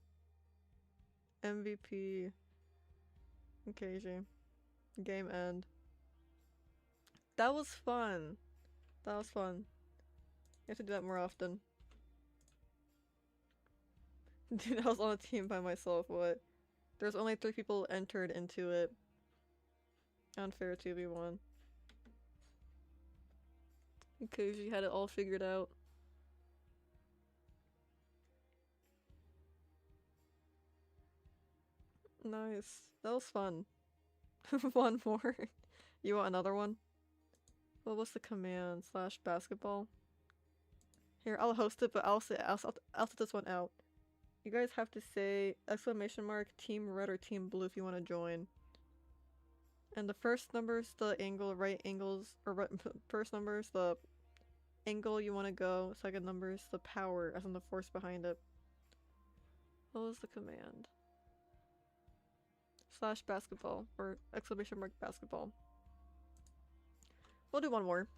MVP. Okay, game end. That was fun. That was fun. You have to do that more often. Dude, I was on a team by myself, what? There's only 3 people entered into it. Unfair 2v1. Because you had it all figured out. Nice. That was fun. One more. You want another one? What was the command? / basketball? Here, I'll host it, but I'll set this one out. You guys have to say ! Team red or team blue if you want to join. And the first number is the angle, right angles, or right, first number is the angle you want to go. Second number is the power, as in the force behind it. What was the command? / basketball, or ! basketball. We'll do one more.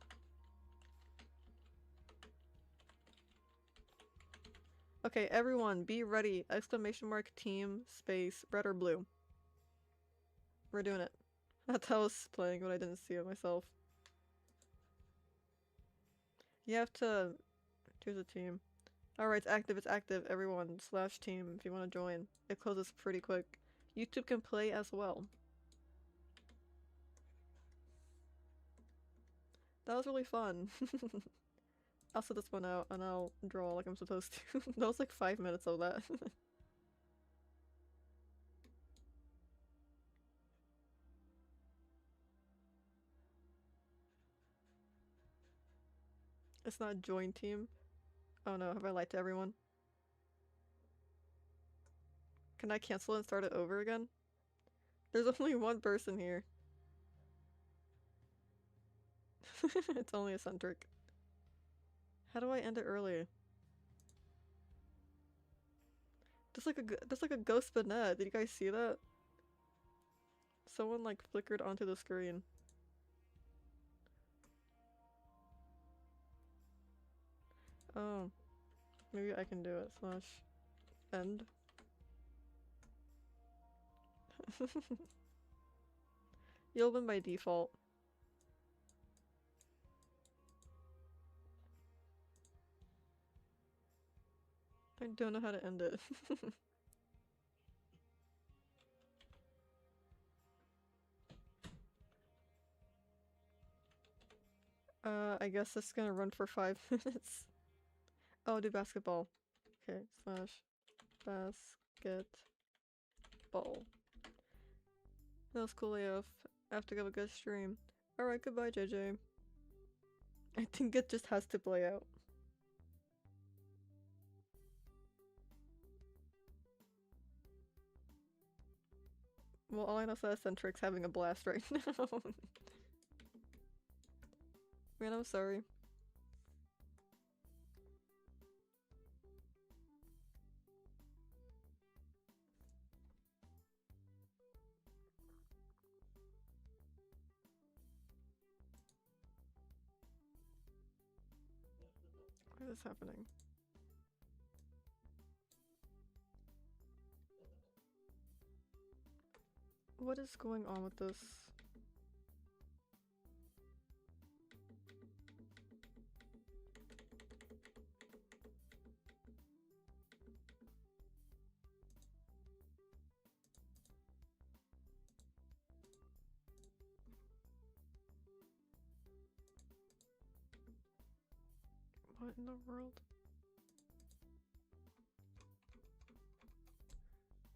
Okay, everyone, be ready. ! Team space red or blue. We're doing it. That's how I was playing when I didn't see it myself. You have to choose a team. Alright, it's active, everyone. / team if you want to join. It closes pretty quick. YouTube can play as well. That was really fun. I'll set this one out and I'll draw like I'm supposed to. That was like 5 minutes of that. It's not join team. Oh no, have I lied to everyone? Can I cancel and start it over again? There's only one person here. It's only eccentric. How do I end it early? There's like a ghost banette. Did you guys see that? Someone like flickered onto the screen. Oh. Maybe I can do it. / end. You'll win by default. I don't know how to end it. I guess it's gonna run for 5 minutes. Oh, do basketball. Okay, / basketball. That was cool AF. I have to have a good stream. Alright, goodbye, JJ. I think it just has to play out. Well, all I know is that eccentric's having a blast right now. Man, I'm sorry. Why is this happening? What is going on with this? What in the world?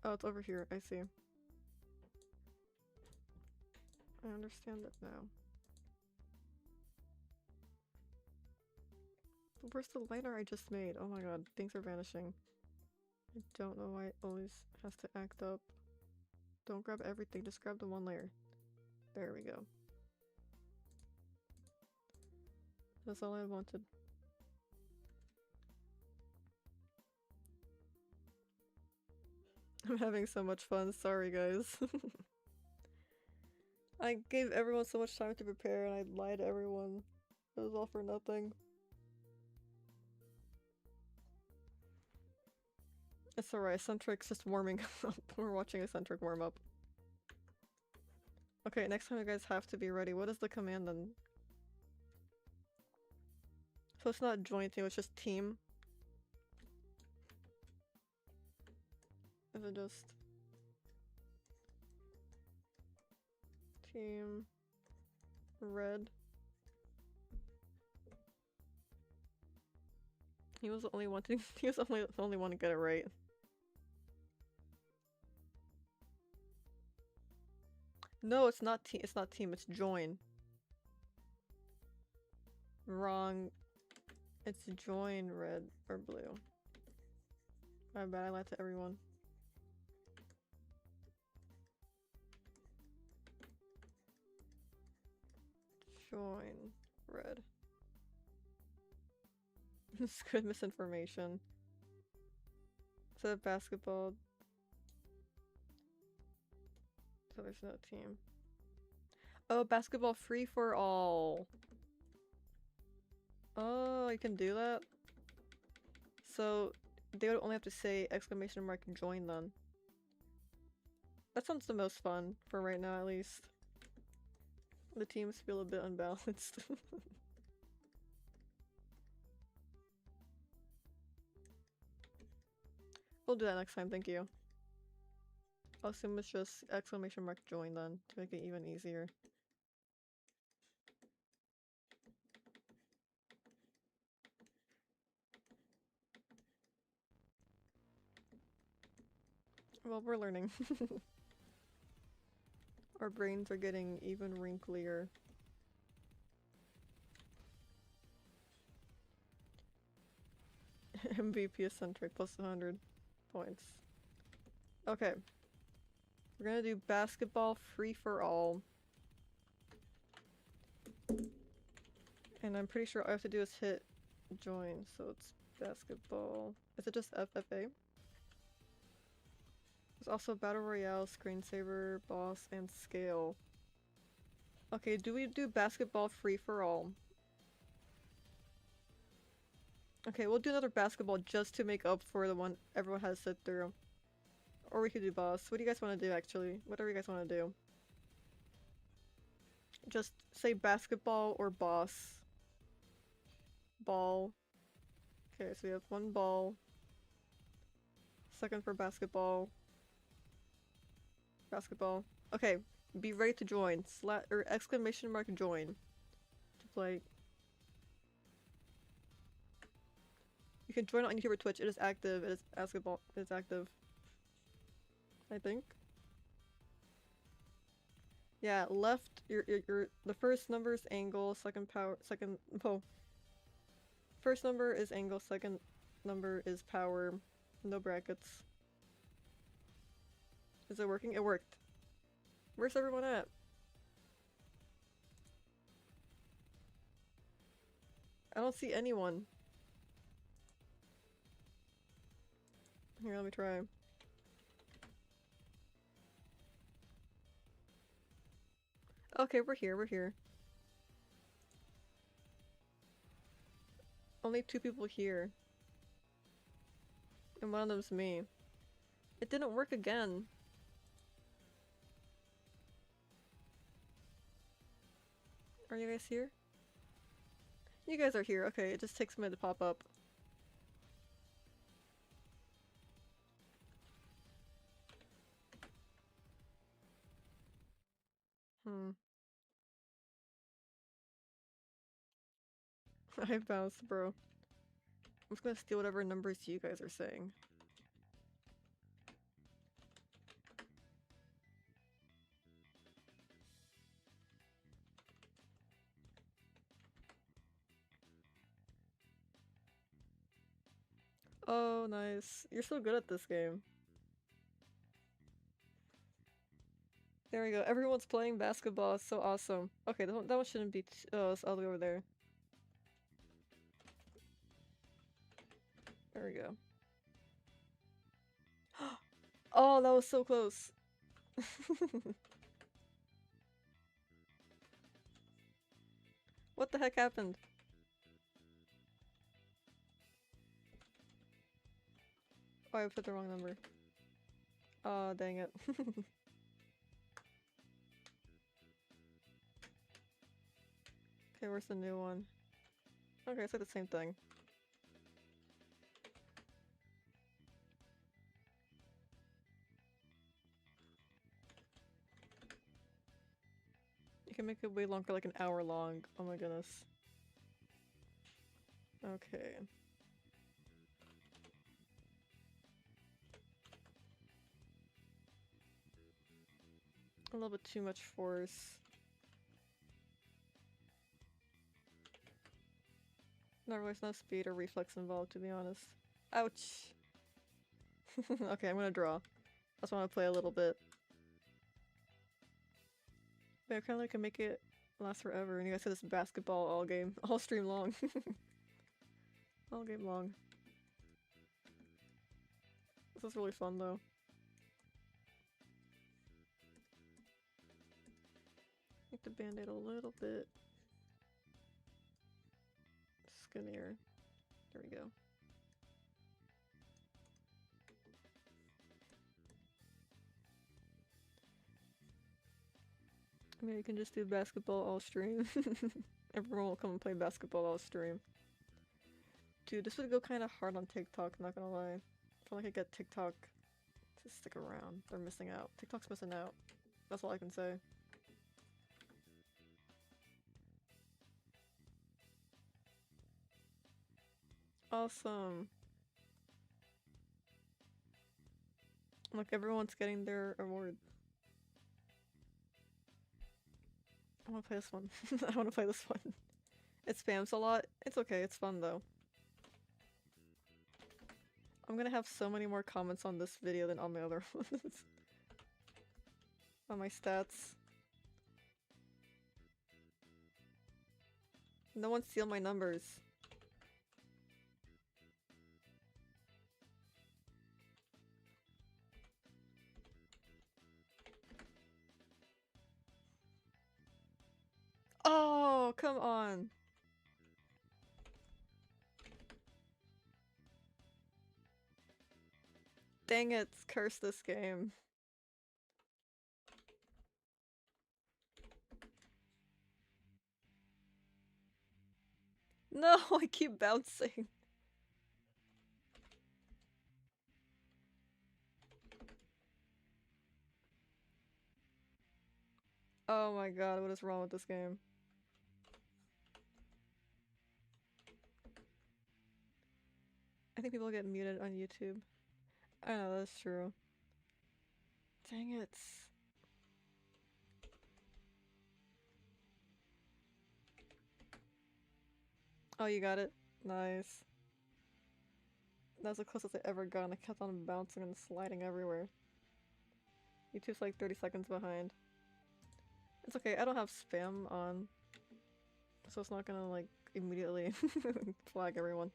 Oh, it's over here. I see. I understand it now. Where's the lighter I just made? Oh my god, things are vanishing. I don't know why it always has to act up. Don't grab everything, just grab the one layer. There we go. That's all I wanted. I'm having so much fun, sorry guys. I gave everyone so much time to prepare and I lied to everyone. It was all for nothing. It's alright, Centric's just warming up. We're watching a Centric warm up. Okay, next time you guys have to be ready. What is the command then? So it's not join team, it's just team. Is it just team red? He was the only one to he was the only one to get it right. No, it's not team, it's join. Wrong. It's join red or blue. My bad, I lied to everyone. Join red. This is good misinformation. Instead of basketball. So there's no team. Oh, basketball free for all. Oh, you can do that? So they would only have to say exclamation mark join then. That sounds the most fun for right now at least. The teams feel a bit unbalanced. We'll do that next time, thank you. I'll assume it's just exclamation mark join then, to make it even easier. Well, we're learning. Our brains are getting even wrinklier. MVP eccentric plus 100 points. Okay. We're gonna do basketball free for all. And I'm pretty sure all I have to do is hit join, so it's basketball. Is it just FFA? There's also Battle Royale, Screensaver, Boss, and Scale. Okay, do we do basketball free for all? Okay, we'll do another basketball just to make up for the one everyone has sit through. Or we could do boss. What do you guys want to do actually? Whatever you guys want to do. Just say basketball or boss. Ball. Okay, so we have one ball. Second for basketball. Basketball. Okay, be ready to join. Or exclamation mark join. To play. You can join on YouTube or Twitch. It is active. It is basketball. It is active. I think. Yeah, left. The first number is angle. Second power. Second. Oh. First number is angle. Second number is power. No brackets. Is it working? It worked. Where's everyone at? I don't see anyone. Here, let me try. Okay, we're here, we're here. Only 2 people here. And one of them's me. It didn't work again. Are you guys here? You guys are here, okay, it just takes a minute to pop up. I bounced, bro. I'm just gonna steal whatever numbers you guys are saying. Oh, nice. You're so good at this game. There we go. Everyone's playing basketball. It's so awesome. Okay, that one shouldn't be. Oh, it's all the way over there. There we go. Oh, that was so close. What the heck happened? Oh, I put the wrong number. Oh, dang it. Okay, where's the new one? Okay, it's like the same thing. You can make it way longer, like an hour long. Oh my goodness. Okay. A little bit too much force. Not really, no speed or reflex involved, to be honest. Ouch! Okay, I'm gonna draw. I just want to play a little bit. But I kinda like can make it last forever, and you guys said this basketball all game, all stream long. All game long. This is really fun though. Make the band-aid a little bit skinnier. There we go. I mean, you can just do basketball all stream. Everyone will come and play basketball all stream. Dude, this would go kind of hard on TikTok, not gonna lie. I feel like I get TikTok to stick around. They're missing out. TikTok's missing out. That's all I can say. Awesome. Look, everyone's getting their award. I wanna play this one. I wanna play this one. It spams a lot. It's okay, it's fun though. I'm gonna have so many more comments on this video than on the other ones. On my stats. No one steal my numbers. Oh, come on. Dang it, curse this game. No, I keep bouncing. Oh my god, what is wrong with this game? I think people get muted on YouTube. I know, that's true. Dang it. Oh, you got it? Nice. That was the closest I ever got, and I kept on bouncing and sliding everywhere. YouTube's like 30 seconds behind. It's okay, I don't have spam on. So it's not gonna like immediately flag everyone.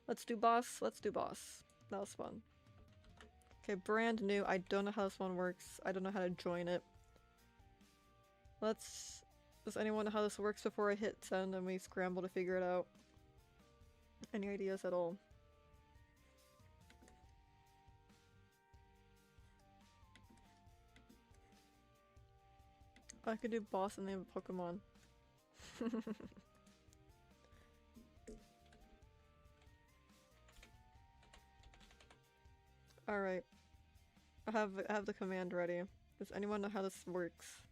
Let's do boss, let's do boss. That was fun. Okay, brand new. I don't know how this one works. I don't know how to join it. Let's... Does anyone know how this works before I hit send and we scramble to figure it out? Any ideas at all? I could do boss and name a Pokemon. Alright. I have the command ready. Does anyone know how this works?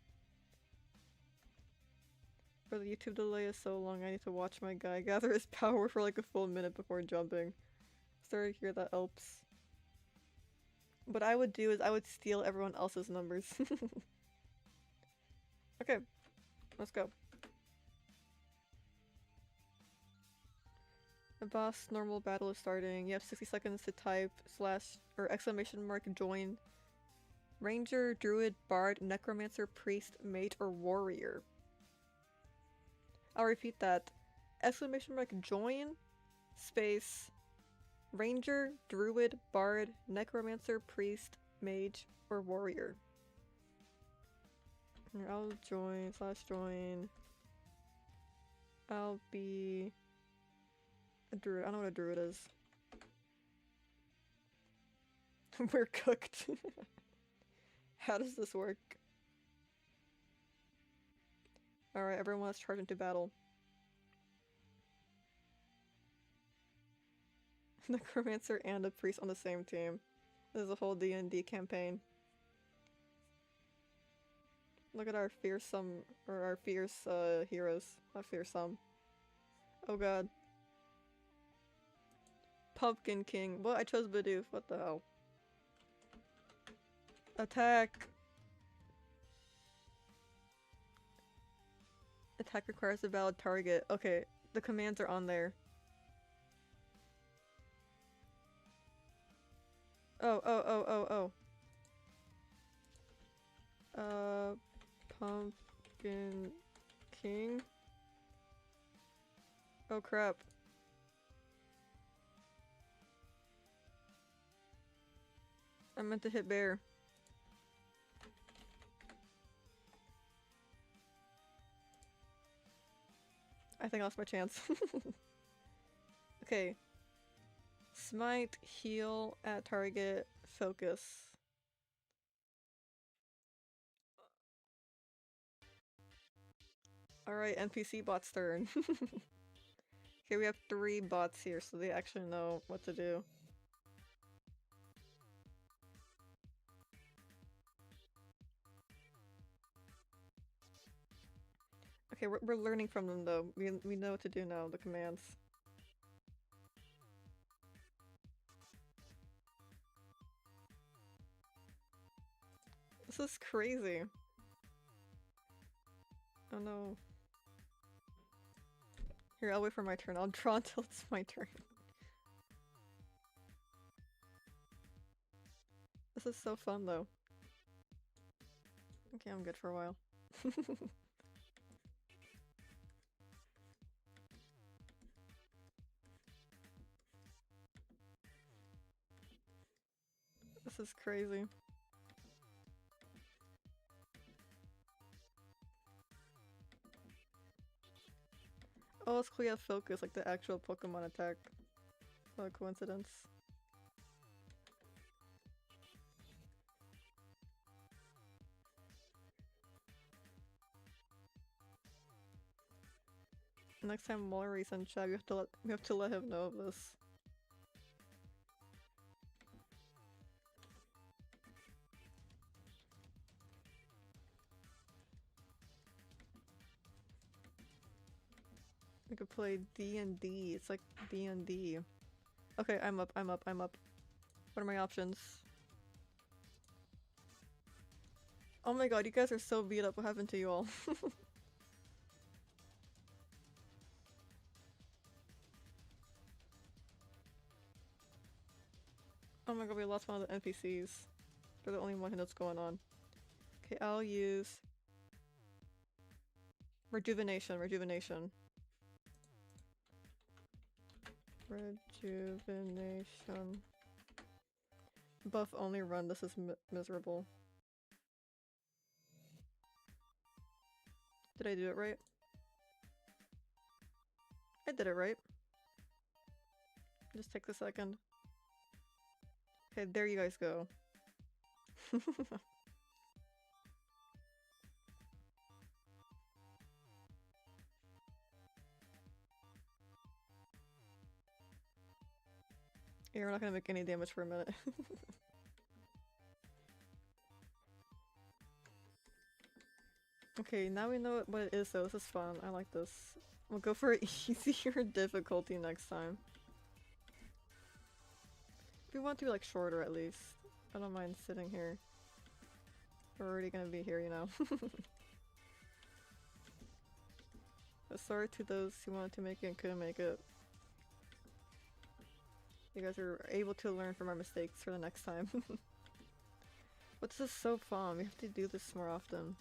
For the YouTube delay is so long, I need to watch my guy gather his power for like a full minute before jumping. Sorry to hear that, Elps. What I would do is I would steal everyone else's numbers. Okay, let's go. The boss normal battle is starting. You have 60 seconds to type / or exclamation mark join. Ranger, druid, bard, necromancer, priest, mage, or warrior. I'll repeat that. Exclamation mark join, space, Ranger, druid, bard, necromancer, priest, mage, or warrior. Here, I'll join, /join. I'll be a druid. I don't know what a druid is. We're cooked. How does this work? Alright, everyone let's charge into battle. Necromancer and a priest on the same team. This is a whole D&D campaign. Look at our fearsome, or our fierce heroes. Not fearsome. Oh god. Pumpkin King. Well, I chose Bidoof. What the hell? Attack! Attack requires a valid target. Okay, the commands are on there. Oh. Pumpkin King? Oh crap. I meant to hit bear. I think I lost my chance. Okay. Smite, heal, at target, focus. Alright, NPC bot's turn. Okay, we have 3 bots here, so they actually know what to do. Okay, we're learning from them though. We know what to do now, the commands. This is crazy. Oh no. Here, I'll wait for my turn. I'll draw until it's my turn. This is so fun though. Okay, I'm good for a while. This is crazy. Oh, it's cool you have focus, like the actual Pokemon attack. What a coincidence. Next time Mallory's in chat, we have to let him know of this. We could play D&D. It's like D&D. Okay, I'm up. What are my options? Oh my god, you guys are so beat up. What happened to you all? Oh my god, we lost one of the NPCs. They're the only one who knows what's going on. Okay, I'll use Rejuvenation. Buff only run, this is miserable. Did I do it right? I did it right. Just take a second. Okay, there you guys go. Yeah, we're not gonna make any damage for a minute. Okay, now we know what it is though. This is fun. I like this. We'll go for easier difficulty next time. If we want to be like shorter at least. I don't mind sitting here. We're already gonna be here, you know. But sorry to those who wanted to make it and couldn't make it. You guys are able to learn from our mistakes for the next time. But this is so fun. We have to do this more often.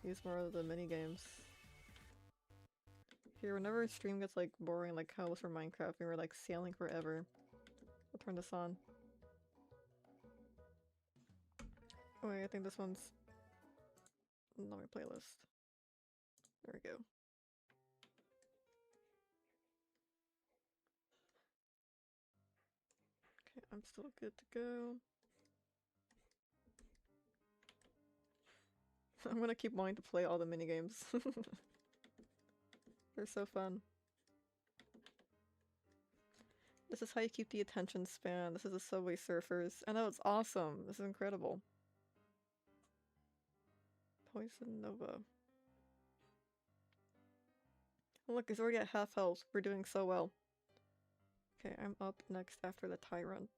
Use more of the mini games. Here, whenever a stream gets like boring, like how it was for Minecraft, we were like sailing forever. I'll turn this on. Wait, I think this one's... not my playlist. There we go. Okay, I'm still good to go. I'm gonna keep wanting to play all the minigames. They're so fun. This is how you keep the attention span. This is the Subway Surfers. I know, it's awesome. This is incredible. Poison Nova. Look, he's already at half health. We're doing so well. Okay, I'm up next after the Tyrant.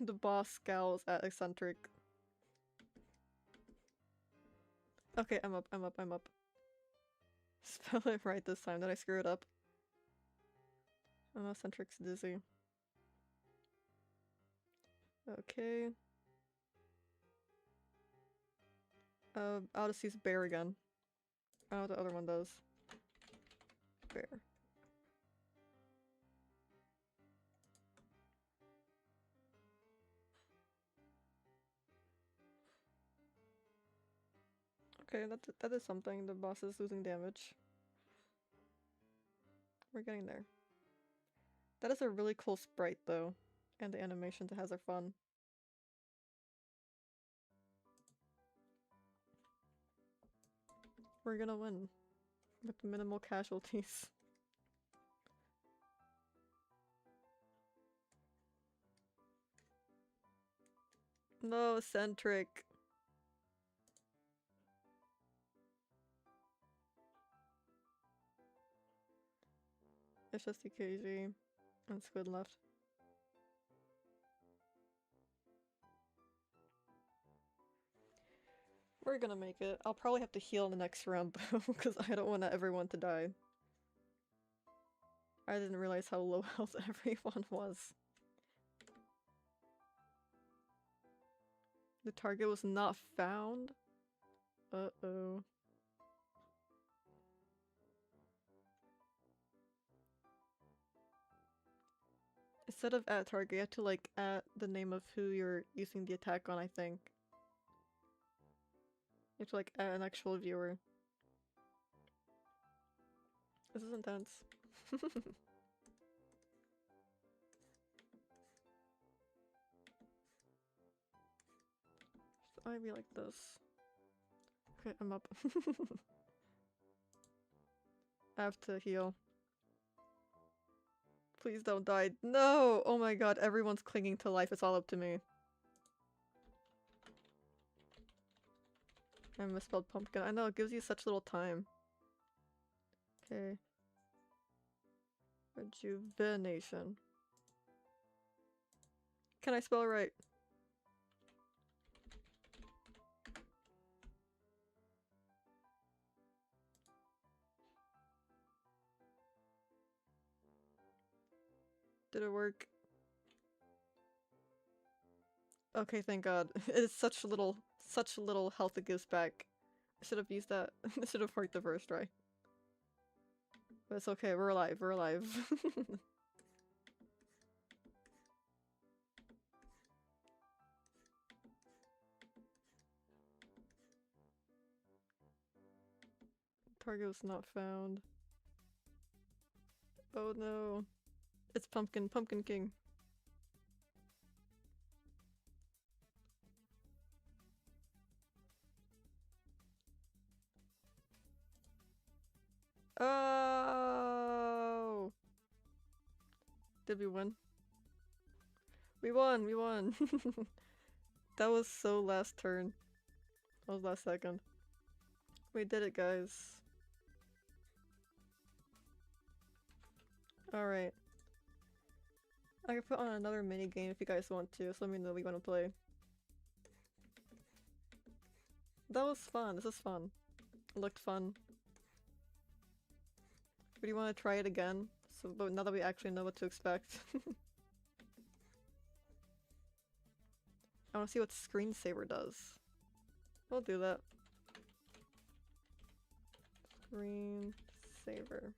The boss scowls at Eccentric. Okay, I'm up, I'm up, I'm up. Spell it right this time. Did I screw it up? Oh, Eccentric's dizzy. Okay. I'll just use Bear again. I don't know what the other one does. Bear. Okay, that is something. The boss is losing damage. We're getting there. That is a really cool sprite, though. And the animations it has are fun. We're gonna win. With minimal casualties. No, Eccentric. It's just EKG and Squid left. We're gonna make it. I'll probably have to heal in the next round though, because I don't want everyone to die. I didn't realize how low health everyone was. The target was not found? Uh-oh. Instead of at target, you have to like add the name of who you're using the attack on, I think. You have to like add an actual viewer. This is intense. Should I be like this? Okay, I'm up. I have to heal. Please don't die. No! Oh my god, everyone's clinging to life. It's all up to me. I misspelled pumpkin. I know, it gives you such little time. Okay. Rejuvenation. Can I spell right? Did it work? Okay, thank god. It's such little health it gives back. I should have used that. It should have worked the first try. But it's okay, we're alive, we're alive. Target was not found. Oh no. It's Pumpkin King. Oh! Did we win? We won! We won! That was so last turn. That was last second. We did it, guys. Alright. I can put on another mini game if you guys want to, so let me know what you want to play. That was fun. This is fun. It looked fun. But do you want to try it again? But now that we actually know what to expect. I want to see what screensaver does. We'll do that. Screensaver.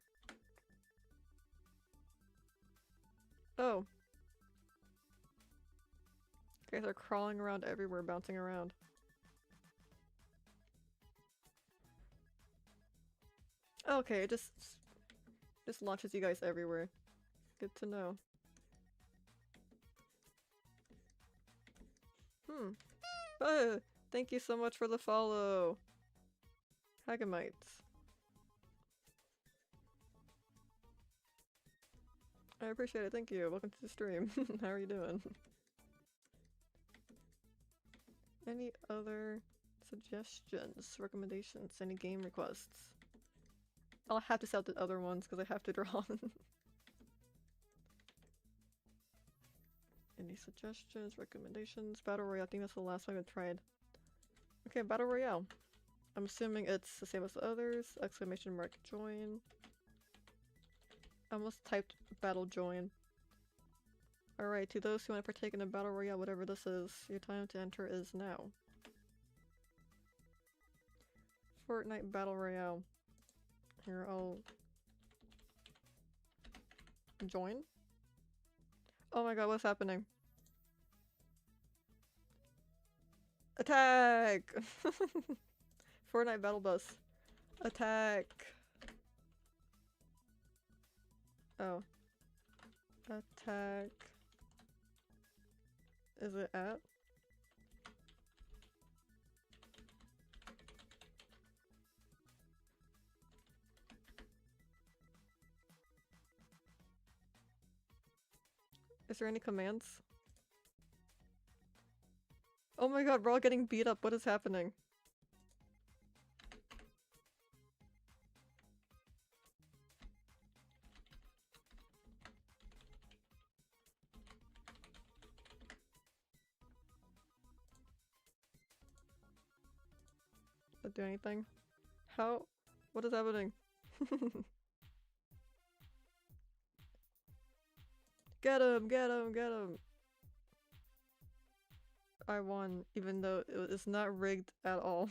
Oh. Okay, they're crawling around everywhere, bouncing around. Okay, it just launches you guys everywhere. Good to know. Thank you so much for the follow. Hagamites. I appreciate it, thank you. Welcome to the stream. How are you doing? Any other suggestions, recommendations, any game requests? I'll have to sell the other ones because I have to draw. Any suggestions, recommendations? Battle Royale, I think that's the last one I tried. Okay, Battle Royale. I'm assuming it's the same as the others. Exclamation mark join. I almost typed battle join. Alright, to those who want to partake in a Battle Royale, whatever this is, your time to enter is now. Fortnite Battle Royale. Here, I'll join. Oh my god, what's happening? Attack! Fortnite Battle Bus. Attack! Oh. Attack. Is it at? Is there any commands? Oh my god, we're all getting beat up. What is happening? Does it do anything? How? What is happening? Get him! Get him! Get him! I won, even though it's not rigged at all.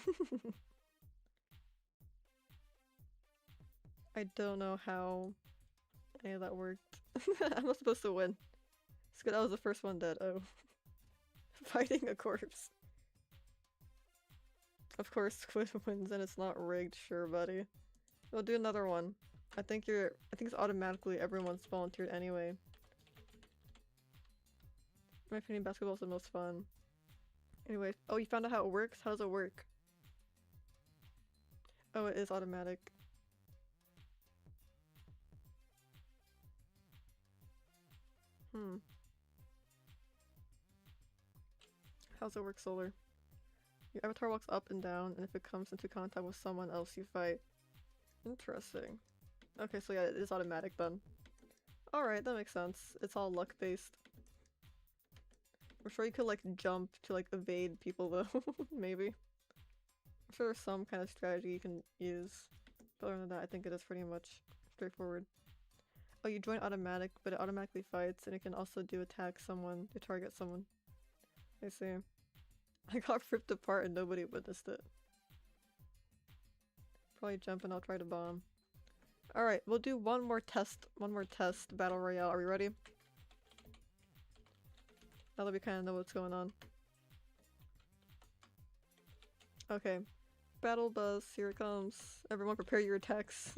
I don't know how any of that worked. I'm not supposed to win. It's good I was the first one dead. Oh. Fighting a corpse. Of course Squid wins and it's not rigged, sure buddy. We'll do another one. I think it's automatically everyone's volunteered anyway. In my opinion, basketball's the most fun. Anyway, oh, you found out how it works? How does it work? Oh, it is automatic. How's it work, Solar? Your avatar walks up and down, and if it comes into contact with someone else, you fight. Interesting. Okay, so yeah, it is automatic then. Alright, that makes sense. It's all luck-based. I'm sure you could like jump to like evade people though, maybe. I'm sure there's some kind of strategy you can use. But other than that, I think it is pretty much straightforward. Oh, you join automatic, but it automatically fights, and it can also do attack someone to target someone. I see. I got ripped apart and nobody witnessed it. Probably jump and I'll try to bomb. Alright, we'll do one more test battle royale. Are we ready? Now that we kind of know what's going on. Okay. Battle bus, here it comes. Everyone prepare your attacks.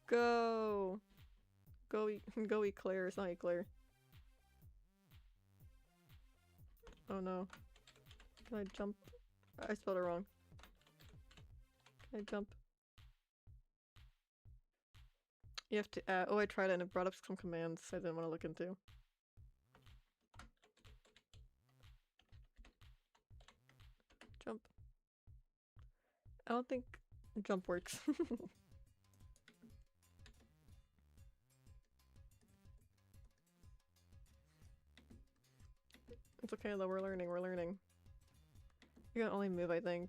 Go! Go Eclair, it's not Eclair. Oh no. Can I jump? I spelled it wrong. Can I jump? You have to oh, I tried it and it brought up some commands I didn't want to look into. Jump. I don't think jump works. It's okay though, we're learning. You can only move, I think.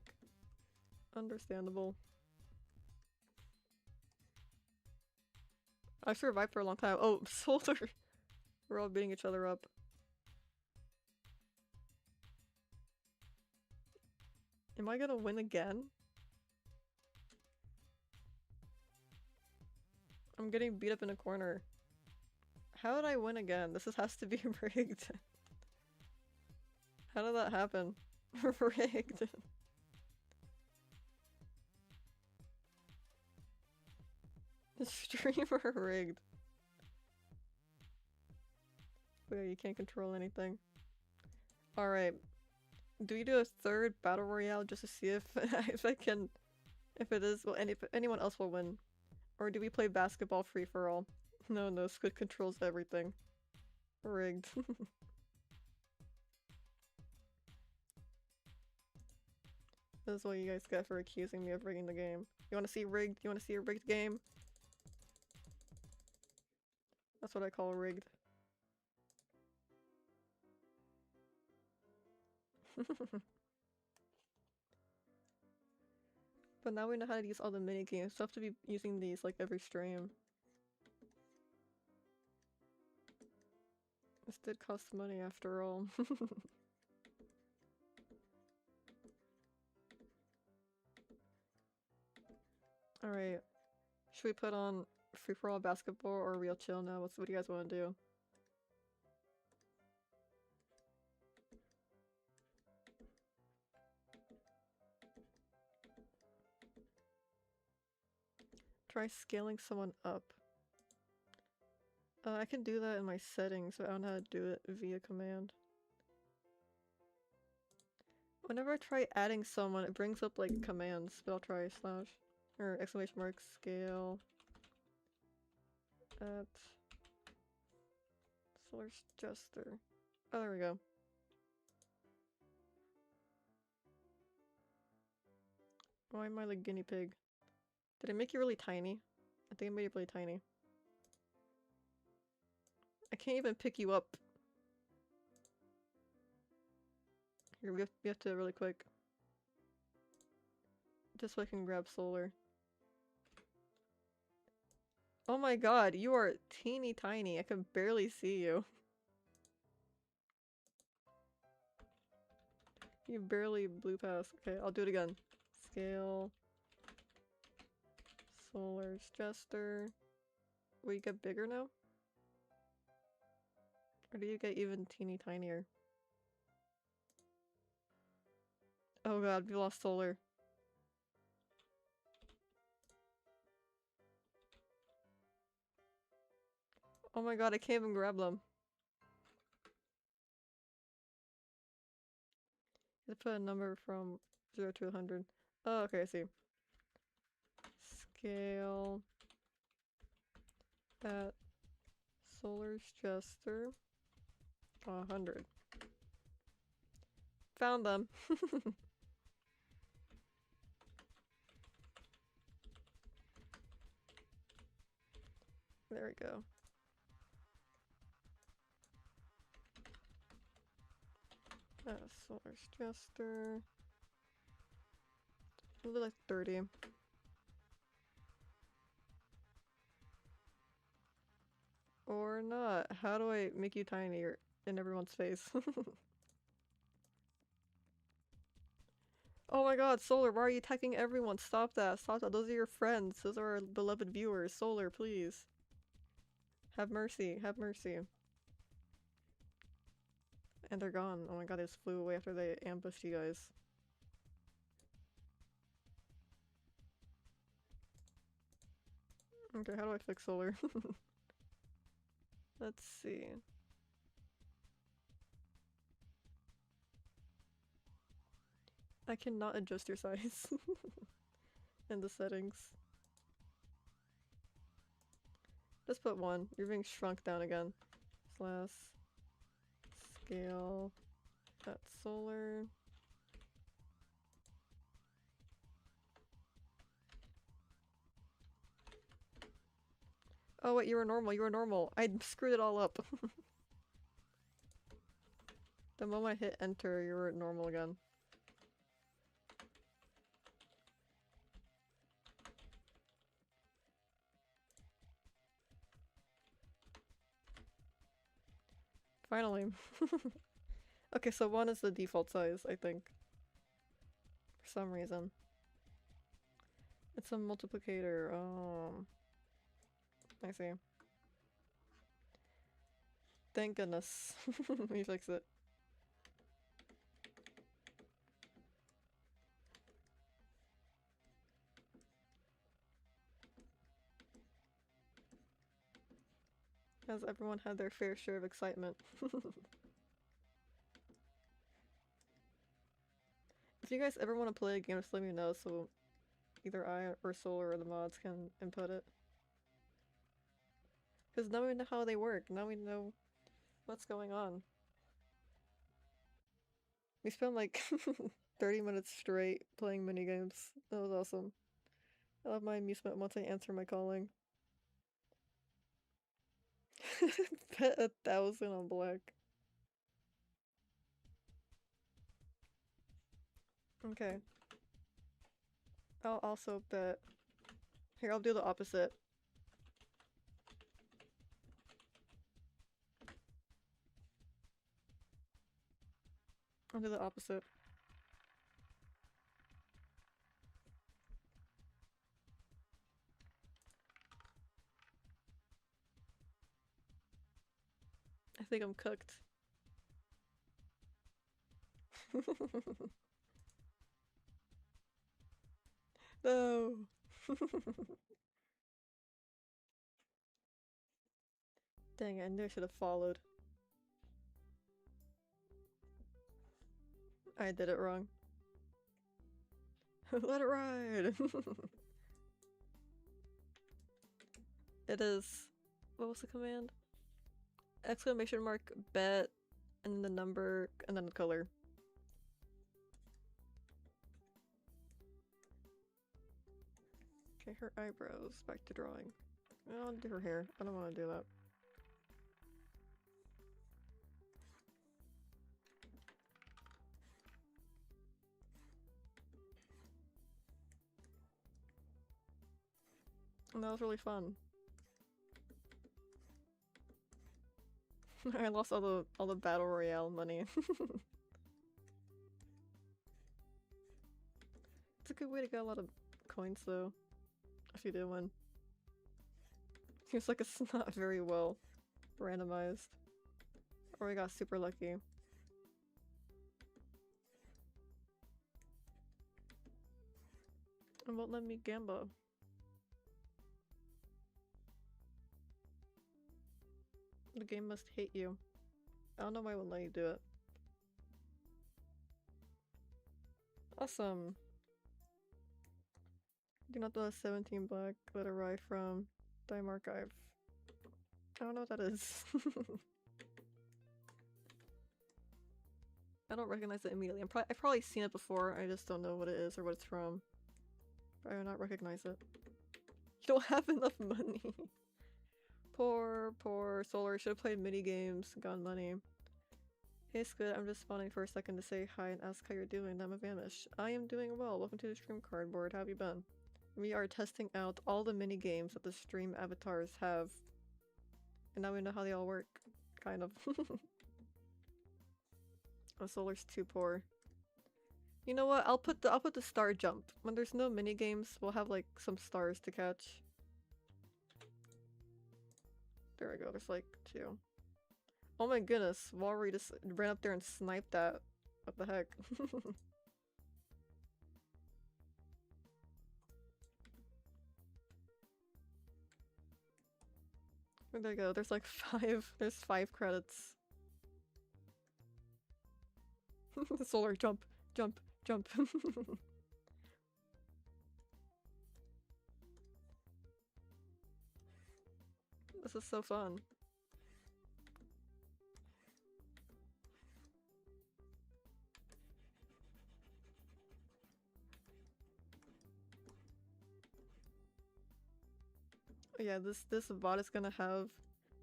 Understandable. I survived for a long time. Oh, Solar! We're all beating each other up. Am I gonna win again? I'm getting beat up in a corner. How did I win again? Has to be rigged. How did that happen? Rigged. The streamer rigged. Yeah, you can't control anything. Alright. Do we do a third battle royale just to see if if I can, if it is, well, and if anyone else will win? Or do we play basketball free for all? No, Squid controls everything. Rigged. This is what you guys get for accusing me of rigging the game. You wanna see rigged? You wanna see a rigged game? That's what I call rigged. But now we know how to use all the mini games. So I have to be using these like every stream. This did cost money after all. Alright. Should we put on free-for-all basketball or real chill now? What do you guys want to do? Try scaling someone up. I can do that in my settings, but I don't know how to do it via command. Whenever I try adding someone, it brings up like commands, but I'll try slash or exclamation mark scale at source jester. Oh, there we go. Why am I the guinea pig? Did I make you really tiny? I think I made you really tiny. I can't even pick you up. Here, we have to really quick. Just so I can grab Solar. Oh my god, you are teeny tiny. I can barely see you. You barely blew past. Okay, I'll do it again. Scale. Solar's Jester. Will you get bigger now? Or do you get even teeny tinier? Oh god, we lost Solar. Oh my god, I can't even grab them. Let's put a number from 0 to 100. Oh, okay, I see. Scale at Solar's Jester 100. Found them. There we go. Solar's Jester. Maybe like 30. Or not. How do I make you tinier in everyone's face? Oh my god, Solar, why are you attacking everyone? Stop that, stop that. Those are your friends. Those are our beloved viewers. Solar, please. Have mercy, have mercy. And they're gone. Oh my god, they just flew away after they ambushed you guys. Okay, how do I fix Solar? Let's see. I cannot adjust your size in the settings. Just put 1. You're being shrunk down again. Slash scale at Solar. Oh wait, you were normal, you were normal. I screwed it all up. The moment I hit enter, you were normal again. Finally. Okay, so 1 is the default size, I think. For some reason. It's a multiplicator. I see. Thank goodness. We fixed it. Has everyone had their fair share of excitement? If you guys ever want to play a game, just let me know so either I or Solar or the mods can input it. Because now we know how they work, now we know what's going on. We spent like 30 minutes straight playing minigames. That was awesome. I love my amusement once I answer my calling. Bet 1,000 on black. Okay. I'll also bet. Here, I'll do the opposite. I'll do the opposite. I think I'm cooked. No. Dang it, I knew I should have followed. I did it wrong. Let it ride! It is... What was the command? Exclamation mark, bet, and the number, and then the color. Okay, her eyebrows, back to drawing. I'll do her hair. I don't want to do that. And that was really fun. I lost all the battle royale money. It's a good way to get a lot of coins though, if you do win. Seems like it's not very well randomized. Or we got super lucky. It won't let me gamba. The game must hate you. I don't know why it won't let you do it. Awesome. Do not the 17 black that arrived from Dime Archive. I don't know what that is. I don't recognize it immediately. I've probably seen it before, I just don't know what it is or what it's from. But I do not recognize it. You don't have enough money. Poor Solar. Should have played mini games, gotten money. Hey Squid, I'm just spawning for a second to say hi and ask how you're doing. Then I'm vanish. I am doing well. Welcome to the stream cardboard. How have you been? We are testing out all the mini games that the stream avatars have. And now we know how they all work. Kind of. Oh, Solar's too poor. You know what? I'll put the star jump. When there's no mini games, we'll have like some stars to catch. There we go, there's like 2. Oh my goodness, Walry just ran up there and sniped that. What the heck? Where'd they go? There's like 5. There's 5 credits. Solar, jump, jump, jump. This is so fun. Yeah, this bot is gonna have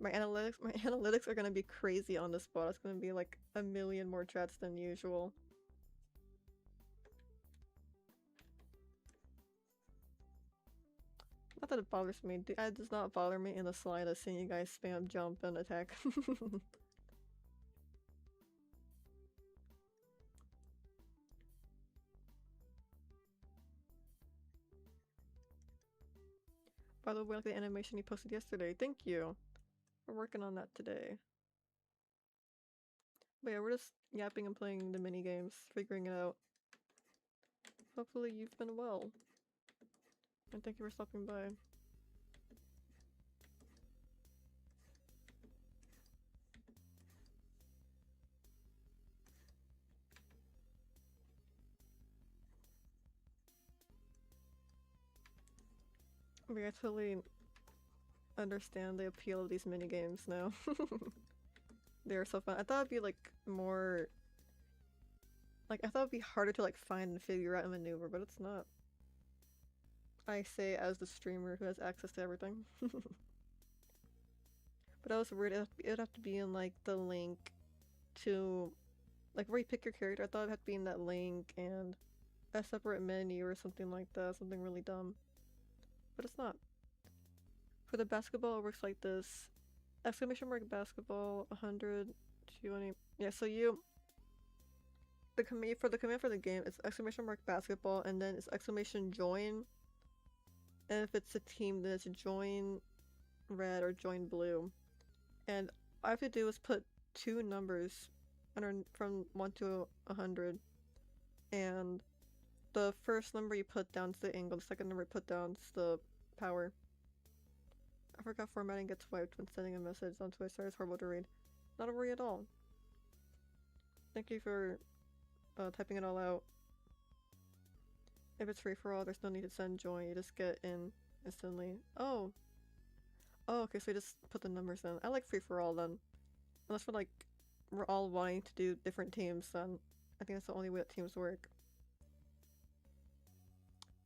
my analytics are gonna be crazy on this bot. It's gonna be like a million more chats than usual. Not that it bothers me. It does not bother me in the slightest seeing you guys spam jump and attack. By the way, like the animation you posted yesterday. Thank you. We're working on that today. But yeah, we're just yapping and playing the mini games, figuring it out. Hopefully you've been well. And thank you for stopping by. But I totally understand the appeal of these mini games now. They're so fun. I thought it'd be like more... Like, I thought it'd be harder to like find and figure out and maneuver, but it's not. I say as the streamer who has access to everything. But I was worried it'd have to be in like the link to... Like where you pick your character, I thought it'd have to be in that link and a separate menu or something like that, something really dumb. But it's not. For the basketball, it works like this. Exclamation mark basketball, 100, 220. Yeah, so you... The command for the game, it's exclamation mark basketball, and then it's exclamation join. And if it's a team, then it's join red or join blue. And all I have to do is put two numbers from 1 to 100. And the first number you put down is the angle, the second number you put down is the power. I forgot formatting gets wiped when sending a message on Twitter. Sorry, it's horrible to read. Not a worry at all. Thank you for typing it all out. If it's free for all, there's no need to send join. You just get in instantly. Oh. Oh, okay, so you just put the numbers in. I like free for all then. Unless we're all wanting to do different teams, then I think that's the only way that teams work.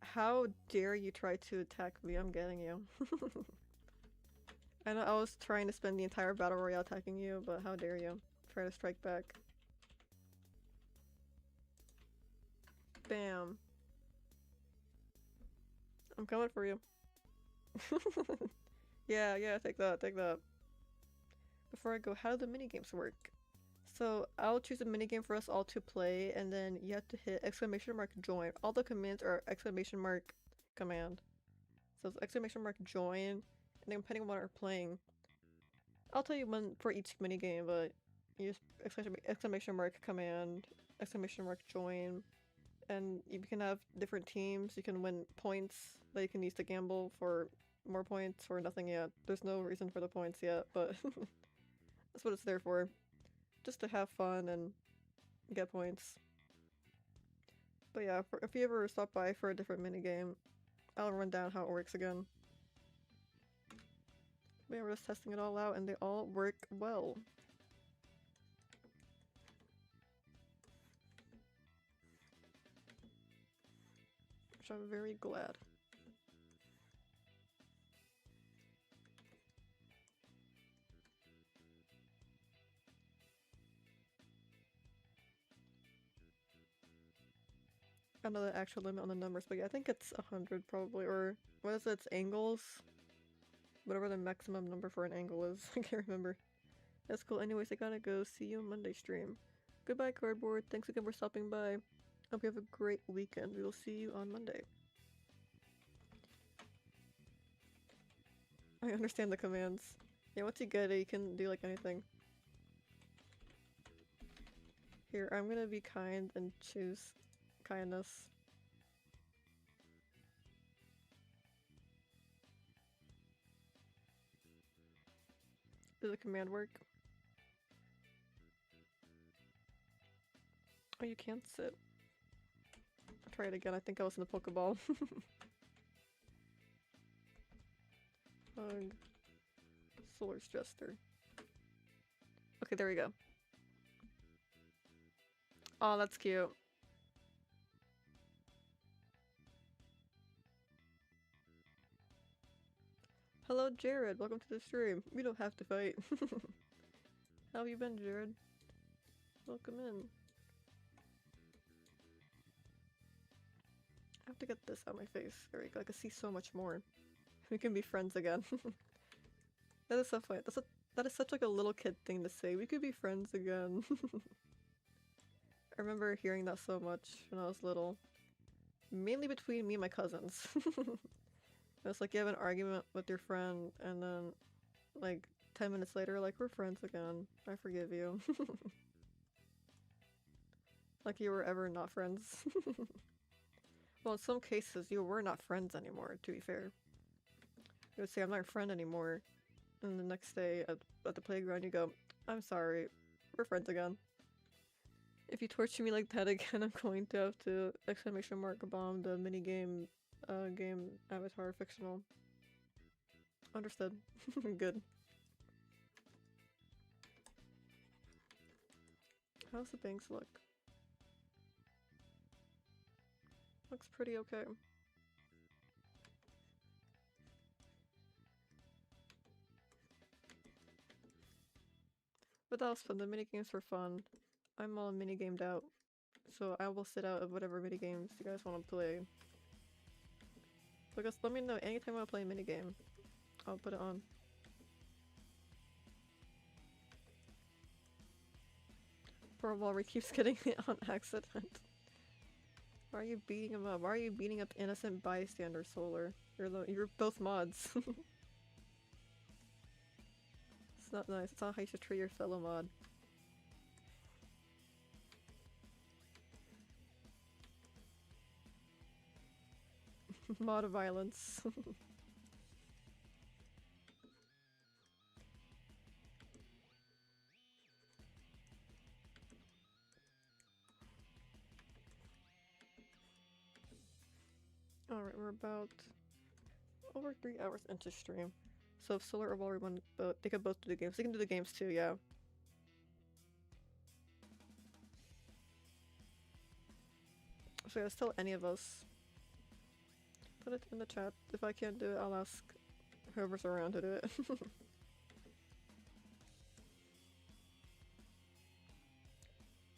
How dare you try to attack me? I'm getting you. I know I was trying to spend the entire battle royale attacking you, but how dare you try to strike back. Bam. I'm coming for you. Yeah, take that. Before I go, how do the minigames work? So I'll choose a minigame for us all to play, and then you have to hit exclamation mark join. All the commands are exclamation mark command. So it's exclamation mark join, and then depending on what we're playing, I'll tell you one for each minigame, but you just exclamation mark command, exclamation mark join, and you can have different teams. You can win points that you can use to gamble for more points or nothing yet. There's no reason for the points yet, but that's what it's there for. Just to have fun and get points. But yeah, if you ever stop by for a different minigame, I'll run down how it works again. But yeah, we're just testing it all out and they all work well. Which I'm very glad. I know the actual limit on the numbers, but yeah, I think it's 100 probably, or what is it? It's angles? Whatever the maximum number for an angle is. I can't remember. That's cool. Anyways, I gotta go. See you on Monday stream. Goodbye, Cardboard. Thanks again for stopping by. Hope you have a great weekend. We will see you on Monday. I understand the commands. Yeah, once you get it, you can do like anything. Here, I'm gonna be kind and choose kindness. Does the command work? Oh, you can't sit. I'll try it again. I think I was in the Pokeball. Hug. Solar Jester. Okay, there we go. Oh, that's cute. Hello, Jared. Welcome to the stream. We don't have to fight. How have you been, Jared? Welcome in. I have to get this out of my face. There we go. I can see so much more. We can be friends again. That is so funny. That is such like a little kid thing to say. We could be friends again. I remember hearing that so much when I was little. Mainly between me and my cousins. It's like you have an argument with your friend, and then, like, 10 minutes later, like, we're friends again. I forgive you. Like you were ever not friends. Well, in some cases, you were not friends anymore, to be fair. You would say, I'm not your friend anymore. And the next day at the playground, you go, I'm sorry, we're friends again. If you torture me like that again, I'm going to have to exclamation mark bomb the minigame game avatar fictional. Understood. Good. How's the banks look? Looks pretty okay. But that was fun. The minigames were fun. I'm all minigamed out, so I will sit out of whatever minigames you guys want to play. So just let me know anytime I want to play a minigame. I'll put it on. Poor Walry keeps getting it on accident. Why are you beating him up? Why are you beating up innocent bystander, Solar? You're both mods. It's not nice. It's not how you should treat your fellow mod. Mod violence. Alright, we're about over 3 hours into stream. So if Solar or Walry want both, they could both do the games. They can do the games too, yeah. So yeah, tell any of us. Put it in the chat. If I can't do it, I'll ask whoever's around to do it.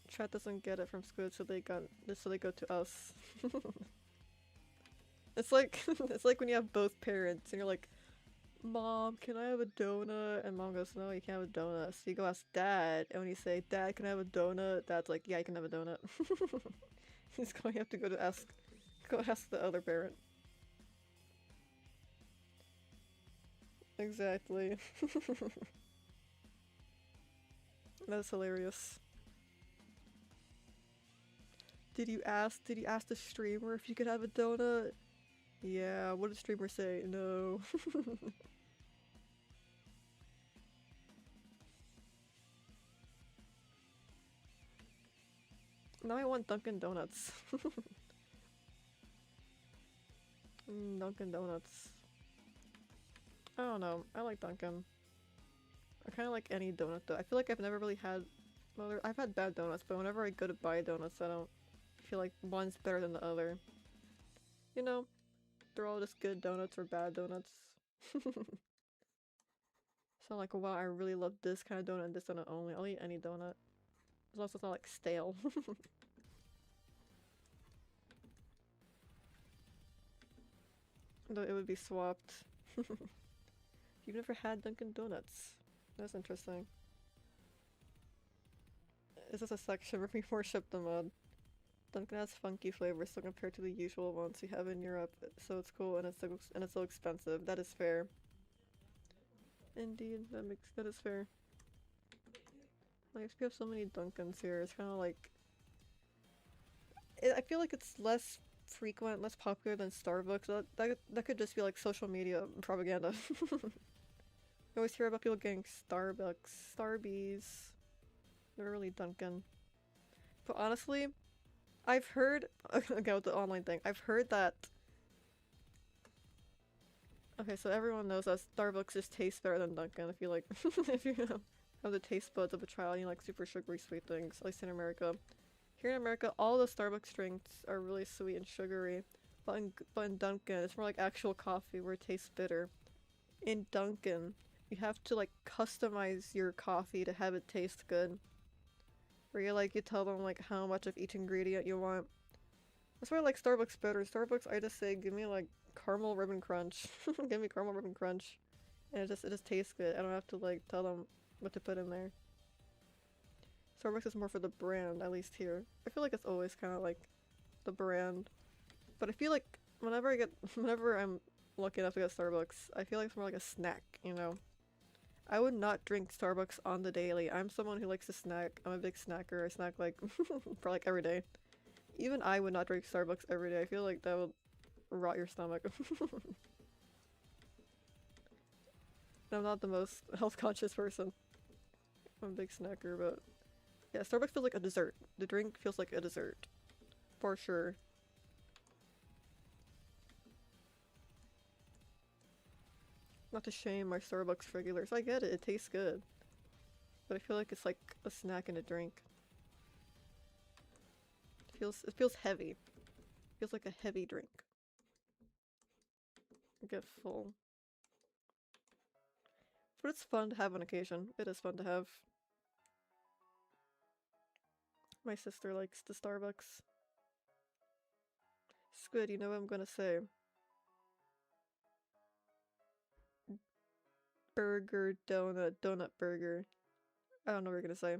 Chat doesn't get it from Squid, so they go to us. It's like it's like when you have both parents and you're like, Mom, can I have a donut? And Mom goes, no, you can't have a donut. So you go ask Dad, and when you say, Dad, can I have a donut? Dad's like, yeah, you can have a donut. He's going to have to go ask the other parent. Exactly. That's hilarious. Did you ask the streamer if you could have a donut? Yeah, what did the streamer say? No. Now I want Dunkin' Donuts. Dunkin' Donuts. I don't know. I like Dunkin'. I kind of like any donut though. I feel like I've never really had... Well, I've had bad donuts, but whenever I go to buy donuts, I don't feel like one's better than the other. You know, they're all just good donuts or bad donuts. So like, wow, I really love this kind of donut and this donut only. I'll eat any donut. As long as it's not like stale. Though it would be swapped. You've never had Dunkin' Donuts. That's interesting. Is this a section where we worship the mod? Dunkin' has funky flavors, so compared to the usual ones you have in Europe, so it's cool and it's so expensive. That is fair. Indeed, that is fair. Like, if you have so many Dunkins here, it's kind of like... I feel like it's less frequent, less popular than Starbucks. That could just be like social media propaganda. You always hear about people getting Starbucks, Starbies. They're really Dunkin'. But honestly, I've heard... Okay, with the online thing. I've heard that... Okay, so everyone knows that Starbucks just tastes better than Dunkin'. If you like... if you have the taste buds of a child and you like super sugary sweet things, at least in America. Here in America, all the Starbucks drinks are really sweet and sugary. But in Dunkin', it's more like actual coffee where it tastes bitter. In Dunkin', you have to like customize your coffee to have it taste good. Where you tell them like how much of each ingredient you want. That's why I like Starbucks better. Starbucks, I just say, give me like caramel ribbon crunch. Give me caramel ribbon crunch. And it just tastes good. I don't have to like tell them what to put in there. Starbucks is more for the brand, at least here. I feel like it's always kind of like the brand. But I feel like whenever lucky enough to get Starbucks. I feel like it's more like a snack, you know? I would not drink Starbucks on the daily. I'm someone who likes to snack. I'm a big snacker. I snack like for like every day. Even I would not drink Starbucks every day. I feel like that would rot your stomach. I'm not the most health conscious person. I'm a big snacker, but yeah, Starbucks feels like a dessert. The drink feels like a dessert. For sure. Not to shame my Starbucks regulars. I get it, it tastes good. But I feel like it's like a snack and a drink. It feels heavy. It feels like a heavy drink. I get full. But it's fun to have on occasion. It is fun to have. My sister likes the Starbucks. Squid, you know what I'm gonna say. Burger, donut, donut burger. I don't know what you're gonna say.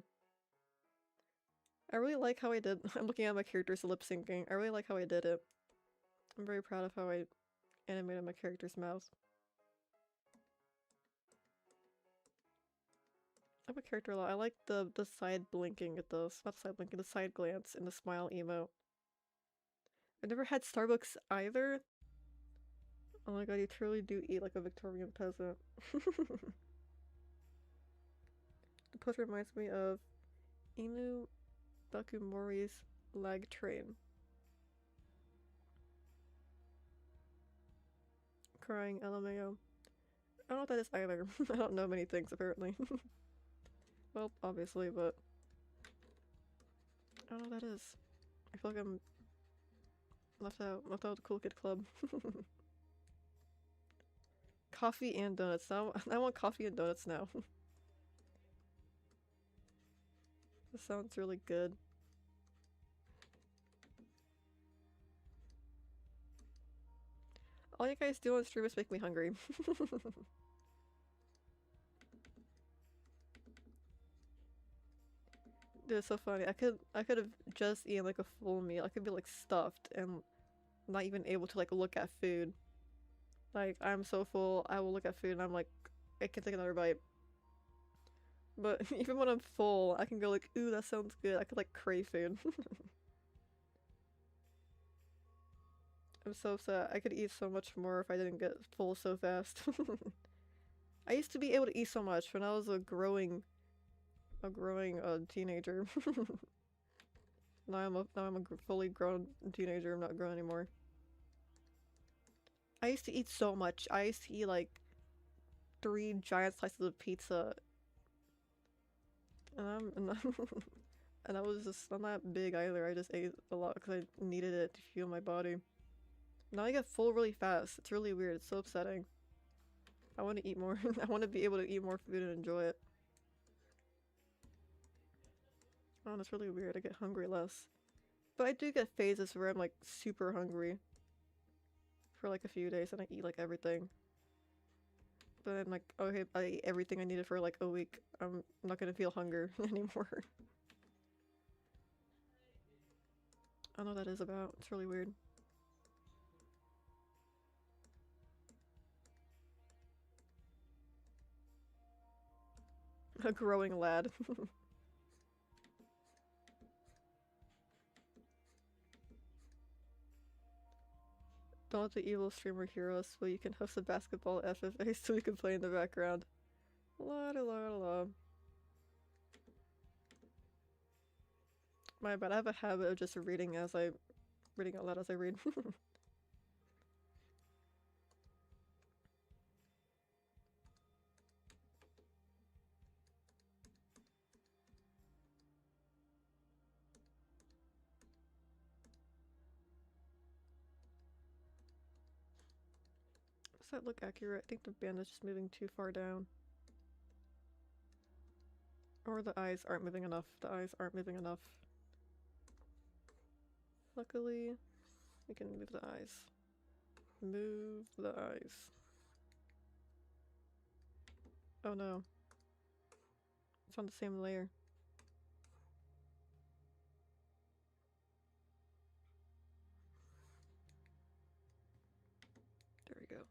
I really like how I did- I'm looking at my character's lip syncing. I really like how I did it. I'm very proud of how I animated my character's mouth. I have a character a lot. I like the side blinking at those. Not side blinking, the side glance and the smile emote. I've never had Starbucks either. Oh my god, you truly do eat like a Victorian peasant. The post reminds me of Inu Bakumori's lag train. Crying LMAO. I don't know what that is either. I don't know many things apparently. Well, obviously, but I don't know what that is. I feel like I'm left out of the cool kid club. Coffee and donuts. Now I want coffee and donuts now. This sounds really good. All you guys do on stream is make me hungry. Dude, it's so funny. I could have just eaten like a full meal. I could be like stuffed and not even able to like look at food. Like I'm so full, I will look at food and I'm like, I can take another bite. But even when I'm full, I can go like, ooh, that sounds good. I could like crave food. I'm so upset. I could eat so much more if I didn't get full so fast. I used to be able to eat so much when I was a growing teenager. Now I'm a fully grown teenager. I'm not grown anymore. I used to eat so much. I used to eat like 3 giant slices of pizza, and and I was just I'm not big either. I just ate a lot because I needed it to fuel my body. Now I get full really fast. It's really weird. It's so upsetting. I want to eat more. I want to be able to eat more food and enjoy it. Oh, it's really weird. I get hungry less. But I do get phases where I'm like super hungry for like a few days and I eat like everything. But then like, okay, I ate everything I needed for like a week. I'm not gonna feel hunger anymore. I don't know what that is about. It's really weird. A growing lad. Don't let the evil streamer hear us, so you can host a basketball FFA so we can play in the background. La la la la. My bad, I have a habit of just reading out loud as I read. Does that look accurate? I think the band is just moving too far down. Or the eyes aren't moving enough. The eyes aren't moving enough. Luckily, we can move the eyes. Move the eyes. Oh no. It's on the same layer. There we go.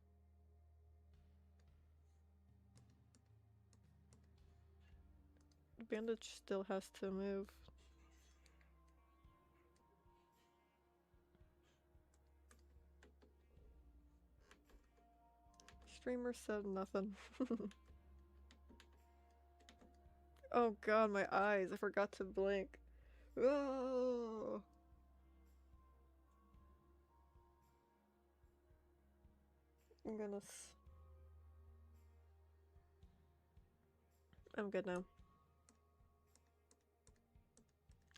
Bandage still has to move. Streamer said nothing. Oh god, my eyes. I forgot to blink. Oh. Goodness. I'm good now.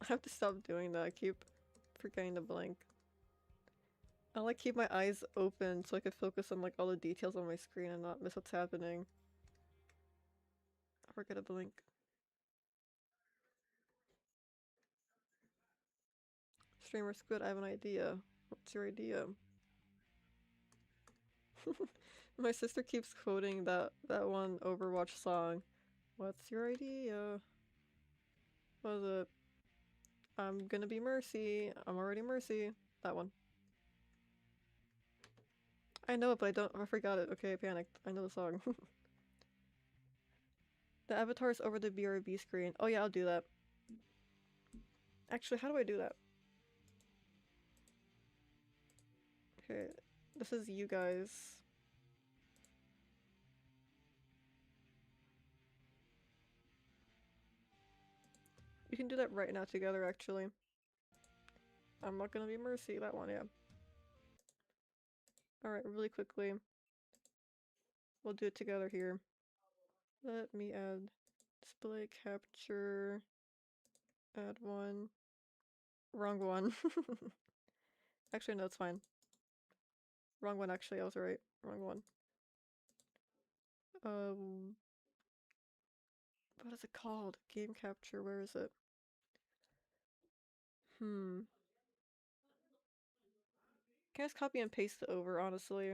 I have to stop doing that. I keep forgetting to blink. I like keep my eyes open so I can focus on like all the details on my screen and not miss what's happening. I forget to blink. Streamer Squid, I have an idea. What's your idea? My sister keeps quoting that one Overwatch song. What's your idea? What is it? I'm gonna be Mercy. I'm already Mercy. That one. I know it, but I forgot it. Okay, I panicked. I know the song. The avatar is over the BRB screen. Oh yeah, I'll do that. Actually, how do I do that? Okay, this is you guys. We can do that right now together, actually. I'm not gonna be Mercy. That one, yeah. Alright, really quickly. We'll do it together here. Let me add display capture. Add one. Wrong one. Actually, no, it's fine. Wrong one, actually, I was right. Wrong one. What is it called? Game capture, where is it? Can I just copy and paste it over, honestly?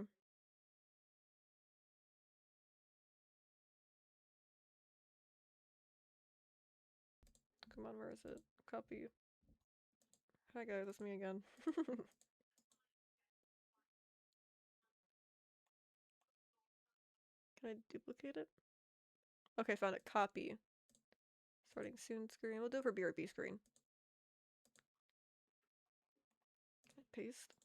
Come on, where is it? Copy. Hi guys, it's me again. Can I duplicate it? Okay, found it. Copy. Starting soon screen. We'll do it for BRB screen. Paste.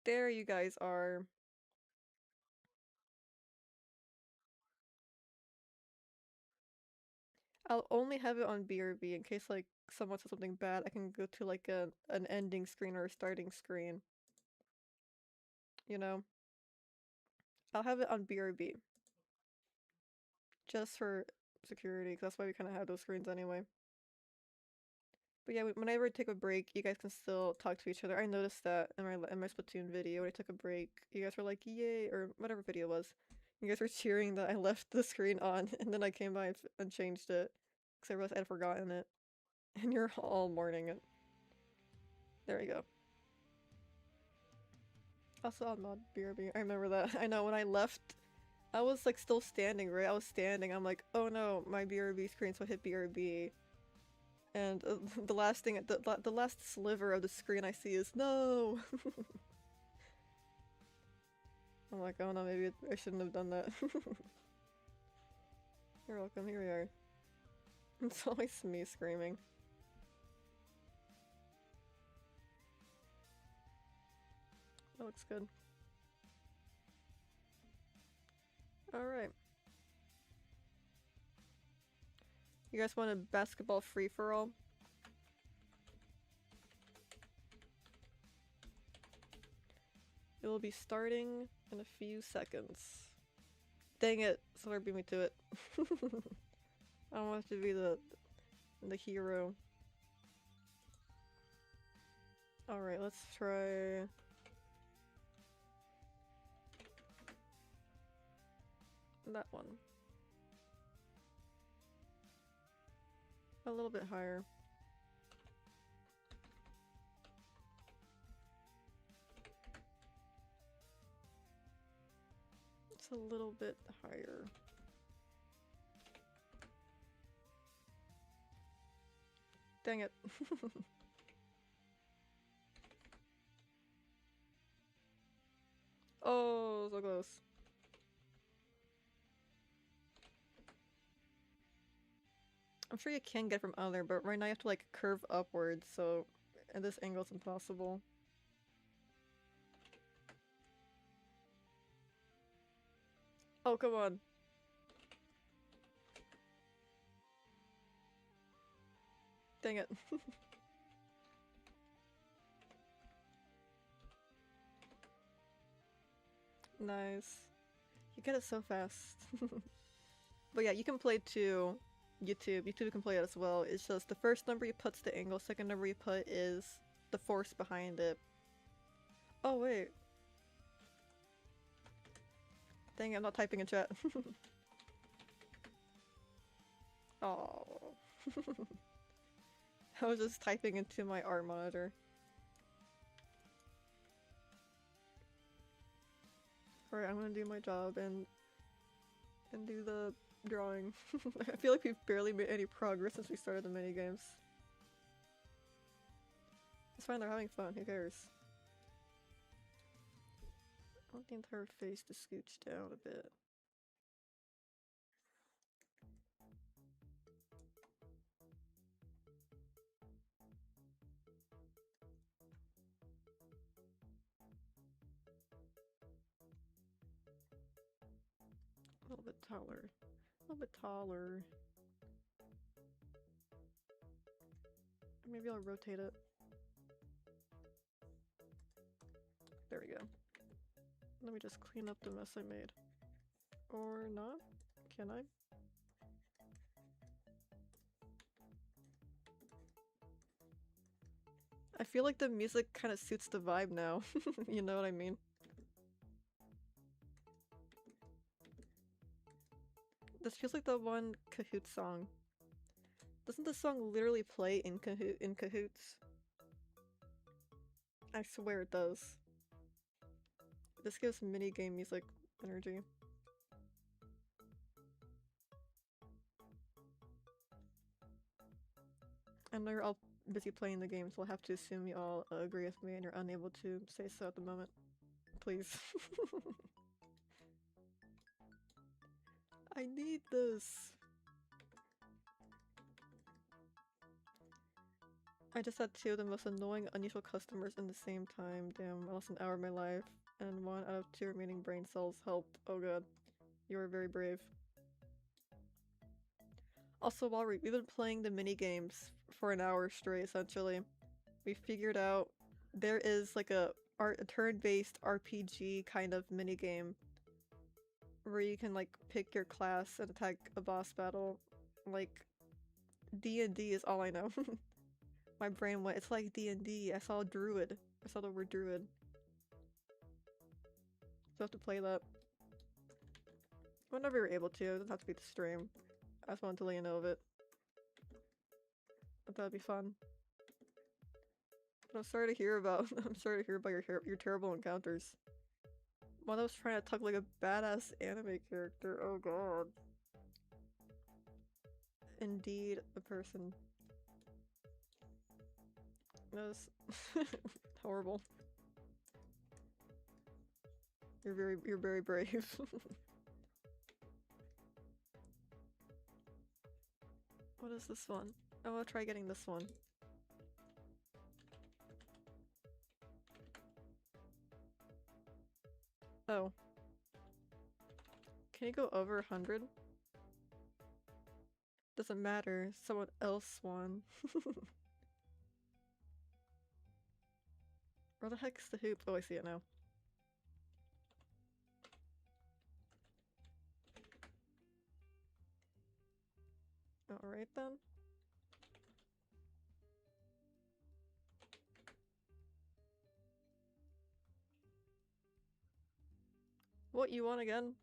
There you guys are. I'll only have it on BRB in case like someone says something bad. I can go to like an ending screen or a starting screen. You know? I'll have it on BRB. Just for security, because that's why we kind of have those screens anyway. But yeah, whenever I take a break, you guys can still talk to each other. I noticed that in my Splatoon video when I took a break. You guys were like, yay, or whatever video it was. You guys were cheering that I left the screen on, and then I came by and changed it. Because I realized I'd forgotten it. And you're all mourning it. There we go. Also, I'll mod BRB. I remember that. I know, when I left, I was like still standing, right? I was standing. I'm like, oh no, my BRB screen, so I hit BRB. And the last thing, the last sliver of the screen I see is no! I'm like, oh no, maybe I shouldn't have done that. You're welcome, here we are. It's always me screaming. That looks good. Alright. You guys want a basketball free-for-all? It will be starting in a few seconds. Dang it! Somebody beat me to it. I don't want to be the hero. Alright, let's try... that one. A little bit higher. It's a little bit higher. Dang it. Oh, so close. sure you can get from under, but right now you have to like curve upwards, so at this angle it's impossible. Oh, come on. Dang it. Nice. You get it so fast. But yeah, you can play to YouTube. YouTube can play it as well. It's just the first number you put's the angle, second number you put is the force behind it. Oh wait. Dang it, I'm not typing in chat. Oh. I was just typing into my art monitor. Alright, I'm gonna do my job and do the drawing. I feel like we've barely made any progress since we started the minigames. It's fine, they're having fun, who cares? I want the entire face to scooch down a bit. A little bit taller. A little bit taller. Maybe I'll rotate it. There we go. Let me just clean up the mess I made. Or not? Can I? I feel like the music kind of suits the vibe now. You know what I mean? This feels like the one Kahoot song. Doesn't the song literally play in Kahoots? I swear it does. This gives minigame music energy. I know you're all busy playing the game, so I'll have to assume you all agree with me and you're unable to say so at the moment. Please. I need this! I just had two of the most annoying, unusual customers in the same time. Damn, I lost an hour of my life. And 1 out of 2 remaining brain cells. Help. Oh god. You are very brave. Also, while we've been playing the minigames for an hour straight, essentially, we figured out there is like a turn-based RPG kind of minigame where you can like pick your class and attack a boss battle. Like, D&D is all I know. My brain went, it's like D&D. I saw druid. I saw the word druid. So I have to play that. Whenever you're able to, it doesn't have to be the stream. I just wanted to let you know of it. But that'd be fun. But I'm sorry to hear about I'm sorry to hear about your terrible encounters. One that was trying to talk like a badass anime character. Oh god. Indeed a person. That was horrible. You're very brave. What is this one? I wanna try getting this one. Oh. Can you go over 100? Doesn't matter, someone else won. Where the heck's the hoop? Oh, I see it now. Alright then. What, you won again?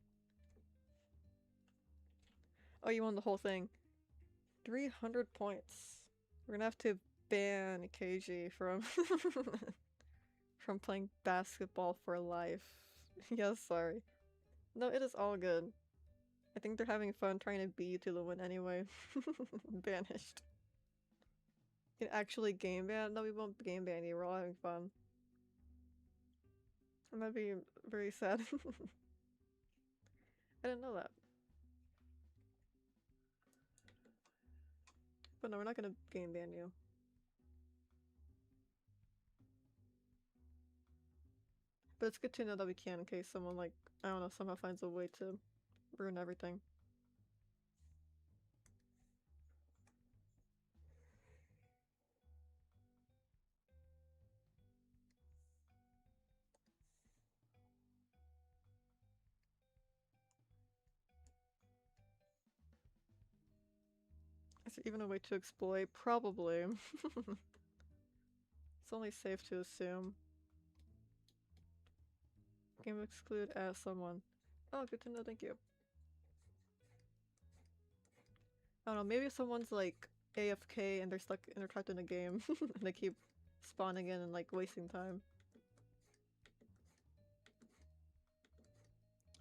Oh, you won the whole thing. 300 points. We're gonna have to ban KG from from playing basketball for life. Yes, sorry. No, it is all good. I think they're having fun trying to beat you to the win anyway. Banished. You can actually game ban? No, we won't game ban you. We're all having fun. And that'd be very sad. I didn't know that. But no, we're not gonna game ban you. But it's good to know that we can in case someone, like, I don't know, somehow finds a way to ruin everything. Is there even a way to exploit? Probably. It's only safe to assume. Game exclude as someone. Oh, good to know, thank you. I don't know, maybe if someone's like AFK and they're stuck and they're trapped in a game and they keep spawning in and like wasting time.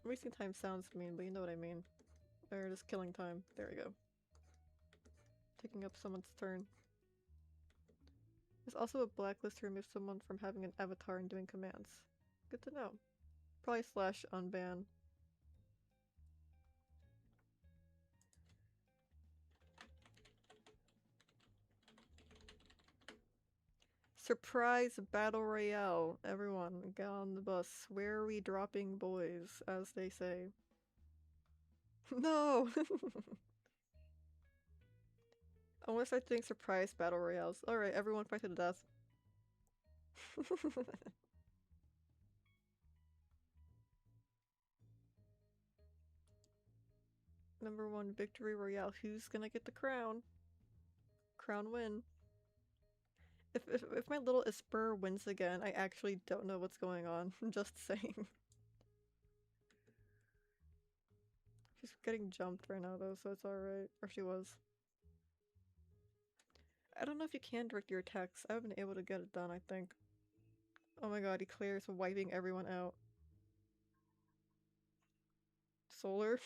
Wasting time sounds mean, but you know what I mean. They're just killing time. There we go. Taking up someone's turn. There's also a blacklist to remove someone from having an avatar and doing commands. Good to know. Probably slash unban. Surprise battle royale. Everyone, get on the bus. Where are we dropping boys, as they say? No! I want to start doing surprise battle royales. Alright, everyone fight to the death. Number 1 victory royale. Who's gonna get the crown? Crown win. If my little Esper wins again, I actually don't know what's going on. I'm just saying. She's getting jumped right now though, so it's alright. Or she was. I don't know if you can direct your attacks. I haven't been able to get it done, I think. Oh my god, Eclair is wiping everyone out. Solar?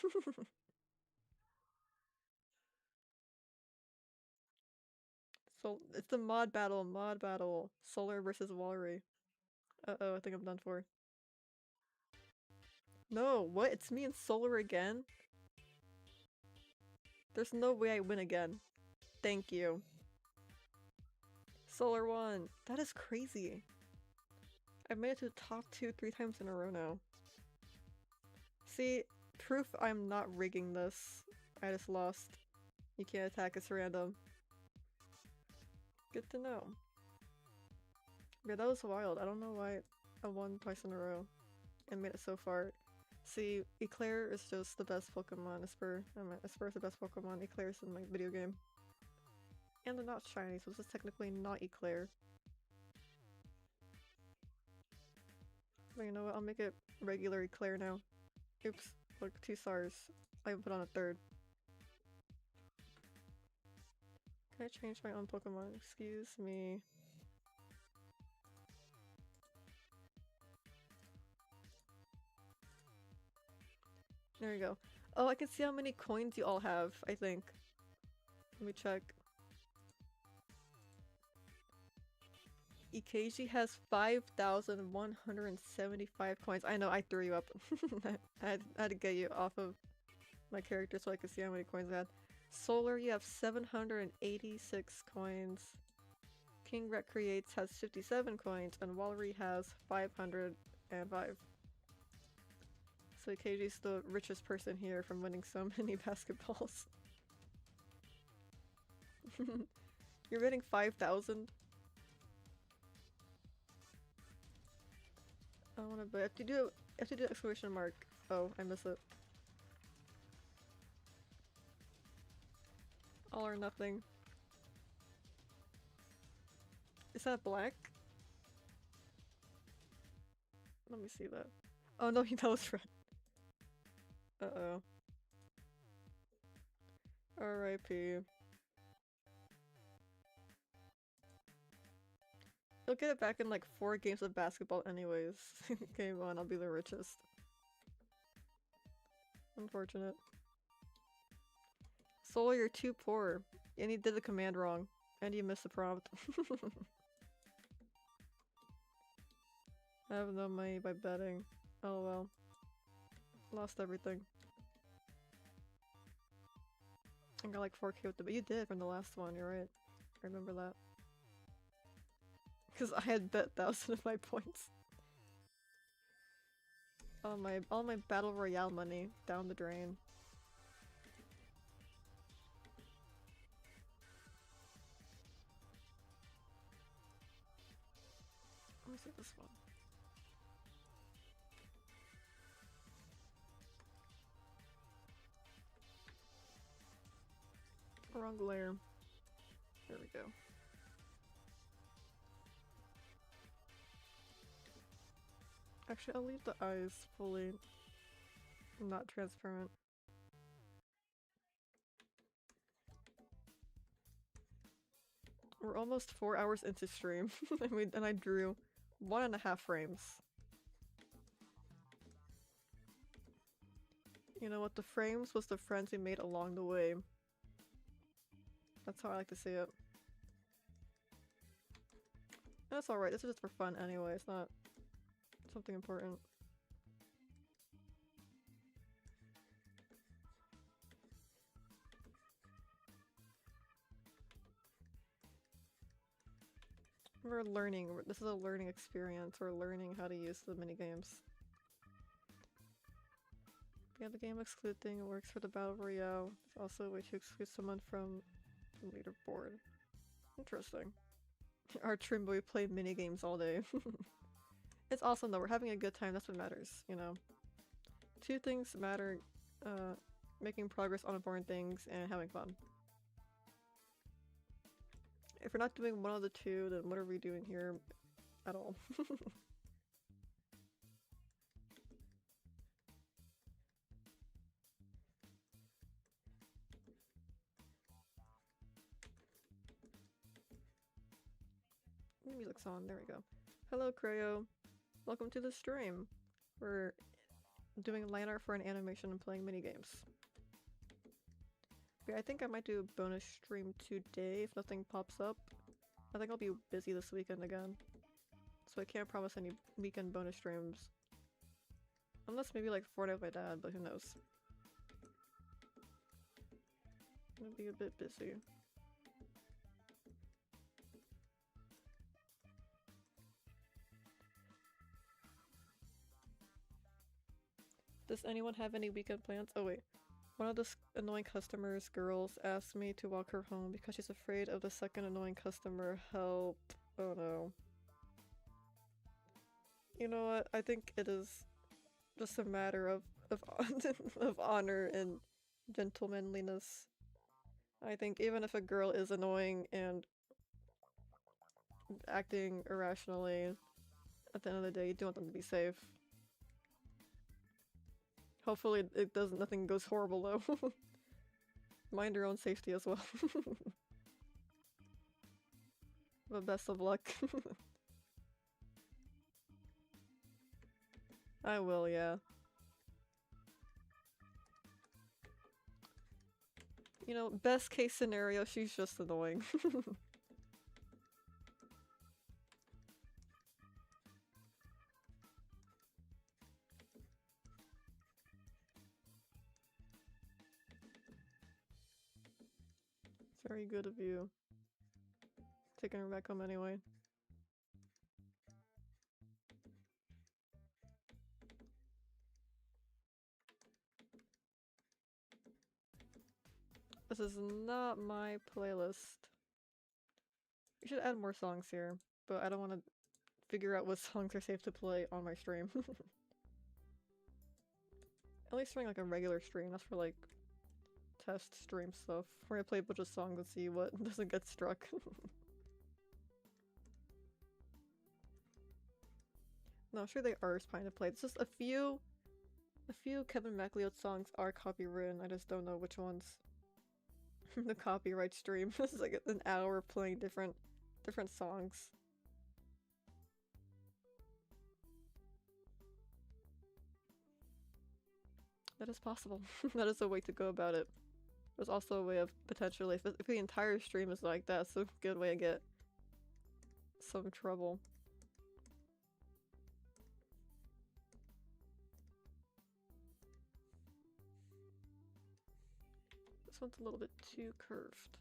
So it's the mod battle. Solar versus Walry. Uh-oh, I think I'm done for. No, what? It's me and Solar again? There's no way I win again. Thank you. Solar won. That is crazy. I've made it to the top 2 3 times in a row now. See, proof I'm not rigging this. I just lost. You can't attack, it's random. Good to know. Yeah, that was wild. I don't know why I won twice in a row and made it so far. See, Eclair is just the best Pokemon. Esper is the best Pokemon. Eclair is in my video game. And they're not shiny, so this is technically not Eclair. But you know what? I'll make it regular Eclair now. Oops, look, 2 stars. I put on a 3rd. Can I change my own Pokemon? Excuse me. There you go. Oh, I can see how many coins you all have, I think. Let me check. Ikeji has 5,175 coins. I know, I threw you up. I had to get you off of my character so I could see how many coins I had. Solar, you have 786 coins. King Recreates has 57 coins, and Walry has 505. So Ikeji's the richest person here from winning so many basketballs. You're winning 5,000? I wanna bet. You have to do exclamation mark. Oh, I miss it. All or nothing. Is that black? Let me see that. Oh no, that was red. Uh-oh. R.I.P. He'll get it back in like 4 games of basketball anyways. Game on, I'll be the richest. Unfortunate. Solar, you're too poor. And you did the command wrong. And you missed the prompt. I have no money by betting. Oh well. Lost everything. I got like 4K with the, but you did from the last one, you're right. I remember that. Because I had bet 1,000 of my points. All my battle royale money down the drain. Let me see this one. Wrong layer. There we go. Actually, I'll leave the eyes fully not transparent. We're almost 4 hours into stream, and I drew 1.5 frames. You know what? The frames was the friends we made along the way. That's how I like to see it. That's alright, this is just for fun anyway, it's not something important. We're learning, this is a learning experience, we're learning how to use the minigames. Yeah, the game exclude thing works for the Battle Royale. It's also a way to exclude someone from the leaderboard. Interesting. Our trim boy play minigames all day. It's awesome though, we're having a good time, that's what matters, you know. 2 things matter, making progress on important things and having fun. If we're not doing one of the 2, then what are we doing here at all? The music's on, there we go. Hello Creo, welcome to the stream. We're doing line art for an animation and playing minigames. Yeah, I think I might do a bonus stream today if nothing pops up. I think I'll be busy this weekend again. So I can't promise any weekend bonus streams. Unless maybe like Fortnite with my dad, but who knows. I'm gonna be a bit busy. Does anyone have any weekend plans? Oh wait. One of the annoying customers' girls asked me to walk her home because she's afraid of the second annoying customer. Help. Oh no. You know what? I think it is just a matter of of honor and gentlemanliness. I think even if a girl is annoying and acting irrationally, at the end of the day, you do want them to be safe. Hopefully it doesn't, nothing goes horrible though. Mind your own safety as well. But best of luck. I will, yeah. You know, best case scenario, she's just annoying. Very good of you. Taking her back home anyway. This is not my playlist. We should add more songs here, but I don't want to figure out what songs are safe to play on my stream. At least during like a regular stream, that's for like test stream stuff, where I play a bunch of songs and see what doesn't get struck. No, I'm sure they are fine to play. It's just a few Kevin MacLeod songs are copywritten, I just don't know which ones. The copyright stream. This is like an hour playing different songs. That is possible. That is a way to go about it. There's also a way of potentially, if the entire stream is like that, it's a good way to get some trouble. one's a little bit too curved.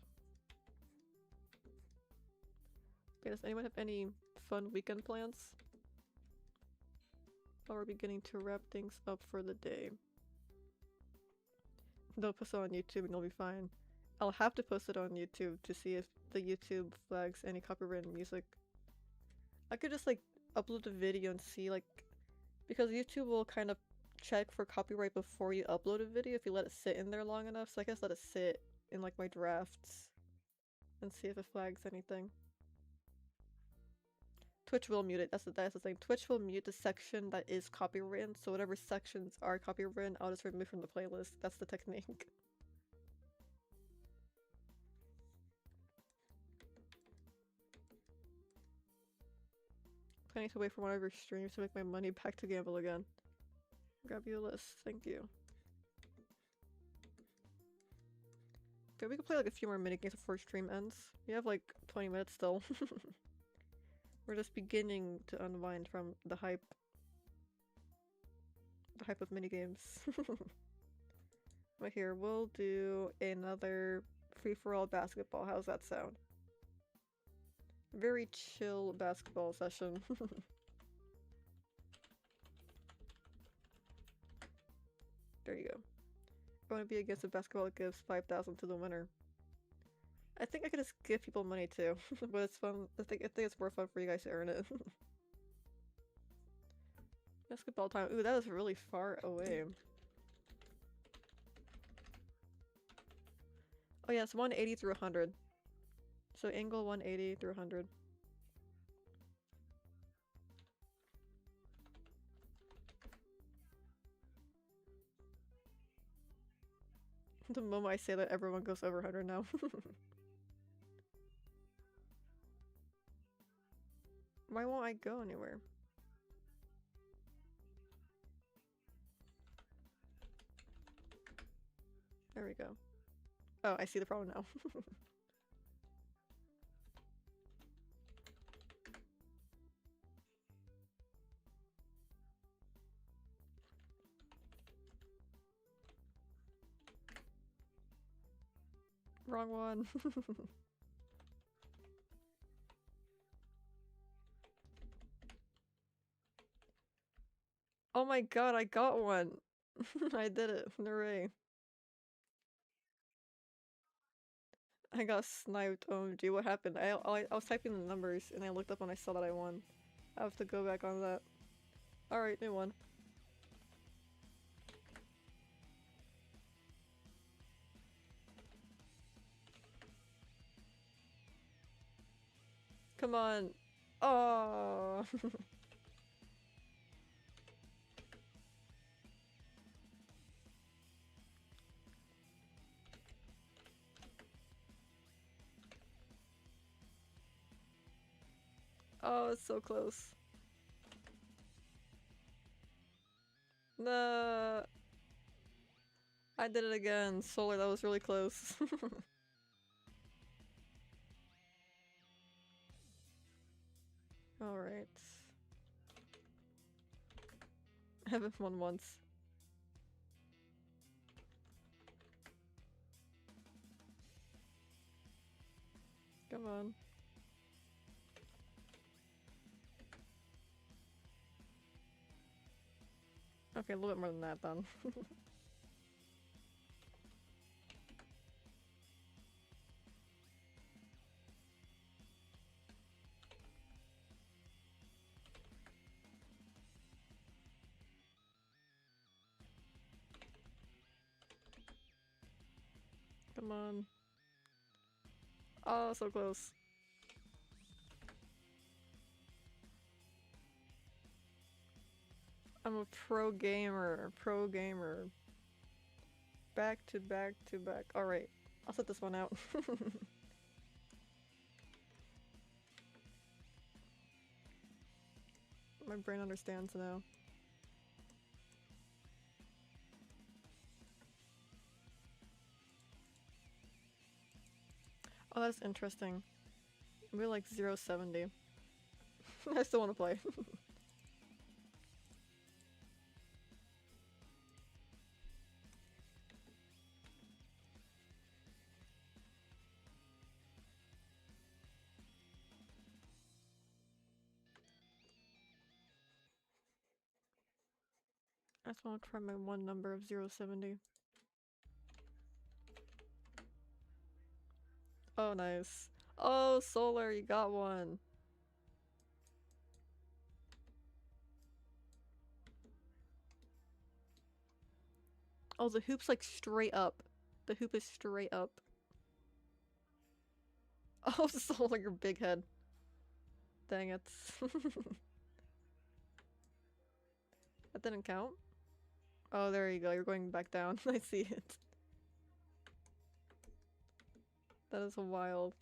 Okay, does anyone have any fun weekend plans? Or are we beginning to wrap things up for the day? They'll post it on YouTube and it'll be fine. I'll have to post it on YouTube to see if the YouTube flags any copyrighted music. I could just like upload a video and see like, because YouTube will kind of check for copyright before you upload a video if you let it sit in there long enough, so I guess let it sit in like my drafts and see if it flags anything. Twitch will mute it, that's the thing. Twitch will mute the section that is copywritten, so whatever sections are copywritten, I'll just remove from the playlist. That's the technique. Planning to wait for one of your streams to make my money back to gamble again. Grab you a list, thank you. Okay, we can play like a few more minigames before stream ends. We have like 20 minutes still. We're just beginning to unwind from the hype. The hype of minigames. Right here, we'll do another free-for-all basketball. How's that sound? Very chill basketball session. There you go. I want to be against a basketball that gives 5,000 to the winner. I think I could just give people money too, but it's fun. I think it's more fun for you guys to earn it. Basketball time. Ooh, that was really far away. Oh yeah, it's 180 through 100. So angle 180 through 100. The moment I say that, everyone goes over 100 now. Why won't I go anywhere? There we go. Oh, I see the problem now. Wrong one. Oh my god, I got one! I did it. Hooray. I got sniped. OMG, what happened? I was typing the numbers and I looked up and I saw that I won. I have to go back on that. Alright, new one. Come on. Oh. Oh, it's so close. No. I did it again. Solar, that was really close. Alright. I haven't won once. Come on. Okay, a little bit more than that then. Come on. Oh, so close. I'm a pro gamer. Pro gamer. Back to back to back. Alright, I'll set this one out. My brain understands now. Oh, that's interesting. We're like 070. I still want to play. I just want to try my one number of 070. Oh, nice. Oh, Solar, you got one. Oh, the hoop's like straight up. The hoop is straight up. Oh, Solar, your big head. Dang it. That didn't count? Oh, there you go. You're going back down. I see it. That is wild.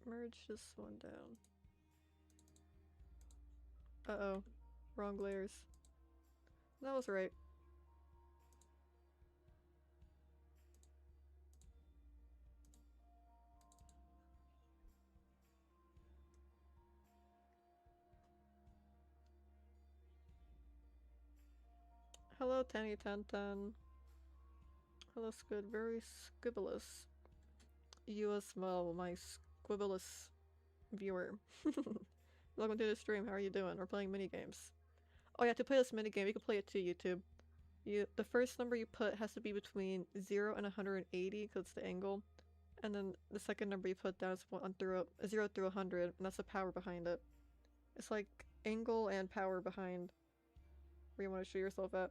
Merge this one down. Uh-oh. Wrong layers. That was right. Hello, Tanny1010. Hello, Squid. Very squibulous. You as well, my squibulous viewer. Welcome to the stream. How are you doing? We're playing mini games. Oh yeah, to play this minigame, you can play it to YouTube. The first number you put has to be between 0 and 180, because it's the angle. And then the second number you put down is 0 through 100, and that's the power behind it. It's like angle and power behind where you want to shoot yourself at.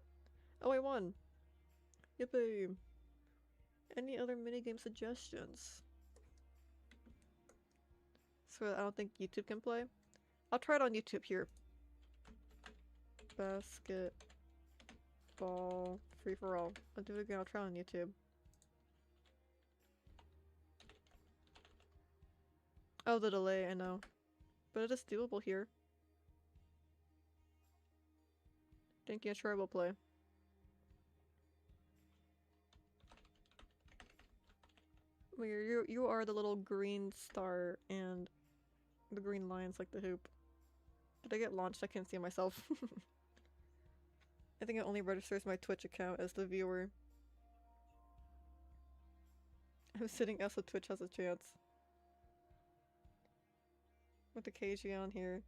Oh, I won! Yippee! Any other minigame suggestions? So I don't think YouTube can play? I'll try it on YouTube here. Basketball free-for-all. I'll do it again, I'll try it on YouTube. Oh, the delay, I know. But it is doable here. Thank you, sure I will play. You are the little green star and the green lines like the hoop. Did I get launched? I can't see myself. I think it only registers my Twitch account as the viewer. I'm sitting as so Twitch has a chance. With the KG on here,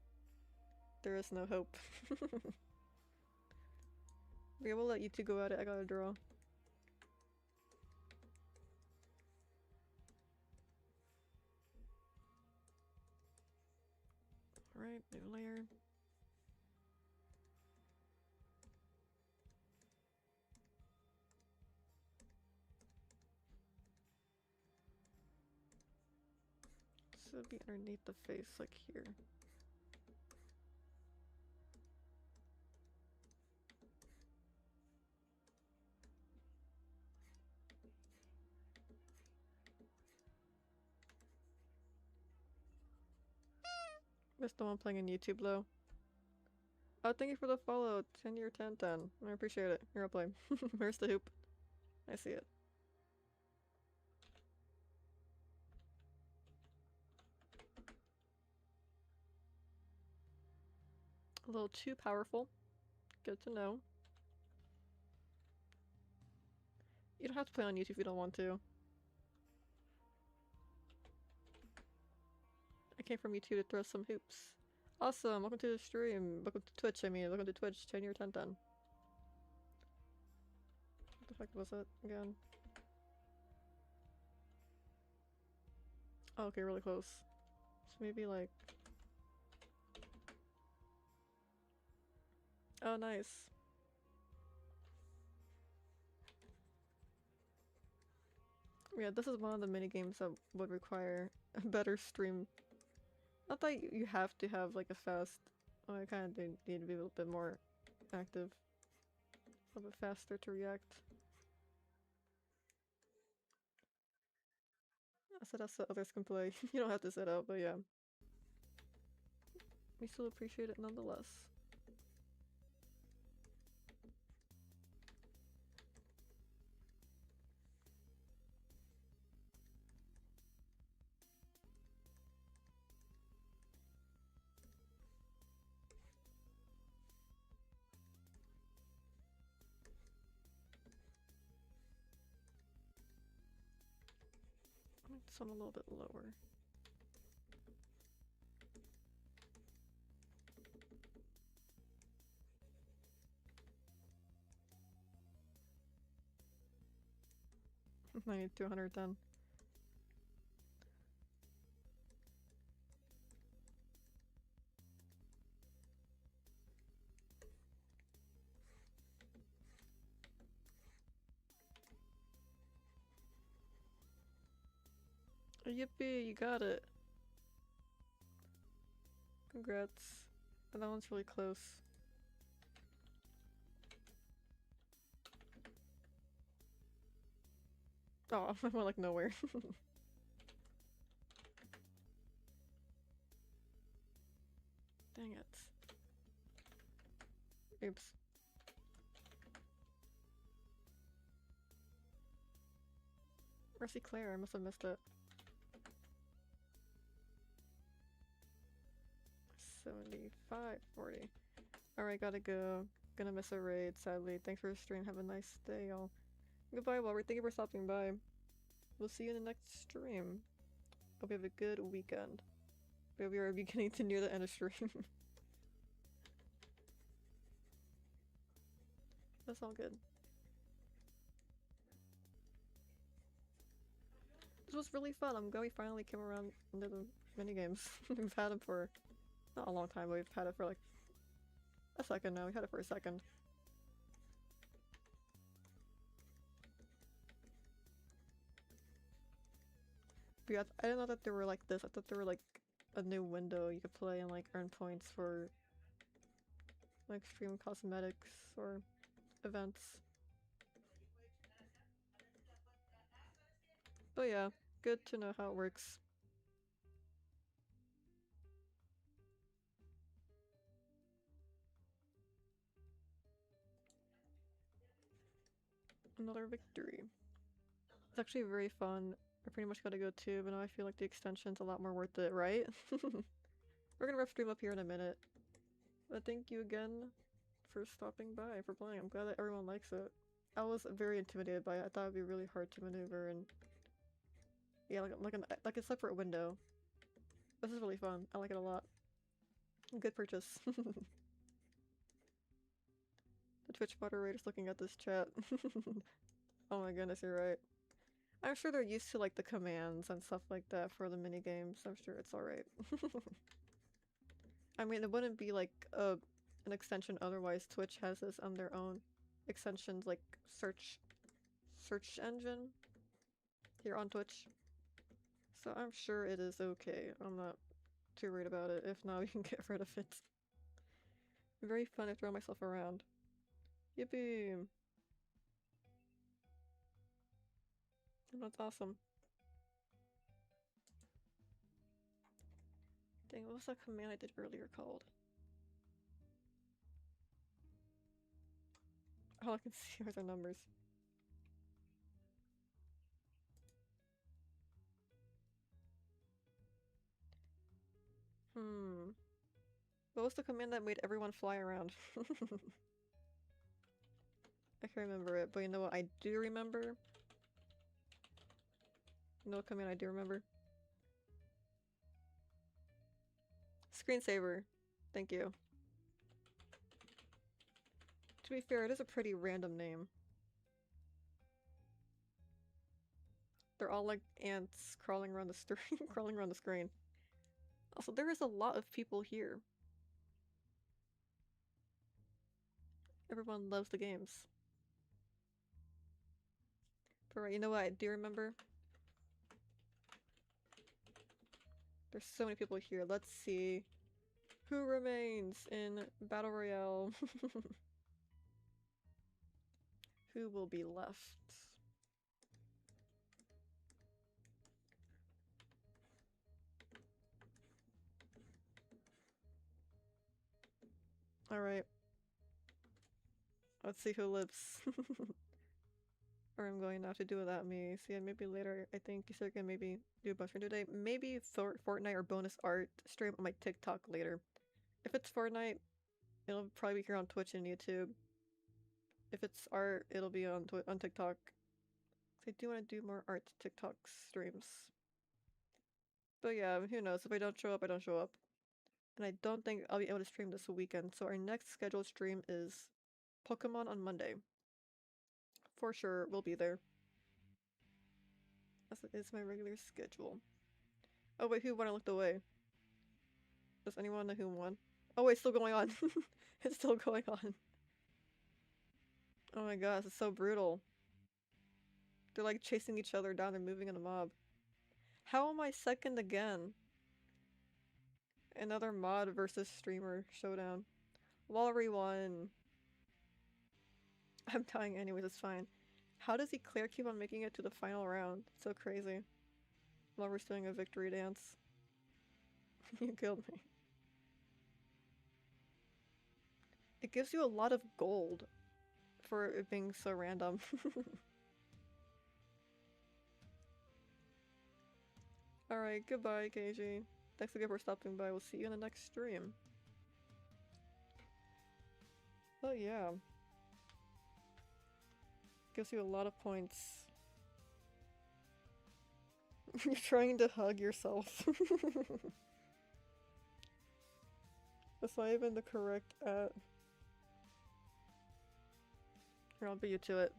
there is no hope. We will let you two go at it, I gotta draw. Alright, new layer. So it'd be underneath the face, like here. Missed the one playing on YouTube though. Oh, thank you for the follow, 10year1010. I appreciate it. Here I'll play. Where's the hoop? I see it. A little too powerful. Good to know. You don't have to play on YouTube if you don't want to. I came from YouTube to throw some hoops. Awesome, welcome to the stream. Welcome to Twitch, welcome to Twitch, 10year1010. What the heck was it again? Oh, okay, really close. So maybe like... Oh, nice. Yeah, this is one of the minigames that would require a better stream. Not that you have to have like a fast... Oh, I kind of need to be a little bit more active. A little bit faster to react. I said that's so others can play. You don't have to sit out, but yeah. We still appreciate it nonetheless. Make this one a little bit lower. 90 to 110. Yippee, you got it. Congrats. And that one's really close. Oh, I went like nowhere. Dang it. Oops. Mercy Claire, I must have missed it. 75, 40. Alright, gotta go. Gonna miss a raid, sadly. Thanks for the stream. Have a nice day, y'all. Goodbye, Walter. Thank you for stopping by. We'll see you in the next stream. Hope you have a good weekend. We are beginning to near the end of stream. That's all good. This was really fun. I'm glad we finally came around into the minigames. We've had them for not a long time, but we've had it for like a second now. We had it for a second. But yeah, I didn't know that they were like this. I thought they were like a new window you could play and like earn points for like stream cosmetics or events. But yeah, good to know how it works. Another victory. It's actually very fun. I pretty much gotta go too, but now I feel like the extension's a lot more worth it, right? We're gonna wrap stream up here in a minute. But thank you again for stopping by, for playing. I'm glad that everyone likes it. I was very intimidated by it. I thought it'd be really hard to maneuver and yeah, like a separate window. This is really fun. I like it a lot. Good purchase. The Twitch moderator's looking at this chat. Oh my goodness, you're right. I'm sure they're used to like the commands and stuff like that for the mini games. I'm sure it's alright. I mean, it wouldn't be like an extension otherwise. Twitch has this on their own extensions, like search engine here on Twitch. So I'm sure it is okay. I'm not too worried about it. If not, we can get rid of it. Very fun to throw myself around. Yippee! That's awesome. Dang, what was that command I did earlier called? All I can see are the numbers. What was the command that made everyone fly around? I can't remember it, but you know what I do remember? You know what command I do remember? Screensaver. Thank you. To be fair, it is a pretty random name. They're all like ants crawling around the crawling around the screen. Also, there is a lot of people here. Everyone loves the games. But right, you know what I do remember? There's so many people here. Let's see. Who remains in Battle Royale? Who will be left? Alright. Let's see who lives. Or I'm going now to do without me. See, maybe later, I think you said can maybe do a bunch for today. Maybe Fortnite or bonus art stream on my TikTok later. If it's Fortnite, it'll probably be here on Twitch and YouTube. If it's art, it'll be on TikTok. I do want to do more art TikTok streams. But yeah, who knows? If I don't show up, I don't show up. And I don't think I'll be able to stream this weekend. So our next scheduled stream is Pokemon on Monday. For sure, we'll be there. as it is my regular schedule. Oh wait, who won? I looked away. Does anyone know who won? Oh wait, it's still going on. It's still going on. Oh my god, this is so brutal. They're like chasing each other down, they're moving in a mob. How am I second again? Another mod versus streamer showdown. Wallery won. I'm dying anyways, it's fine. How does Eclair keep on making it to the final round? It's so crazy. Wallery's doing a victory dance. You killed me. It gives you a lot of gold for it being so random. Alright, goodbye, KG. Thanks again for stopping by. We'll see you in the next stream. Oh yeah. Gives you a lot of points. You're trying to hug yourself. That's not even the correct at. Here, I'll beat you to it.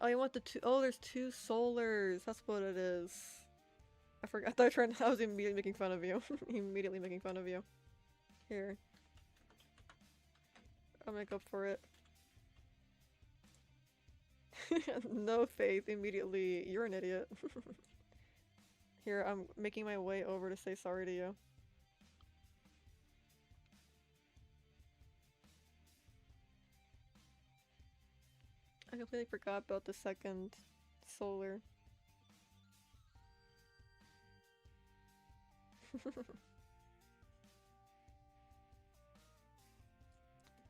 Oh, you want the two? Oh, there's two solars. That's what it is. I forgot. I was immediately making fun of you. Immediately making fun of you. Here. I'll make up for it. No faith. Immediately. You're an idiot. Here, I'm making my way over to say sorry to you. I completely forgot about the second solar.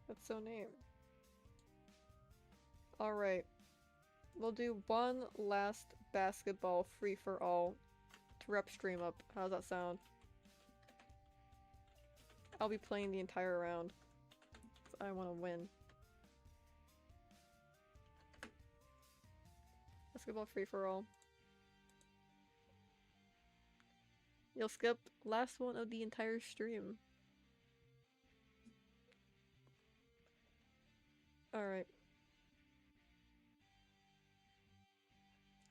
That's so neat. Alright. We'll do one last basketball free-for-all to wrap stream up. How's that sound? I'll be playing the entire round. 'Cause I want to win. Basketball free-for-all. You'll skip last one of the entire stream. Alright.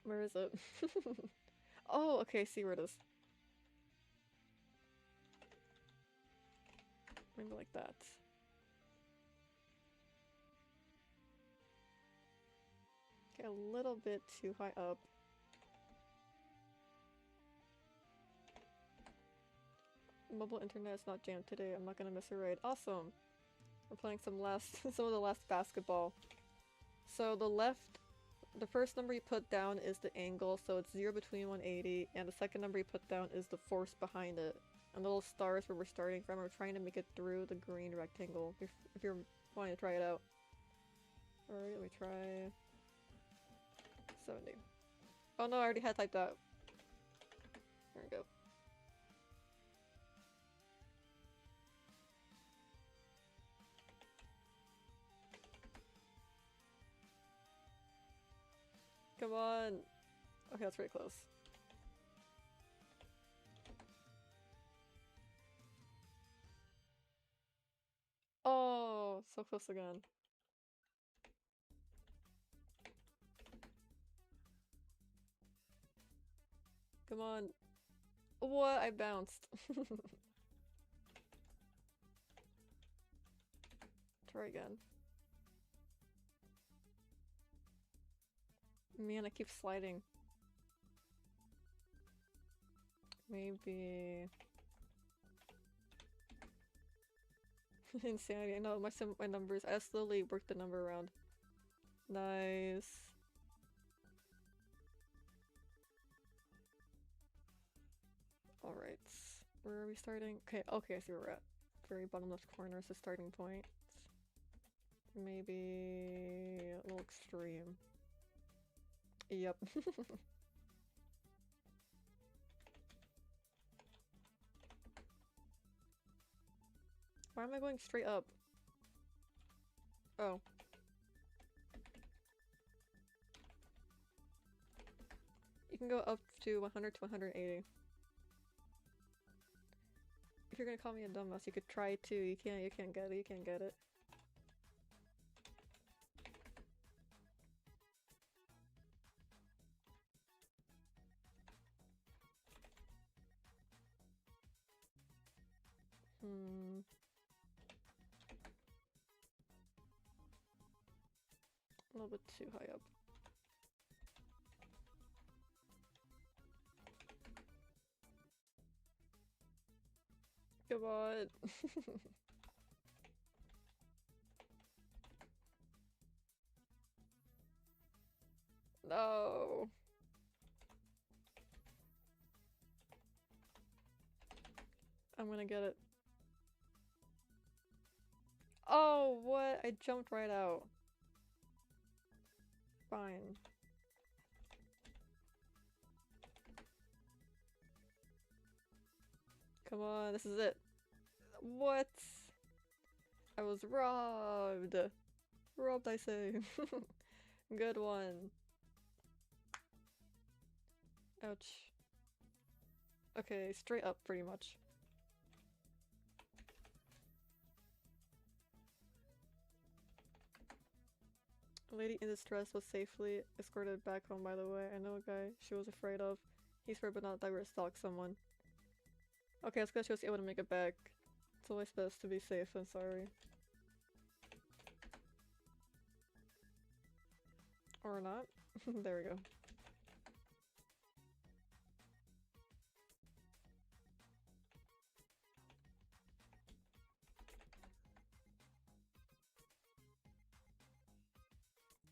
Where is it? Oh, okay, see where it is. Maybe like that. Okay, a little bit too high up. Mobile internet is not jammed today. I'm not gonna miss a raid. Awesome! We're playing some of the last basketball. So the first number you put down is the angle, so it's 0 between 180, and the second number you put down is the force behind it. And the little stars where we're starting from, we're trying to make it through the green rectangle, if you're wanting to try it out. Alright, let me try 70. Oh no, I already had typed that. There we go. Come on! Okay, that's pretty close. Oh, so close again. Come on. What? I bounced. Try again. Man, I keep sliding. Maybe... Insanity. I know, my numbers. I slowly worked the number around. Nice. Alright. Where are we starting? Okay, I see where we're at. Very bottom left corner is the starting point. Maybe a little extreme. Yep. Why am I going straight up? Oh. You can go up to 100 to 180. If you're gonna call me a dumbass, you could try to. You can't get it, you can't get it. A little bit too high up. Come on. No. I'm gonna get it. Oh, what? I jumped right out. Fine. Come on, this is it. What? I was robbed. Robbed, I say. Good one. Ouch. Okay, straight up, pretty much. A lady in distress was safely escorted back home, by the way. I know a guy she was afraid of. He's afraid but not that we're stalk someone. Okay, that's good she was able to make it back. It's always best to be safe than sorry. Or not. There we go.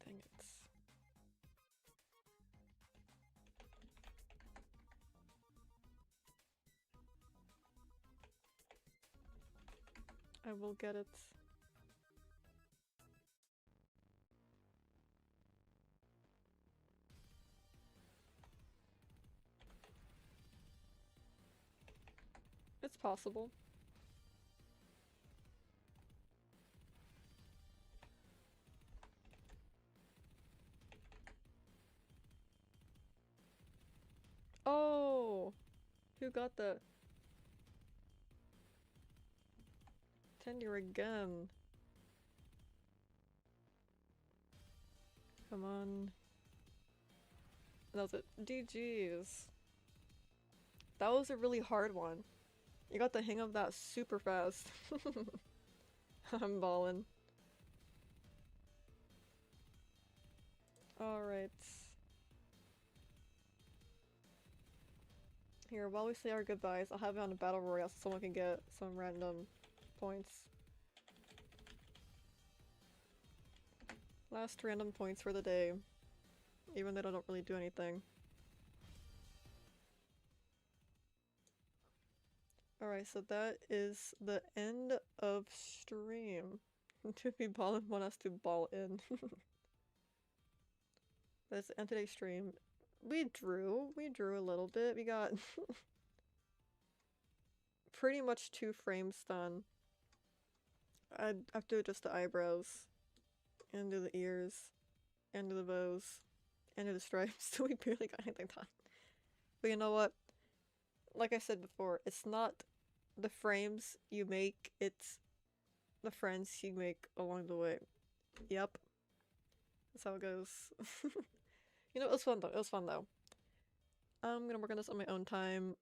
Dang it. I will get it. It's possible. Oh! Who got that? Tenure again. Come on. That was it. GG's. That was a really hard one. You got the hang of that super fast. I'm ballin'. Alright. Here, while we say our goodbyes, I'll have it on a battle royale so someone can get some random points. Last random points for the day. Even though they don't really do anything. Alright, so that is the end of stream. To be ballin' want us to ball in. That's the end of today's stream. We drew a little bit. We got pretty much 2 frames done. I'd have to do just the eyebrows, and do the ears, and do the bows, and do the stripes, so we barely got anything done. But you know what? Like I said before, it's not the frames you make, it's the friends you make along the way. Yep. That's how it goes. You know, it was fun though. It was fun though. I'm gonna work on this on my own time.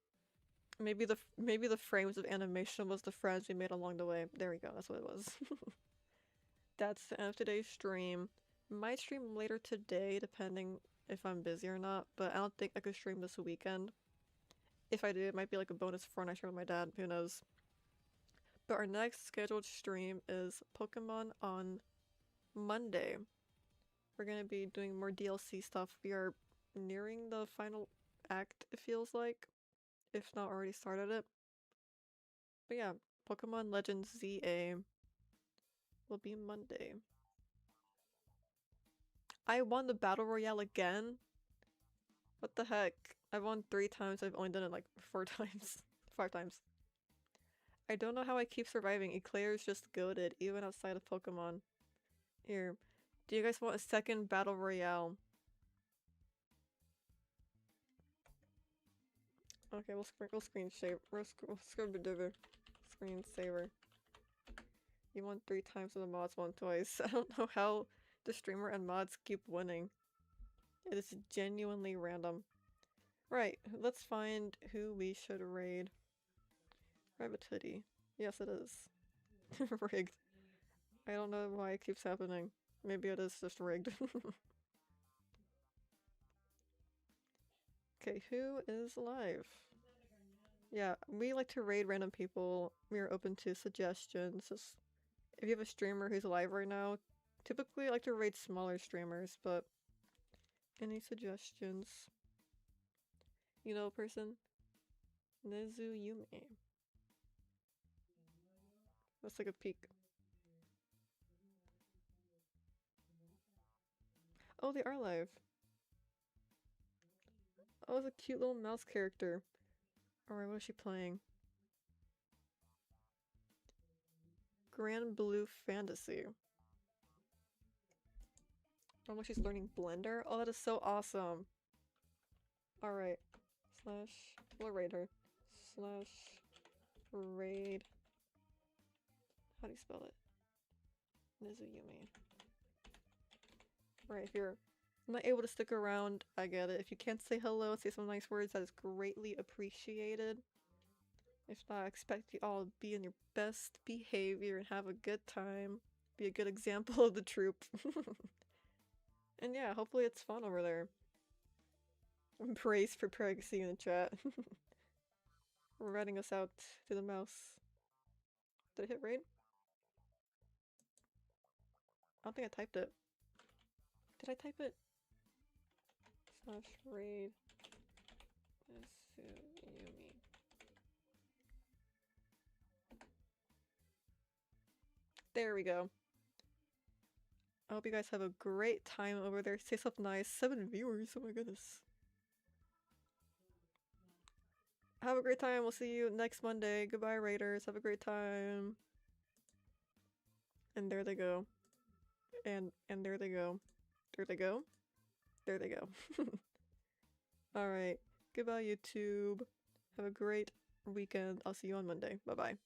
Maybe the frames of animation was the friends we made along the way. There we go. That's what it was. That's the end of today's stream. Might stream later today, depending if I'm busy or not. But I don't think I could stream this weekend. If I do, it might be like a bonus for when I stream with my dad. Who knows? But our next scheduled stream is Pokemon on Monday. We're gonna be doing more DLC stuff. We are nearing the final act, it feels like. If not already started it. But yeah, Pokemon Legends ZA will be Monday. I won the Battle Royale again? What the heck? I've won 3 times, I've only done it like 4 times. 5 times. I don't know how I keep surviving. Eclair is just goated, even outside of Pokemon. Here. Do you guys want a second Battle Royale? Okay, we'll screen saver. Screen saver. You won 3 times and the mods won twice. I don't know how the streamer and mods keep winning. It is genuinely random. Right, let's find who we should raid. Rabbit Hoodie. Yes, it is. Rigged. I don't know why it keeps happening. Maybe it is just rigged. Okay, who is live? Yeah, we like to raid random people. We are open to suggestions. Just if you have a streamer who's live right now, typically I like to raid smaller streamers, but any suggestions? You know, person? Nezu Yume. Let's take a peek. Oh, they are live. Oh, it's a cute little mouse character. Alright, what is she playing? Grand Blue Fantasy. Oh, she's learning Blender? Oh, that is so awesome. Alright. Slash... We'll raid her. Slash... Raid... How do you spell it? Nizuyumi. Alright, if you're not able to stick around, I get it. If you can't say hello, say some nice words, that is greatly appreciated. If not, I expect you all to be in your best behavior and have a good time. Be a good example of the troop. And yeah, hopefully it's fun over there. Praise for pregnancy in the chat. We're ratting us out to the mouse. Did I hit raid? I don't think I typed it. Did I type it? Slash raid. Yumi. There we go. I hope you guys have a great time over there. Say something nice. 7 viewers, oh my goodness. Have a great time. We'll see you next Monday. Goodbye, Raiders. Have a great time. And there they go. And there they go. There they go. There they go. Alright. Goodbye, YouTube. Have a great weekend. I'll see you on Monday. Bye-bye.